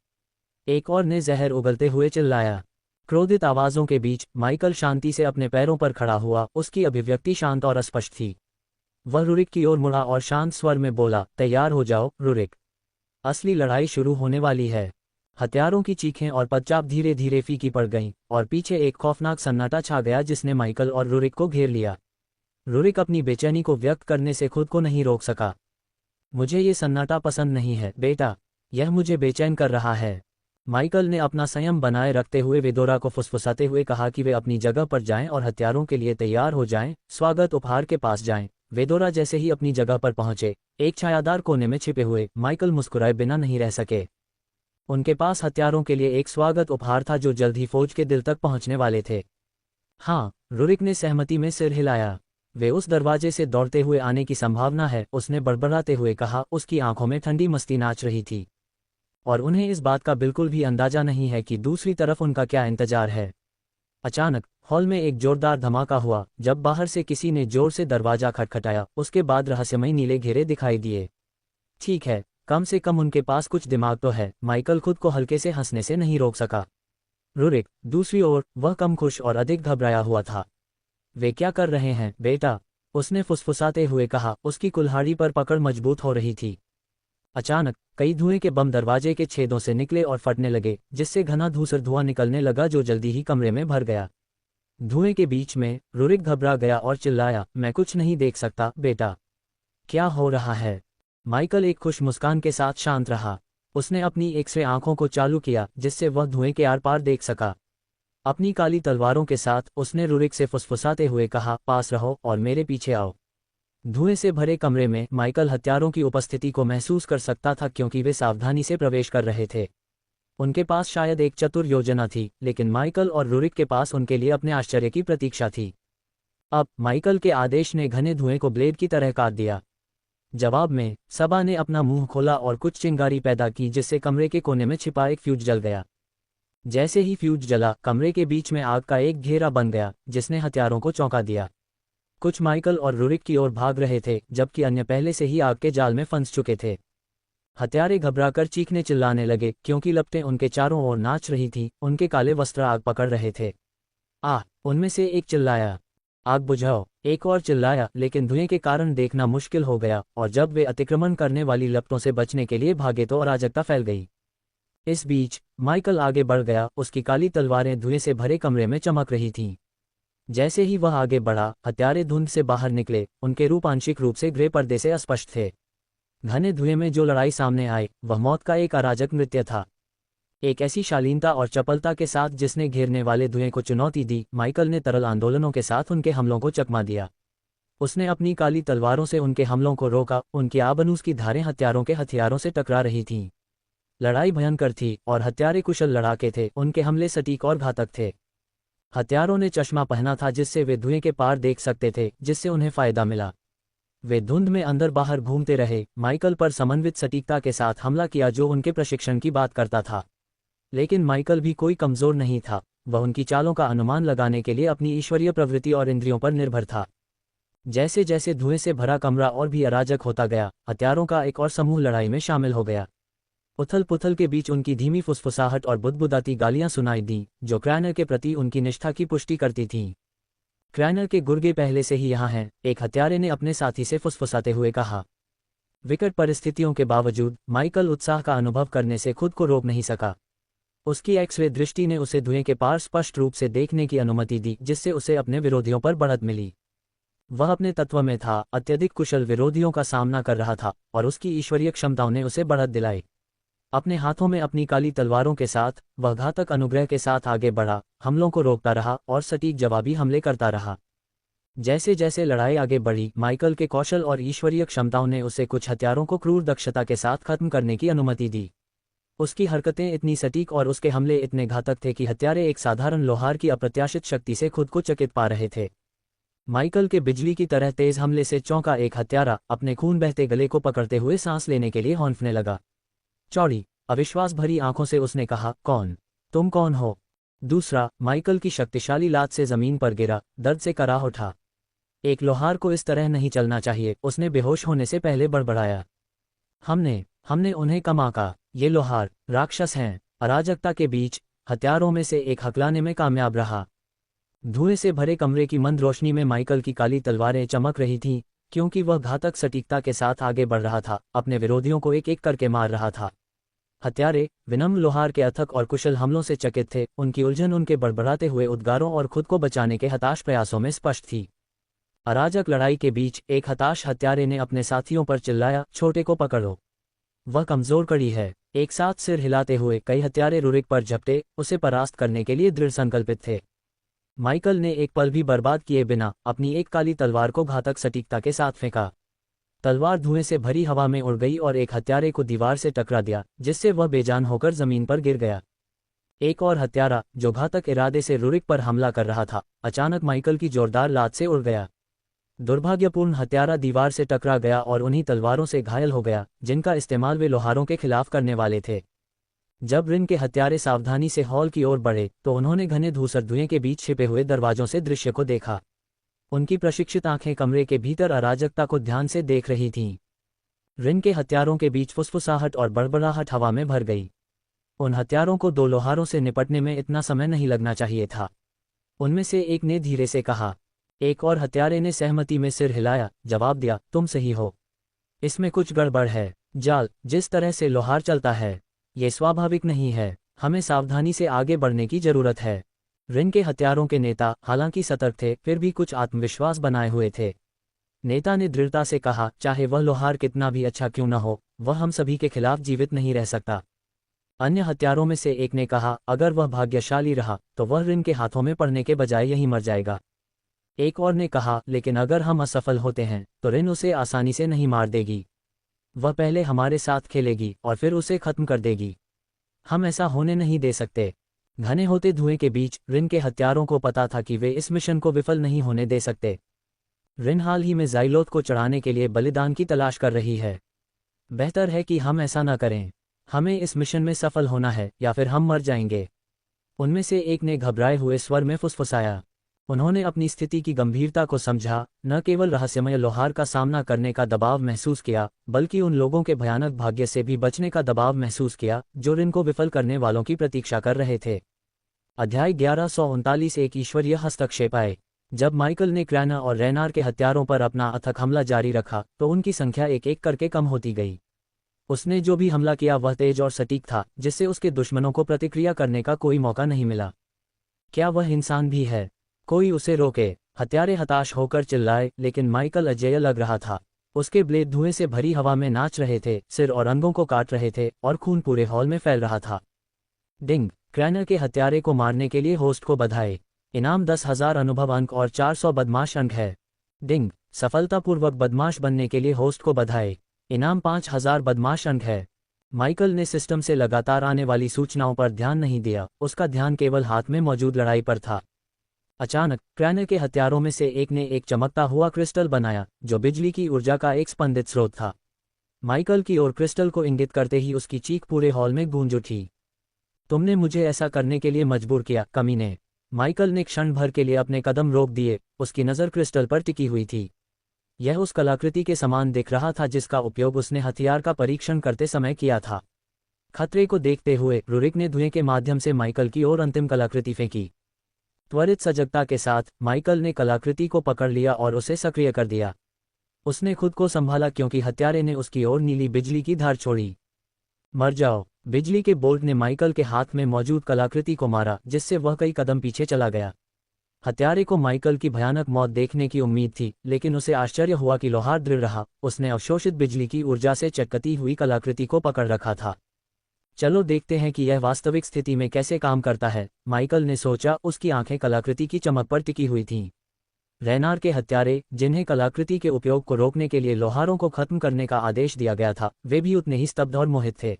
[SPEAKER 1] एक और ने जहर उगलते हुए चिल्लाया। क्रोधित आवाजों के बीच माइकल शांति से अपने पैरों पर खड़ा हुआ, उसकी अभिव्यक्ति शांत और स्पष्ट थी। वह रुरिक की ओर मुड़ा और शांत स्वर में बोला, तैयार हो जाओ, रुरिक, असली लड़ाई शुरू होने वाली है। हथियारों की चीखें और पदचाप धीरे धीरे फीकी पड़ गईं, और पीछे एक खौफनाक सन्नाटा छा गया जिसने माइकल और रुरिक को घेर लिया। रुरिक अपनी बेचैनी को व्यक्त करने से खुद को नहीं रोक सका। मुझे ये सन्नाटा पसंद नहीं है, बेटा, यह मुझे बेचैन कर रहा है। माइकल ने अपना संयम बनाए रखते हुए वेदोरा को फुसफुसाते हुए कहा कि वे अपनी जगह पर जाएं और हथियारों के लिए तैयार हो जाएं, स्वागत उपहार के पास जाएं। वेदोरा जैसे ही अपनी जगह पर पहुंचे, एक छायादार कोने में छिपे हुए माइकल मुस्कुराए बिना नहीं रह सके। उनके पास हथियारों के लिए एक स्वागत उपहार था जो जल्द ही फौज के दिल तक पहुंचने वाले थे। हाँ, रुरिक ने सहमति में सिर हिलाया। वे उस दरवाजे से दौड़ते हुए आने की संभावना है, उसने बड़बड़ाते हुए कहा। उसकी आंखों में ठंडी मस्ती नाच रही थी, और उन्हें इस बात का बिल्कुल भी अंदाजा नहीं है कि दूसरी तरफ उनका क्या इंतजार है। अचानक हॉल में एक जोरदार धमाका हुआ, जब बाहर से किसी ने जोर से दरवाजा खटखटाया। उसके बाद रहस्यमयी नीले घेरे दिखाई दिए। ठीक है, कम से कम उनके पास कुछ दिमाग तो है, माइकल खुद को हल्के से हंसने से नहीं रोक सका। रुरिक, दूसरी ओर, वह कम खुश और अधिक घबराया हुआ था। वे क्या कर रहे हैं, बेटा? उसने फुसफुसाते हुए कहा। उसकी कुल्हाड़ी पर पकड़ मजबूत हो रही थी। अचानक कई धुएं के बम दरवाजे के छेदों से निकले और फटने लगे, जिससे घना धूसर धुआं निकलने लगा जो जल्दी ही कमरे में भर गया। धुएं के बीच में रुरिक घबरा गया और चिल्लाया, मैं कुछ नहीं देख सकता, बेटा। क्या हो रहा है? माइकल एक खुश मुस्कान के साथ शांत रहा। उसने अपनी एक्स-रे आंखों को चालू किया, जिससे वह धुएं के आर पार देख सका। अपनी काली तलवारों के साथ उसने रुरिक से फुसफुसाते हुए कहा, पास रहो और मेरे पीछे आओ। धुएं से भरे कमरे में माइकल हथियारों की उपस्थिति को महसूस कर सकता था, क्योंकि वे सावधानी से प्रवेश कर रहे थे। उनके पास शायद एक चतुर योजना थी, लेकिन माइकल और रुरिक के पास उनके लिए अपने आश्चर्य की प्रतीक्षा थी। अब माइकल के आदेश ने घने धुएं को ब्लेड की तरह काट दिया। जवाब में सबा ने अपना मुंह खोला और कुछ चिंगारी पैदा की, जिससे कमरे के कोने में छिपा एक फ्यूज जल गया। जैसे ही फ्यूज जला, कमरे के बीच में आग का एक घेरा बन गया, जिसने हथियारों को चौंका दिया। कुछ माइकल और रुरिक की ओर भाग रहे थे, जबकि अन्य पहले से ही आग के जाल में फंस चुके थे। हत्यारे घबराकर चीखने चिल्लाने लगे, क्योंकि लपटें उनके चारों ओर नाच रही थीं। उनके काले वस्त्र आग पकड़ रहे थे। उनमें से एक चिल्लाया, आग बुझाओ। एक और चिल्लाया, लेकिन धुएं के कारण देखना मुश्किल हो गया, और जब वे अतिक्रमण करने वाली लपटों से बचने के लिए भागे तो अराजकता फैल गई। इस बीच माइकल आगे बढ़ गया, उसकी काली तलवारें धुएं से भरे कमरे में चमक रही थीं। जैसे ही वह आगे बढ़ा, हत्यारे धुंध से बाहर निकले। उनके रूप आंशिक रूप से ग्रे पर्दे से अस्पष्ट थे। घने धुएं में जो लड़ाई सामने आई, वह मौत का एक अराजक नृत्य था, एक ऐसी शालीनता और चपलता के साथ जिसने घेरने वाले धुएं को चुनौती दी। माइकल ने तरल आंदोलनों के साथ उनके हमलों को चकमा दिया। उसने अपनी काली तलवारों से उनके हमलों को रोका। उनकी आबनूस की धारें हथियारों के हथियारों से टकरा रही थीं। लड़ाई भयंकर थी, और हत्यारे कुशल लड़ाके थे। उनके हमले सटीक और घातक थे। हत्यारों ने चश्मा पहना था, जिससे वे धुएं के पार देख सकते थे, जिससे उन्हें फायदा मिला। वे धुंध में अंदर बाहर घूमते रहे, माइकल पर समन्वित सटीकता के साथ हमला किया, जो उनके प्रशिक्षण की बात करता था। लेकिन माइकल भी कोई कमजोर नहीं था। वह उनकी चालों का अनुमान लगाने के लिए अपनी ईश्वरीय प्रवृत्ति और इंद्रियों पर निर्भर था। जैसे जैसे धुएं से भरा कमरा और भी अराजक होता गया, हथियारों का एक और समूह लड़ाई में शामिल हो गया। उथल पुथल के बीच उनकी धीमी फुसफुसाहट और बुदबुदाती गालियां सुनाई दी, जो क्रैनर के प्रति उनकी निष्ठा की पुष्टि करती थीं। क्रैनर के गुर्गे पहले से ही यहाँ हैं, एक हत्यारे ने अपने साथी से फुसफुसाते हुए कहा। विकट परिस्थितियों के बावजूद माइकल उत्साह का अनुभव करने से खुद को रोक नहीं सका। उसकी एक्स-रे दृष्टि ने उसे धुएं के पार स्पष्ट रूप से देखने की अनुमति दी, जिससे उसे अपने विरोधियों पर बढ़त मिली। वह अपने तत्व में था, अत्यधिक कुशल विरोधियों का सामना कर रहा था, और उसकी ईश्वरीय क्षमताओं ने उसे बढ़त दिलाई। अपने हाथों में अपनी काली तलवारों के साथ वह घातक अनुग्रह के साथ आगे बढ़ा, हमलों को रोकता रहा और सटीक जवाबी हमले करता रहा। जैसे जैसे लड़ाई आगे बढ़ी, माइकल के कौशल और ईश्वरीय क्षमताओं ने उसे कुछ हथियारों को क्रूर दक्षता के साथ खत्म करने की अनुमति दी। उसकी हरकतें इतनी सटीक और उसके हमले इतने घातक थे कि हत्यारे एक साधारण लोहार की अप्रत्याशित शक्ति से खुद को चकित पा रहे थे। माइकल के बिजली की तरह तेज हमले से चौंका एक हत्यारा अपने खून बहते गले को पकड़ते हुए सांस लेने के लिए हौंफने लगा। चौड़ी, अविश्वास भरी आंखों से उसने कहा, कौन? तुम कौन हो? दूसरा, माइकल की शक्तिशाली लात से जमीन पर गिरा, दर्द से कराह उठा। एक लोहार को इस तरह नहीं चलना चाहिए, उसने बेहोश होने से पहले बड़बड़ाया। हमने उन्हें कम आंका। ये लोहार राक्षस हैं। अराजकता के बीच हथियारों में से एक हकलाने में कामयाब रहा। धुएं से भरे कमरे की मंद रोशनी में माइकल की काली तलवारें चमक रही थीं, क्योंकि वह घातक सटीकता के साथ आगे बढ़ रहा था, अपने विरोधियों को एक एक करके मार रहा था। हत्यारे विनम्र लोहार के अथक और कुशल हमलों से चकित थे, उनकी उलझन उनके बड़बड़ाते हुए उद्गारों और खुद को बचाने के हताश प्रयासों में स्पष्ट थी। अराजक लड़ाई के बीच एक हताश हत्यारे ने अपने साथियों पर चिल्लाया, छोटे को पकड़ो, वह कमजोर कड़ी है। एक साथ सिर हिलाते हुए कई हत्यारे रुरिक पर झपटे, उसे परास्त करने के लिए दृढ़ संकल्पित थे। माइकल ने एक पल भी बर्बाद किए बिना अपनी एक काली तलवार को घातक सटीकता के साथ फेंका। तलवार धुएं से भरी हवा में उड़ गई और एक हत्यारे को दीवार से टकरा दिया, जिससे वह बेजान होकर जमीन पर गिर गया। एक और हत्यारा, जो घातक इरादे से रुरिक पर हमला कर रहा था, अचानक माइकल की जोरदार लात से उड़ गया। दुर्भाग्यपूर्ण हत्यारा दीवार से टकरा गया और उन्हीं तलवारों से घायल हो गया, जिनका इस्तेमाल वे लोहारों के खिलाफ करने वाले थे। जब रिन के हत्यारे सावधानी से हॉल की ओर बढ़े, तो उन्होंने घने धूसर धुएं के बीच छिपे हुए दरवाजों से दृश्य को देखा। उनकी प्रशिक्षित आंखें कमरे के भीतर अराजकता को ध्यान से देख रही थीं। रिन के हत्यारों के बीच फुसफुसाहट और बड़बड़ाहट हवा में भर गई। उन हत्यारों को दो लोहारों से निपटने में इतना समय नहीं लगना चाहिए था। उनमें से एक ने धीरे से कहा। एक और हत्यारे ने सहमति में सिर हिलाया, जवाब दिया, तुम सही हो। इसमें कुछ गड़बड़ है। जाल, जिस तरह से लोहार चलता है, ये स्वाभाविक नहीं है। हमें सावधानी से आगे बढ़ने की जरूरत है। रिन के हत्यारों के नेता हालांकि सतर्क थे, फिर भी कुछ आत्मविश्वास बनाए हुए थे। नेता ने दृढ़ता से कहा, चाहे वह लोहार कितना भी अच्छा क्यों न हो, वह हम सभी के खिलाफ जीवित नहीं रह सकता। अन्य हत्यारों में से एक ने कहा, अगर वह भाग्यशाली रहा तो वह रिन के हाथों में पड़ने के बजाय यहीं मर जाएगा। एक और ने कहा, लेकिन अगर हम असफल होते हैं तो रिन उसे आसानी से नहीं मार देगी। वह पहले हमारे साथ खेलेगी और फिर उसे खत्म कर देगी। हम ऐसा होने नहीं दे सकते। घने होते धुएं के बीच रिन के हत्यारों को पता था कि वे इस मिशन को विफल नहीं होने दे सकते। रिन हाल ही में ज़ाइलोथ को चढ़ाने के लिए बलिदान की तलाश कर रही है। बेहतर है कि हम ऐसा न करें। हमें इस मिशन में सफल होना है या फिर हम मर जाएंगे। उनमें से एक ने घबराए हुए स्वर में फुसफुसाया। उन्होंने अपनी स्थिति की गंभीरता को समझा, न केवल रहस्यमय लोहार का सामना करने का दबाव महसूस किया, बल्कि उन लोगों के भयानक भाग्य से भी बचने का दबाव महसूस किया, जो रिन को विफल करने वालों की प्रतीक्षा कर रहे थे। अध्याय 1139 एक ईश्वरीय हस्तक्षेप आए। जब माइकल ने क्रैना और रेनार के हत्यारों पर अपना अथक हमला जारी रखा, तो उनकी संख्या एक एक करके कम होती गई। उसने जो भी हमला किया वह तेज और सटीक था, जिससे उसके दुश्मनों को प्रतिक्रिया करने का कोई मौका नहीं मिला। क्या वह इंसान भी है? कोई उसे रोके। हत्यारे हताश होकर चिल्लाए, लेकिन माइकल अजेय लग रहा था। उसके ब्लेड धुएं से भरी हवा में नाच रहे थे, सिर और अंगों को काट रहे थे, और खून पूरे हॉल में फैल रहा था। डिंग, क्रैनर के हत्यारे को मारने के लिए होस्ट को बधाई। इनाम 10,000 अनुभव अंक और 400 बदमाश अंक है। डिंग, सफलतापूर्वक बदमाश बनने के लिए होस्ट को बधाई। इनाम 5,000 बदमाश अंक है। माइकल ने सिस्टम से लगातार आने वाली सूचनाओं पर ध्यान नहीं दिया, उसका ध्यान केवल हाथ में मौजूद लड़ाई पर था। अचानक क्रैनर के हत्यारों में से एक ने एक चमकता हुआ क्रिस्टल बनाया, जो बिजली की ऊर्जा का एक स्पंदित स्रोत था। माइकल की ओर क्रिस्टल को इंगित करते ही उसकी चीख पूरे हॉल में गूंज उठी। तुमने मुझे ऐसा करने के लिए मजबूर किया, कमीने। माइकल ने क्षण भर के लिए अपने कदम रोक दिए, उसकी नज़र क्रिस्टल पर टिकी हुई थी। यह उस कलाकृति के समान दिख रहा था जिसका उपयोग उसने हथियार का परीक्षण करते समय किया था। खतरे को देखते हुए रुरिक ने धुएं के माध्यम से माइकल की ओर अंतिम कलाकृति फेंकी। त्वरित सजगता के साथ माइकल ने कलाकृति को पकड़ लिया और उसे सक्रिय कर दिया। उसने खुद को संभाला क्योंकि हत्यारे ने उसकी ओर नीली बिजली की धार छोड़ी। मर जाओ, बिजली के बोल्ट ने माइकल के हाथ में मौजूद कलाकृति को मारा, जिससे वह कई कदम पीछे चला गया। हत्यारे को माइकल की भयानक मौत देखने की उम्मीद थी, लेकिन उसे आश्चर्य हुआ कि लोहार दृढ़ रहा। उसने अवशोषित बिजली की ऊर्जा से चटकती हुई कलाकृति को पकड़ रखा था। चलो देखते हैं कि यह वास्तविक स्थिति में कैसे काम करता है, माइकल ने सोचा। उसकी आंखें कलाकृति की चमक पर टिकी हुई थीं। रेनार के हत्यारे, जिन्हें कलाकृति के उपयोग को रोकने के लिए लोहारों को खत्म करने का आदेश दिया गया था, वे भी उतने ही स्तब्ध और मोहित थे।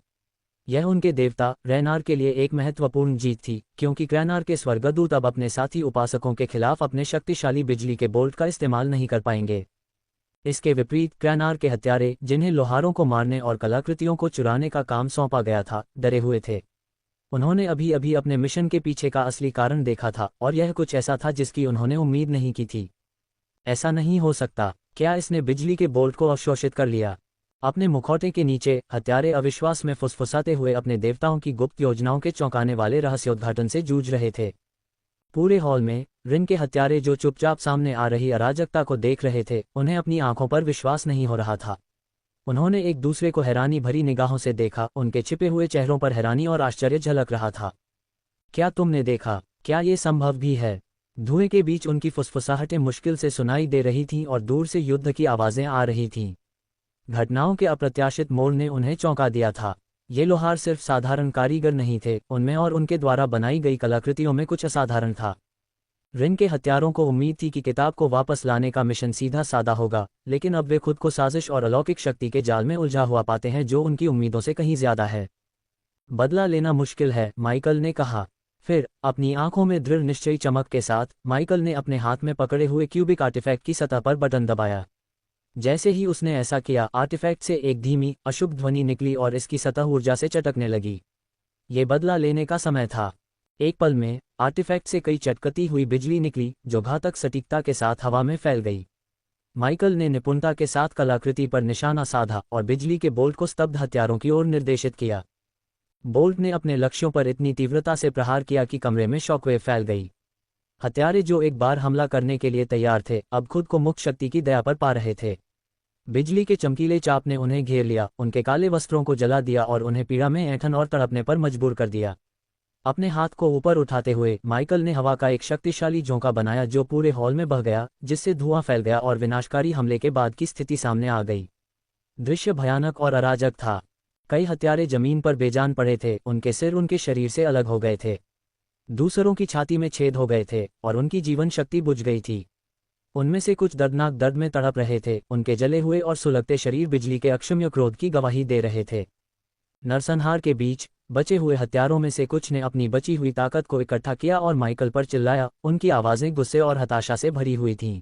[SPEAKER 1] यह उनके देवता रेनार के लिए एक महत्वपूर्ण जीत थी, क्योंकि क्रेनार के स्वर्गदूत अब अपने साथी उपासकों के खिलाफ अपने शक्तिशाली बिजली के बोल्ट का इस्तेमाल नहीं कर पाएंगे। इसके विपरीत क्रेनार के हत्यारे, जिन्हें लोहारों को मारने और कलाकृतियों को चुराने का काम सौंपा गया था, डरे हुए थे। उन्होंने अभी अभी अपने मिशन के पीछे का असली कारण देखा था, और यह कुछ ऐसा था जिसकी उन्होंने उम्मीद नहीं की थी। ऐसा नहीं हो सकता। क्या इसने बिजली के बोल्ट को अवशोषित कर लिया? अपने मुखौटे के नीचे हत्यारे अविश्वास में फुसफुसाते हुए अपने देवताओं की गुप्त योजनाओं के चौंकाने वाले रहस्योद्घाटन से जूझ रहे थे। पूरे हॉल में रिन के हत्यारे, जो चुपचाप सामने आ रही अराजकता को देख रहे थे, उन्हें अपनी आंखों पर विश्वास नहीं हो रहा था। उन्होंने एक दूसरे को हैरानी भरी निगाहों से देखा। उनके छिपे हुए चेहरों पर हैरानी और आश्चर्य झलक रहा था। क्या तुमने देखा? क्या ये संभव भी है? धुएं के बीच उनकी फुसफुसाहटें मुश्किल से सुनाई दे रही थीं और दूर से युद्ध की आवाजें आ रही थीं। घटनाओं के अप्रत्याशित मोड़ ने उन्हें चौंका दिया था। ये लोहार सिर्फ साधारण कारीगर नहीं थे, उनमें और उनके द्वारा बनाई गई कलाकृतियों में कुछ असाधारण था। रिन के हत्यारों को उम्मीद थी कि किताब को वापस लाने का मिशन सीधा साधा होगा, लेकिन अब वे खुद को साजिश और अलौकिक शक्ति के जाल में उलझा हुआ पाते हैं, जो उनकी उम्मीदों से कहीं ज्यादा है। बदला लेना मुश्किल है, माइकल ने कहा। फिर अपनी आंखों में दृढ़ निश्चयी चमक के साथ माइकल ने अपने हाथ में पकड़े हुए क्यूबिक आर्टिफैक्ट की सतह पर बटन दबाया। जैसे ही उसने ऐसा किया, आर्टिफैक्ट से एक धीमी अशुभ ध्वनि निकली और इसकी सतह ऊर्जा से चटकने लगी। ये बदला लेने का समय था। एक पल में आर्टिफैक्ट से कई चटकती हुई बिजली निकली, जो घातक सटीकता के साथ हवा में फैल गई। माइकल ने निपुणता के साथ कलाकृति पर निशाना साधा और बिजली के बोल्ट को स्तब्ध हथियारों की ओर निर्देशित किया। बोल्ट ने अपने लक्ष्यों पर इतनी तीव्रता से प्रहार किया कि कमरे में शॉकवेव फैल गई। हत्यारे, जो एक बार हमला करने के लिए तैयार थे, अब खुद को मुक्त शक्ति की दया पर पा रहे थे। बिजली के चमकीले चाप ने उन्हें घेर लिया, उनके काले वस्त्रों को जला दिया और उन्हें पीड़ा में ऐंठन और तड़पने पर मजबूर कर दिया। अपने हाथ को ऊपर उठाते हुए माइकल ने हवा का एक शक्तिशाली झोंका बनाया, जो पूरे हॉल में बह गया, जिससे धुआं फैल गया और विनाशकारी हमले के बाद की स्थिति सामने आ गई। दृश्य भयानक और अराजक था। कई हत्यारे जमीन पर बेजान पड़े थे, उनके सिर उनके शरीर से अलग हो गए थे। दूसरों की छाती में छेद हो गए थे और उनकी जीवन शक्ति बुझ गई थी। उनमें से कुछ दर्दनाक दर्द में तड़प रहे थे। उनके जले हुए और सुलगते शरीर बिजली के अक्षम्य क्रोध की गवाही दे रहे थे। नरसंहार के बीच बचे हुए हत्यारों में से कुछ ने अपनी बची हुई ताकत को इकट्ठा किया और माइकल पर चिल्लाया। उनकी आवाजें गुस्से और हताशा से भरी हुई थीं।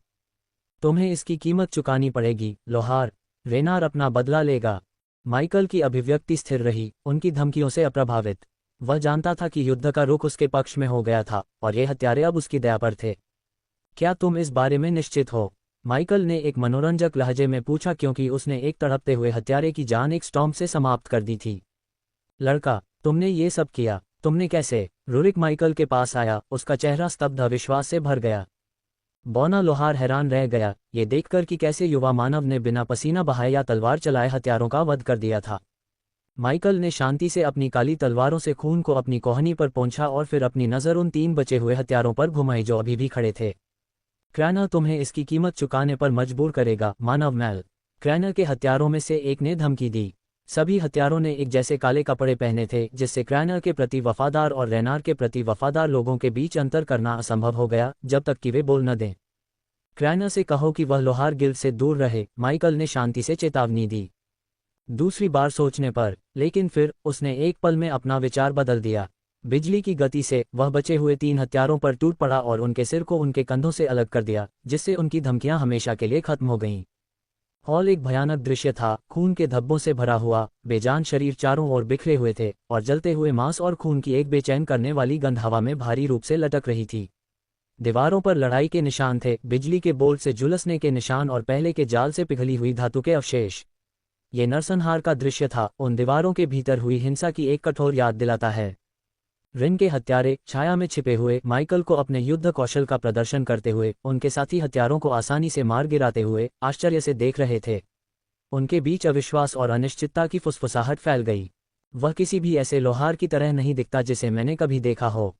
[SPEAKER 1] तुम्हें इसकी कीमत चुकानी पड़ेगी, लोहार। रेनार अपना बदला लेगा। माइकल की अभिव्यक्ति स्थिर रही, उनकी धमकियों से अप्रभावित। वह जानता था कि युद्ध का रुख उसके पक्ष में हो गया था और ये हत्यारे अब उसकी दया पर थे। क्या तुम इस बारे में निश्चित हो? माइकल ने एक मनोरंजक लहजे में पूछा, क्योंकि उसने एक तड़पते हुए हत्यारे की जान एक स्टॉर्म से समाप्त कर दी थी। लड़का, तुमने ये सब किया? तुमने कैसे? रूरिक माइकल के पास आया, उसका चेहरा स्तब्ध अविश्वास से भर गया। बौना लोहार हैरान रह गया, ये देखकर कि कैसे युवा मानव ने बिना पसीना बहाए या तलवार चलाए हत्यारों का वध कर दिया था। माइकल ने शांति से अपनी काली तलवारों से खून को अपनी कोहनी पर पोंछा और फिर अपनी नज़र उन 3 बचे हुए हत्यारों पर घुमाई जो अभी भी खड़े थे। क्रैनर तुम्हें इसकी कीमत चुकाने पर मजबूर करेगा, मानव मैल। क्रैनर के हत्यारों में से एक ने धमकी दी। सभी हत्यारों ने एक जैसे काले कपड़े पहने थे, जिससे क्रैनर के प्रति वफादार और रेनार के प्रति वफादार लोगों के बीच अंतर करना असंभव हो गया, जब तक कि वे बोल न दें। क्रैनर से कहो कि वह लोहार गिल्ड से दूर रहे, माइकल ने शांति से चेतावनी दी। दूसरी बार सोचने पर, लेकिन फिर उसने एक पल में अपना विचार बदल दिया। बिजली की गति से वह बचे हुए 3 हत्यारों पर टूट पड़ा और उनके सिर को उनके कंधों से अलग कर दिया, जिससे उनकी धमकियां हमेशा के लिए खत्म हो गईं। हॉल एक भयानक दृश्य था, खून के धब्बों से भरा हुआ, बेजान शरीर चारों ओर बिखरे हुए थे और जलते हुए मांस और खून की एक बेचैन करने वाली गंध हवा में भारी रूप से लटक रही थी। दीवारों पर लड़ाई के निशान थे, बिजली के बोल्ट से झुलसने के निशान और पहले के जाल से पिघली हुई धातु के अवशेष। ये नरसंहार का दृश्य था, उन दीवारों के भीतर हुई हिंसा की एक कठोर याद दिलाता है। रिन के हत्यारे छाया में छिपे हुए माइकल को अपने युद्ध कौशल का प्रदर्शन करते हुए, उनके साथी हत्यारों को आसानी से मार गिराते हुए आश्चर्य से देख रहे थे। उनके बीच अविश्वास और अनिश्चितता की फुसफुसाहट फैल गई। वह किसी भी ऐसे लोहार की तरह नहीं दिखता जिसे मैंने कभी देखा हो।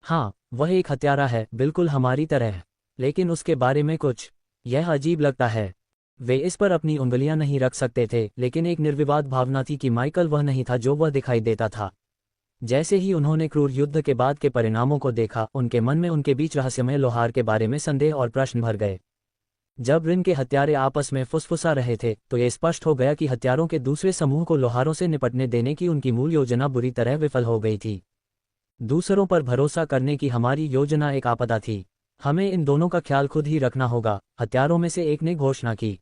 [SPEAKER 1] हाँ, वह एक हत्यारा है, बिल्कुल हमारी तरह। लेकिन उसके बारे में कुछ यह अजीब लगता है। वे इस पर अपनी उंगलियां नहीं रख सकते थे, लेकिन एक निर्विवाद भावना थी कि माइकल वह नहीं था जो वह दिखाई देता था। जैसे ही उन्होंने क्रूर युद्ध के बाद के परिणामों को देखा, उनके मन में उनके बीच रहस्यमय लोहार के बारे में संदेह और प्रश्न भर गए। जब रिन के हत्यारे आपस में फुसफुसा रहे थे, तो ये स्पष्ट हो गया कि हत्यारों के दूसरे समूह को लोहारों से निपटने देने की उनकी मूल योजना बुरी तरह विफल हो गई थी। दूसरों पर भरोसा करने की हमारी योजना एक आपदा थी। हमें इन दोनों का ख्याल खुद ही रखना होगा, हत्यारों में से एक ने घोषणा की।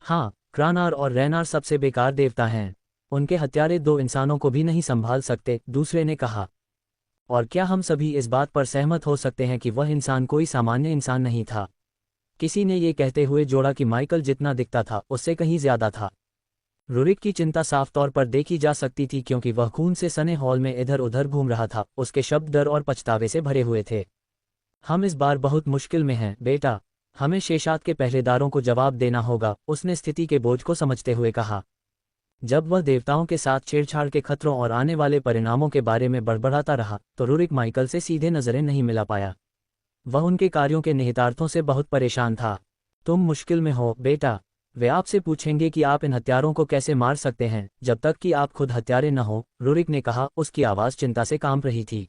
[SPEAKER 1] हाँ, क्रानार और रैनार सबसे बेकार देवता हैं। उनके हत्यारे दो इंसानों को भी नहीं संभाल सकते, दूसरे ने कहा। और क्या हम सभी इस बात पर सहमत हो सकते हैं कि वह इंसान कोई सामान्य इंसान नहीं था? किसी ने ये कहते हुए जोड़ा कि माइकल जितना दिखता था उससे कहीं ज्यादा था। रुरिक की चिंता साफ तौर पर देखी जा सकती थी, क्योंकि वह खून से सने हॉल में इधर उधर घूम रहा था। उसके शब्द डर और पछतावे से भरे हुए थे। हम इस बार बहुत मुश्किल में हैं, बेटा। हमें शेषात के पहरेदारों को जवाब देना होगा, उसने स्थिति के बोझ को समझते हुए कहा। जब वह देवताओं के साथ छेड़छाड़ के खतरों और आने वाले परिणामों के बारे में बड़बड़ाता रहा, तो रुरिक माइकल से सीधे नजरें नहीं मिला पाया। वह उनके कार्यों के निहितार्थों से बहुत परेशान था। तुम मुश्किल में हो, बेटा। वे आपसे पूछेंगे कि आप इन हत्यारों को कैसे मार सकते हैं, जब तक कि आप खुद हत्यारे न हो, रुरिक ने कहा, उसकी आवाज़ चिंता से कांप रही थी।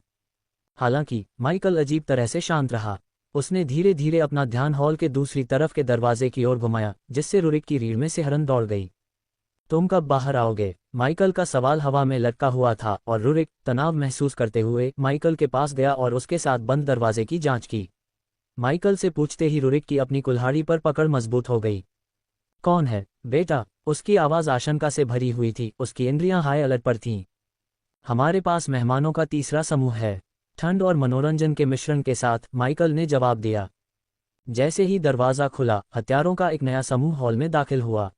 [SPEAKER 1] हालांकि माइकल अजीब तरह से शांत रहा। उसने धीरे धीरे अपना ध्यान हॉल के दूसरी तरफ के दरवाजे की ओर घुमाया, जिससे रुरिक की रीढ़ में सिहरन दौड़ गई। तुम कब बाहर आओगे? माइकल का सवाल हवा में लटका हुआ था, और रुरिक तनाव महसूस करते हुए माइकल के पास गया और उसके साथ बंद दरवाजे की जांच की। माइकल से पूछते ही रुरिक की अपनी कुल्हाड़ी पर पकड़ मजबूत हो गई। कौन है, बेटा? उसकी आवाज़ आशंका से भरी हुई थी, उसकी इंद्रियां हाई अलर्ट पर थीं। हमारे पास मेहमानों का तीसरा समूह है, ठंड और मनोरंजन के मिश्रण के साथ, माइकल ने जवाब दिया। जैसे ही दरवाज़ा खुला, हत्यारों का एक नया समूह हॉल में दाखिल हुआ।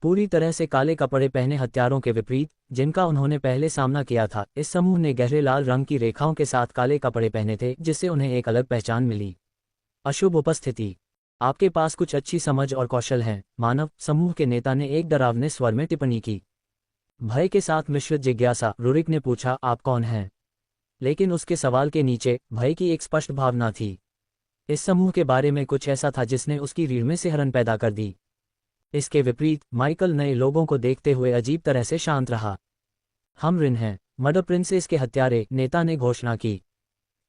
[SPEAKER 1] पूरी तरह से काले कपड़े पहने हत्यारों के विपरीत, जिनका उन्होंने पहले सामना किया था, इस समूह ने गहरे लाल रंग की रेखाओं के साथ काले कपड़े पहने थे, जिससे उन्हें एक अलग पहचान मिली। अशुभ उपस्थिति। आपके पास कुछ अच्छी समझ और कौशल हैं, मानव, समूह के नेता ने एक डरावने स्वर में टिप्पणी की। भय के साथ मिश्रित जिज्ञासा, रुरिक ने पूछा, आप कौन हैं? लेकिन उसके सवाल के नीचे भय की एक स्पष्ट भावना थी। इस समूह के बारे में कुछ ऐसा था जिसने उसकी रीढ़ में सिहरन पैदा कर दी। इसके विपरीत, माइकल नए लोगों को देखते हुए अजीब तरह से शांत रहा। हम रिन हैं, मर्डर प्रिंसेस के हत्यारे, नेता ने घोषणा की।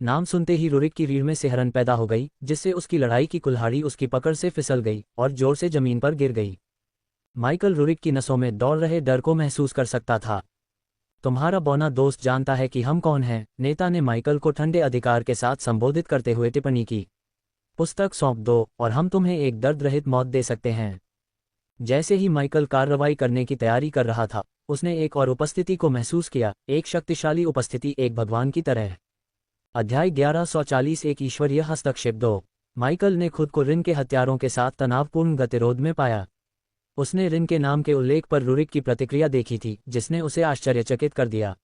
[SPEAKER 1] नाम सुनते ही रुरिक की रीढ़ में सिहरन पैदा हो गई, जिससे उसकी लड़ाई की कुल्हाड़ी उसकी पकड़ से फिसल गई और जोर से जमीन पर गिर गई। माइकल रुरिक की नसों में दौड़ रहे डर को महसूस कर सकता था। तुम्हारा बौना दोस्त जानता है कि हम कौन हैं, नेता ने माइकल को ठंडे अधिकार के साथ संबोधित करते हुए टिप्पणी की। पुस्तक सौंप दो और हम तुम्हें एक दर्द रहित मौत दे सकते हैं। जैसे ही माइकल कार्रवाई करने की तैयारी कर रहा था, उसने एक और उपस्थिति को महसूस किया, एक शक्तिशाली उपस्थिति, एक भगवान की तरह। अध्याय 1140, एक ईश्वरीय हस्तक्षेप 2। माइकल ने खुद को रिन के हत्यारों के साथ तनावपूर्ण गतिरोध में पाया। उसने रिन के नाम के उल्लेख पर रुरिक की प्रतिक्रिया देखी थी, जिसने उसे आश्चर्यचकित कर दिया।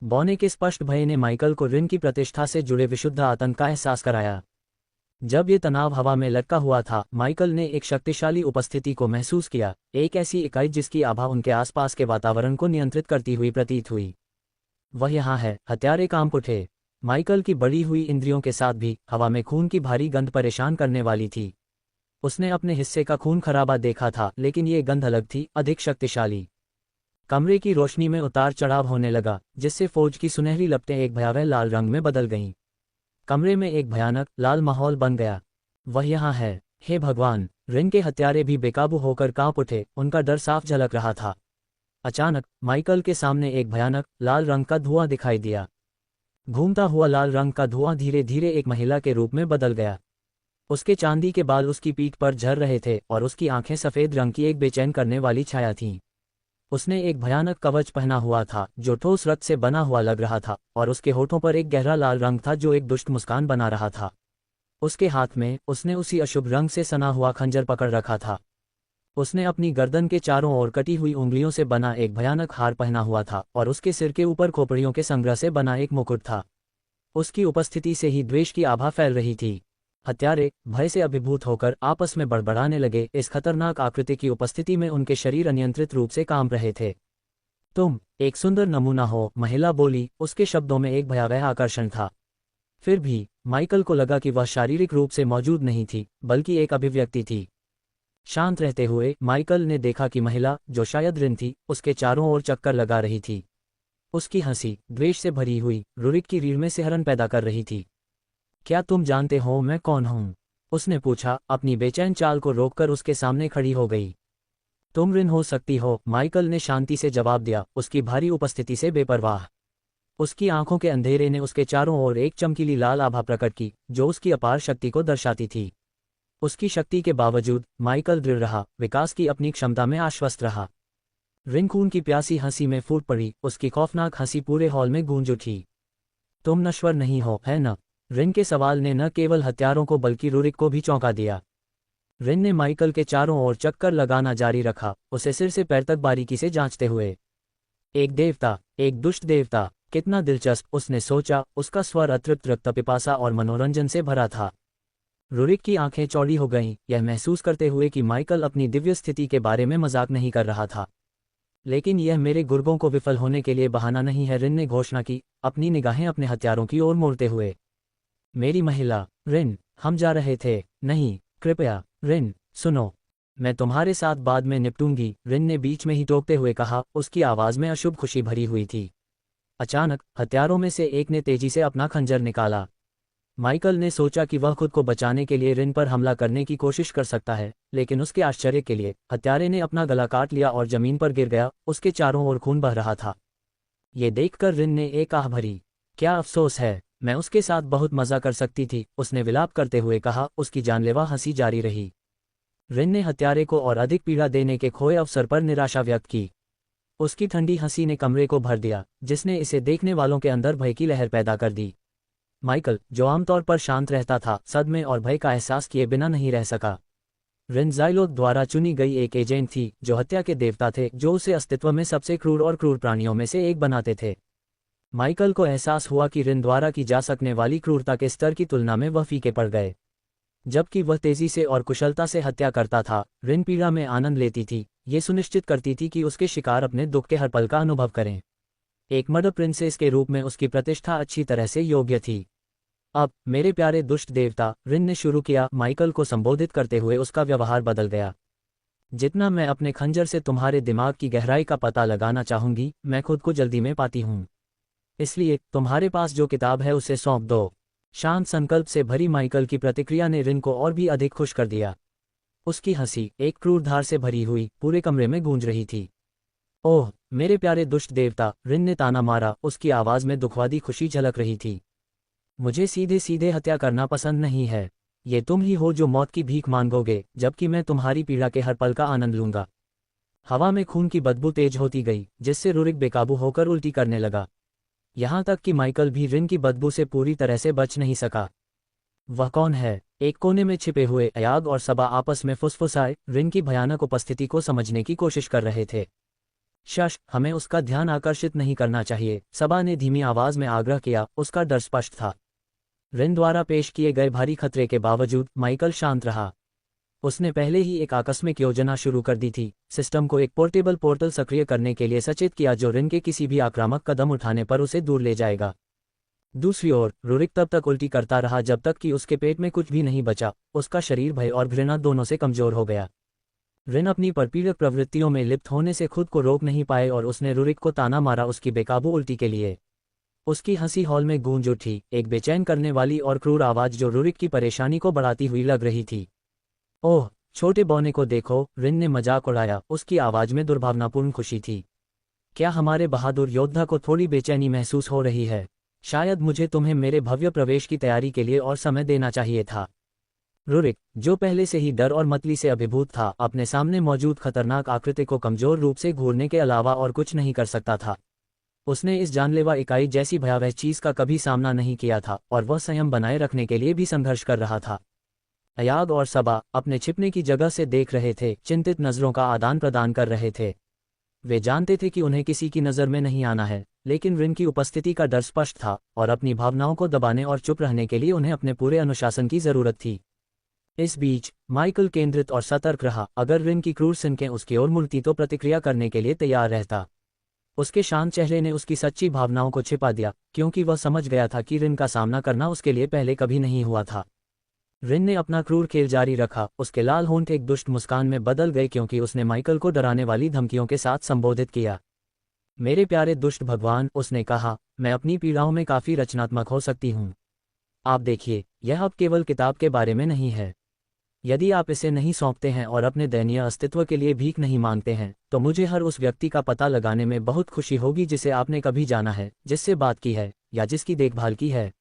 [SPEAKER 1] बौने के स्पष्ट भय ने माइकल को रिन की प्रतिष्ठा से जुड़े विशुद्ध आतंक का एहसास कराया। जब ये तनाव हवा में लटका हुआ था, माइकल ने एक शक्तिशाली उपस्थिति को महसूस किया, एक ऐसी इकाई जिसकी आभा उनके आसपास के वातावरण को नियंत्रित करती हुई प्रतीत हुई। वह यहाँ है, हत्यारे कांप उठे। माइकल की बढ़ी हुई इंद्रियों के साथ भी हवा में खून की भारी गंध परेशान करने वाली थी। उसने अपने हिस्से का खून खराबा देखा था, लेकिन ये गंध अलग थी, अधिक शक्तिशाली। कमरे की रोशनी में उतार चढ़ाव होने लगा, जिससे फौज की सुनहरी लपटें एक भयावह लाल रंग में बदल गईं। कमरे में एक भयानक लाल माहौल बन गया। वह यहाँ है, हे भगवान! रिन के हत्यारे भी बेकाबू होकर कांप उठे, उनका डर साफ झलक रहा था। अचानक माइकल के सामने एक भयानक लाल रंग का धुआं दिखाई दिया। घूमता हुआ लाल रंग का धुआं धीरे धीरे एक महिला के रूप में बदल गया। उसके चांदी के बाल उसकी पीठ पर झर रहे थे और उसकी आंखें सफेद रंग की एक बेचैन करने वाली छाया थीं। उसने एक भयानक कवच पहना हुआ था, जो ठोस रक्त से बना हुआ लग रहा था, और उसके होठों पर एक गहरा लाल रंग था जो एक दुष्ट मुस्कान बना रहा था। उसके हाथ में उसने उसी अशुभ रंग से सना हुआ खंजर पकड़ रखा था। उसने अपनी गर्दन के चारों ओर कटी हुई उंगलियों से बना एक भयानक हार पहना हुआ था, और उसके सिर के ऊपर खोपड़ियों के संग्रह से बना एक मुकुट था। उसकी उपस्थिति से ही द्वेष की आभा फैल रही थी। हत्यारे भय से अभिभूत होकर आपस में बड़बड़ाने लगे। इस खतरनाक आकृति की उपस्थिति में उनके शरीर अनियंत्रित रूप से कांप रहे थे। तुम एक सुंदर नमूना हो, महिला बोली, उसके शब्दों में एक भयावह आकर्षण था। फिर भी माइकल को लगा कि वह शारीरिक रूप से मौजूद नहीं थी, बल्कि एक अभिव्यक्ति थी। शांत रहते हुए माइकल ने देखा कि महिला, जो शायद रिन थी, उसके चारों ओर चक्कर लगा रही थी। उसकी हंसी द्वेष से भरी हुई रुरिक की रीढ़ में सिहरन पैदा कर रही थी। क्या तुम जानते हो मैं कौन हूं? उसने पूछा, अपनी बेचैन चाल को रोककर उसके सामने खड़ी हो गई। तुम रिन हो सकती हो, माइकल ने शांति से जवाब दिया, उसकी भारी उपस्थिति से बेपरवाह। उसकी आंखों के अंधेरे ने उसके चारों ओर एक चमकीली लाल आभा प्रकट की, जो उसकी अपार शक्ति को दर्शाती थी। उसकी शक्ति के बावजूद माइकल दृढ़ रहा, विकास की अपनी क्षमता में आश्वस्त रहा। रिन खून की प्यासी हंसी में फूट पड़ी, उसकी खौफनाक हंसी पूरे हॉल में गूंज उठी। तुम नश्वर नहीं हो, है न? रिन के सवाल ने न केवल हत्यारों को बल्कि रुरिक को भी चौंका दिया। रिन ने माइकल के चारों ओर चक्कर लगाना जारी रखा, उसे सिर से पैर तक बारीकी से जांचते हुए। एक देवता, एक दुष्ट देवता, कितना दिलचस्प, उसने सोचा। उसका स्वर अतृप्त रक्त पिपासा और मनोरंजन से भरा था। रुरिक की आंखें चौड़ी हो गईं, यह महसूस करते हुए कि माइकल अपनी दिव्य स्थिति के बारे में मजाक नहीं कर रहा था। लेकिन यह मेरे गुर्गों को विफल होने के लिए बहाना नहीं है, रिन ने घोषणा की, अपनी निगाहें अपने हथियारों की ओर मोड़ते हुए। मेरी महिला, रिन, हम जा रहे थे। नहीं, कृपया, रिन, सुनो, मैं तुम्हारे साथ बाद में निपटूंगी, रिन ने बीच में ही टोकते हुए कहा, उसकी आवाज में अशुभ खुशी भरी हुई थी। अचानक हत्यारों में से एक ने तेजी से अपना खंजर निकाला। माइकल ने सोचा कि वह खुद को बचाने के लिए रिन पर हमला करने की कोशिश कर सकता है, लेकिन उसके आश्चर्य के लिए हत्यारे ने अपना गला काट लिया और जमीन पर गिर गया, उसके चारों ओर खून बह रहा था। ये देखकर रिन ने एक आह भरी। क्या अफसोस है, मैं उसके साथ बहुत मजा कर सकती थी, उसने विलाप करते हुए कहा, उसकी जानलेवा हंसी जारी रही। रिन ने हत्यारे को और अधिक पीड़ा देने के खोए अवसर पर निराशा व्यक्त की। उसकी ठंडी हंसी ने कमरे को भर दिया, जिसने इसे देखने वालों के अंदर भय की लहर पैदा कर दी। माइकल, जो आमतौर पर शांत रहता था, सदमे और भय का एहसास किए बिना नहीं रह सका। रिन ज़ाइलोथ द्वारा चुनी गई एक एजेंट थी, जो हत्या के देवता थे, जो उसे अस्तित्व में सबसे क्रूर और क्रूर प्राणियों में से एक बनाते थे। माइकल को एहसास हुआ कि रिन द्वारा की जा सकने वाली क्रूरता के स्तर की तुलना में वह फीके पड़ गए। जबकि वह तेजी से और कुशलता से हत्या करता था, रिन पीड़ा में आनंद लेती थी, ये सुनिश्चित करती थी कि उसके शिकार अपने दुख के हर पल का अनुभव करें। एक मर्डर प्रिंसेस के रूप में उसकी प्रतिष्ठा अच्छी तरह से योग्य थी। अब मेरे प्यारे दुष्ट देवता, रिन ने शुरू किया, माइकल को संबोधित करते हुए उसका व्यवहार बदल गया। जितना मैं अपने खंजर से तुम्हारे दिमाग की गहराई का पता लगाना चाहूंगी, मैं खुद को जल्दी में पाती हूं। इसलिए तुम्हारे पास जो किताब है उसे सौंप दो। शांत संकल्प से भरी माइकल की प्रतिक्रिया ने रिन को और भी अधिक खुश कर दिया। उसकी हंसी एक क्रूर धार से भरी हुई पूरे कमरे में गूंज रही थी। ओह मेरे प्यारे दुष्ट देवता, रिन ने ताना मारा, उसकी आवाज में दुखवादी खुशी झलक रही थी। मुझे सीधे सीधे हत्या करना पसंद नहीं है। ये तुम ही हो जो मौत की भीख मांगोगे, जबकि मैं तुम्हारी पीड़ा के हर पल का आनंद लूंगा। हवा में खून की बदबू तेज होती गई, जिससे रुरिक बेकाबू होकर उल्टी करने लगा। यहां तक कि माइकल भी रिन की बदबू से पूरी तरह से बच नहीं सका। वह कौन है? एक कोने में छिपे हुए अयाग और सबा आपस में फुसफुसाए, रिन की भयानक उपस्थिति को समझने की कोशिश कर रहे थे। शश, हमें उसका ध्यान आकर्षित नहीं करना चाहिए, सबा ने धीमी आवाज में आग्रह किया, उसका डर स्पष्ट था। रिन द्वारा पेश किए गए भारी खतरे के बावजूद माइकल शांत रहा। उसने पहले ही एक आकस्मिक योजना शुरू कर दी थी, सिस्टम को एक पोर्टेबल पोर्टल सक्रिय करने के लिए सचेत किया, जो रिन के किसी भी आक्रामक कदम उठाने पर उसे दूर ले जाएगा। दूसरी ओर रुरिक तब तक उल्टी करता रहा जब तक कि उसके पेट में कुछ भी नहीं बचा, उसका शरीर भय और घृणा दोनों से कमजोर हो गया। रिन अपनी परपीड़क प्रवृत्तियों में लिप्त होने से खुद को रोक नहीं पाए और उसने रुरिक को ताना मारा उसकी बेकाबू उल्टी के लिए। उसकी हंसी हॉल में गूंज उठी, एक बेचैन करने वाली और क्रूर आवाज जो रुरिक की परेशानी को बढ़ाती हुई लग रही थी। ओह छोटे बौने को देखो, रिन ने मजाक उड़ाया, उसकी आवाज में दुर्भावनापूर्ण खुशी थी। क्या हमारे बहादुर योद्धा को थोड़ी बेचैनी महसूस हो रही है? शायद मुझे तुम्हें मेरे भव्य प्रवेश की तैयारी के लिए और समय देना चाहिए था। रुरिक, जो पहले से ही डर और मतली से अभिभूत था, अपने सामने मौजूद खतरनाक आकृति को कमजोर रूप से घूरने के अलावा और कुछ नहीं कर सकता था। उसने इस जानलेवा इकाई जैसी भयावह चीज का कभी सामना नहीं किया था, और वह संयम बनाए रखने के लिए भी संघर्ष कर रहा था। अयाग और सबा अपने छिपने की जगह से देख रहे थे, चिंतित नजरों का आदान प्रदान कर रहे थे। वे जानते थे कि उन्हें किसी की नज़र में नहीं आना है, लेकिन रिन की उपस्थिति का डर स्पष्ट था, और अपनी भावनाओं को दबाने और चुप रहने के लिए उन्हें अपने पूरे अनुशासन की जरूरत थी। इस बीच माइकल केंद्रित और सतर्क रहा, अगर रिन की क्रूर सिनकें उसकी ओर मुड़ती तो प्रतिक्रिया करने के लिए तैयार रहता। उसके शांत चेहरे ने उसकी सच्ची भावनाओं को छिपा दिया, क्योंकि वह समझ गया था कि रिन का सामना करना उसके लिए पहले कभी नहीं हुआ था। रिन ने अपना क्रूर खेल जारी रखा, उसके लाल होंठ एक दुष्ट मुस्कान में बदल गए क्योंकि उसने माइकल को डराने वाली धमकियों के साथ संबोधित किया। मेरे प्यारे दुष्ट भगवान, उसने कहा, मैं अपनी पीड़ाओं में काफ़ी रचनात्मक हो सकती हूँ। आप देखिए, यह अब केवल किताब के बारे में नहीं है। यदि आप इसे नहीं सौंपते हैं और अपने दयनीय अस्तित्व के लिए भीख नहीं मांगते हैं, तो मुझे हर उस व्यक्ति का पता लगाने में बहुत खुशी होगी जिसे आपने कभी जाना है, जिससे बात की है, या जिसकी देखभाल की है।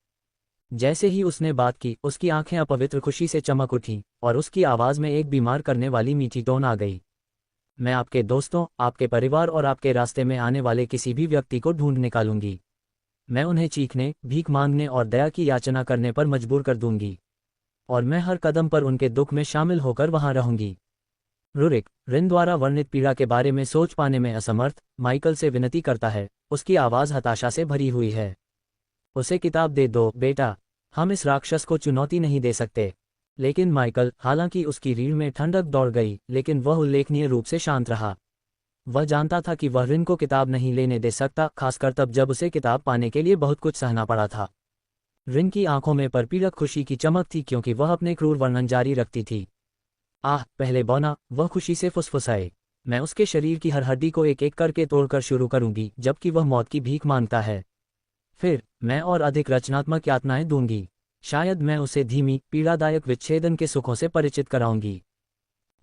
[SPEAKER 1] जैसे ही उसने बात की, उसकी आंखें अपवित्र खुशी से चमक उठीं, और उसकी आवाज़ में एक बीमार करने वाली मीठी टोन आ गई। मैं आपके दोस्तों, आपके परिवार और आपके रास्ते में आने वाले किसी भी व्यक्ति को ढूंढ निकालूंगी। मैं उन्हें चीखने, भीख मांगने और दया की याचना करने पर मजबूर कर दूंगी। और मैं हर कदम पर उनके दुख में शामिल होकर वहां रहूंगी। रुरिक, रिन द्वारा वर्णित पीड़ा के बारे में सोच पाने में असमर्थ, माइकल से विनती करता है, उसकी आवाज़ हताशा से भरी हुई है। उसे किताब दे दो, बेटा। हम इस राक्षस को चुनौती नहीं दे सकते। लेकिन माइकल, हालांकि उसकी रीढ़ में ठंडक दौड़ गई, लेकिन वह उल्लेखनीय रूप से शांत रहा। वह जानता था कि वह रिन को किताब नहीं लेने दे सकता, खासकर तब जब उसे किताब पाने के लिए बहुत कुछ सहना पड़ा था। रिन की आंखों में परपीड़क खुशी की चमक थी क्योंकि वह अपने क्रूर वर्णन जारी रखती थी। आह, पहले बौना, वह खुशी से फुसफुसाए। मैं उसके शरीर की हर हड्डी को एक एक करके तोड़कर शुरू करूंगी जबकि वह मौत की भीख मांगता है। फिर मैं और अधिक रचनात्मक यातनाएं दूंगी। शायद मैं उसे धीमी, पीड़ादायक विच्छेदन के सुखों से परिचित कराऊंगी।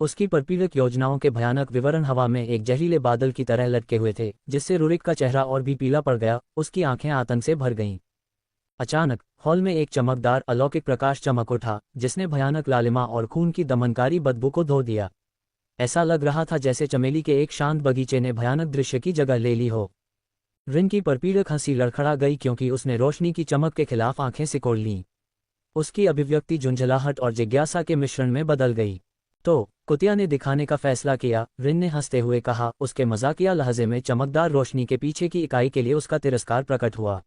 [SPEAKER 1] उसकी परपीड़क योजनाओं के भयानक विवरण हवा में एक जहरीले बादल की तरह लटके हुए थे, जिससे रुरिक का चेहरा और भी पीला पड़ गया, उसकी आंखें आतंक से भर गईं। अचानक हॉल में एक चमकदार अलौकिक प्रकाश चमक उठा, जिसने भयानक लालिमा और खून की दमनकारी बदबू को धो दिया। ऐसा लग रहा था जैसे चमेली के एक शांत बगीचे ने भयानक दृश्य की जगह ले ली हो। रिन की परपीड़क हंसी लड़खड़ा गई क्योंकि उसने रोशनी की चमक के खिलाफ आंखें सिकोड़ लीं। उसकी अभिव्यक्ति झुंझलाहट और जिज्ञासा के मिश्रण में बदल गई। तो कुतिया ने दिखाने का फैसला किया, रिन ने हंसते हुए कहा, उसके मजाकिया लहजे में चमकदार रोशनी के पीछे की इकाई के लिए उसका तिरस्कार प्रकट हुआ।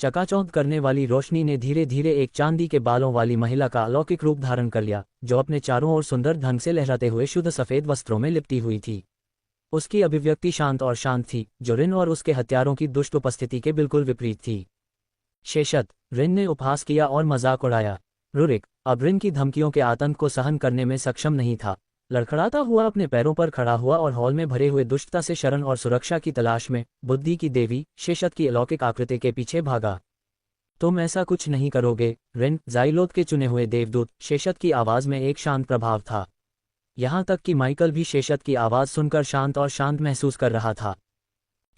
[SPEAKER 1] चकाचौंध करने वाली रोशनी ने धीरे धीरे एक चांदी के बालों वाली महिला का अलौकिक रूप धारण कर लिया, जो अपने चारों ओर सुंदर ढंग से लहराते हुए शुद्ध सफेद वस्त्रों में लिपटी हुई थी। उसकी अभिव्यक्ति शांत और शांत थी, जो रिन और उसके हत्यारों की दुष्ट उपस्थिति के बिल्कुल विपरीत थी। शेषत, रिन ने उपहास किया और मजाक उड़ाया। रुरिक अब रिन की धमकियों के आतंक को सहन करने में सक्षम नहीं था। लड़खड़ाता हुआ अपने पैरों पर खड़ा हुआ और हॉल में भरे हुए दुष्टता से शरण और सुरक्षा की तलाश में बुद्धि की देवी शेषत की अलौकिक आकृति के पीछे भागा। तुम ऐसा कुछ नहीं करोगे, रिन, ज़ाइलोथ के चुने हुए देवदूत। शेषत की आवाज़ में एक शांत प्रभाव था। यहाँ तक कि माइकल भी शेषत की आवाज़ सुनकर शांत और शांत महसूस कर रहा था।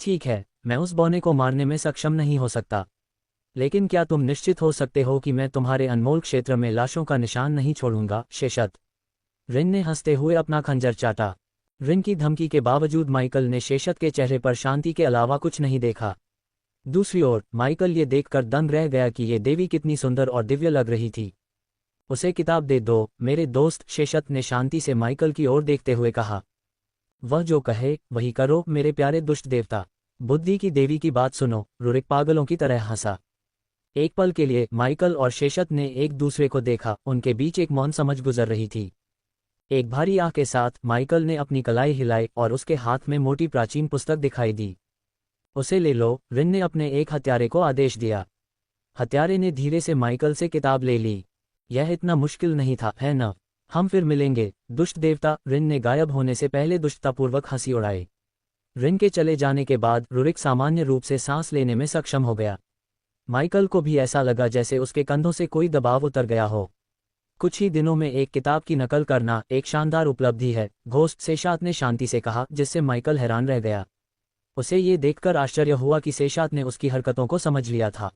[SPEAKER 1] ठीक है, मैं उस बौने को मारने में सक्षम नहीं हो सकता, लेकिन क्या तुम निश्चित हो सकते हो कि मैं तुम्हारे अनमोल क्षेत्र में लाशों का निशान नहीं छोड़ूंगा, शेषत। रिन ने हंसते हुए अपना खंजर चाटा। रिन की धमकी के बावजूद माइकल ने शेषत के चेहरे पर शांति के अलावा कुछ नहीं देखा। दूसरी ओर माइकल ये देखकर दंग रह गया कि ये देवी कितनी सुंदर और दिव्य लग रही थी। उसे किताब दे दो, मेरे दोस्त, शेषत ने शांति से माइकल की ओर देखते हुए कहा। वह जो कहे वही करो, मेरे प्यारे दुष्ट देवता। बुद्धि की देवी की बात सुनो, रुरिक पागलों की तरह हंसा। एक पल के लिए माइकल और शेषत ने एक दूसरे को देखा, उनके बीच एक मौन समझ गुजर रही थी। एक भारी आह के साथ माइकल ने अपनी कलाई हिलाई और उसके हाथ में मोटी प्राचीन पुस्तक दिखाई दी। उसे ले लो, रिन ने अपने एक हत्यारे को आदेश दिया। हत्यारे ने धीरे से माइकल से किताब ले ली। यह इतना मुश्किल नहीं था, है न? हम फिर मिलेंगे, दुष्ट देवता। रिन ने गायब होने से पहले दुष्टतापूर्वक हंसी उड़ाई। रिन के चले जाने के बाद रुरिक सामान्य रूप से सांस लेने में सक्षम हो गया। माइकल को भी ऐसा लगा जैसे उसके कंधों से कोई दबाव उतर गया हो। कुछ ही दिनों में एक किताब की नकल करना एक शानदार उपलब्धि है, घोस्ट, शेषात ने शांति से कहा, जिससे माइकल हैरान रह गया। उसे ये देखकर आश्चर्य हुआ कि शेषात ने उसकी हरकतों को समझ लिया था।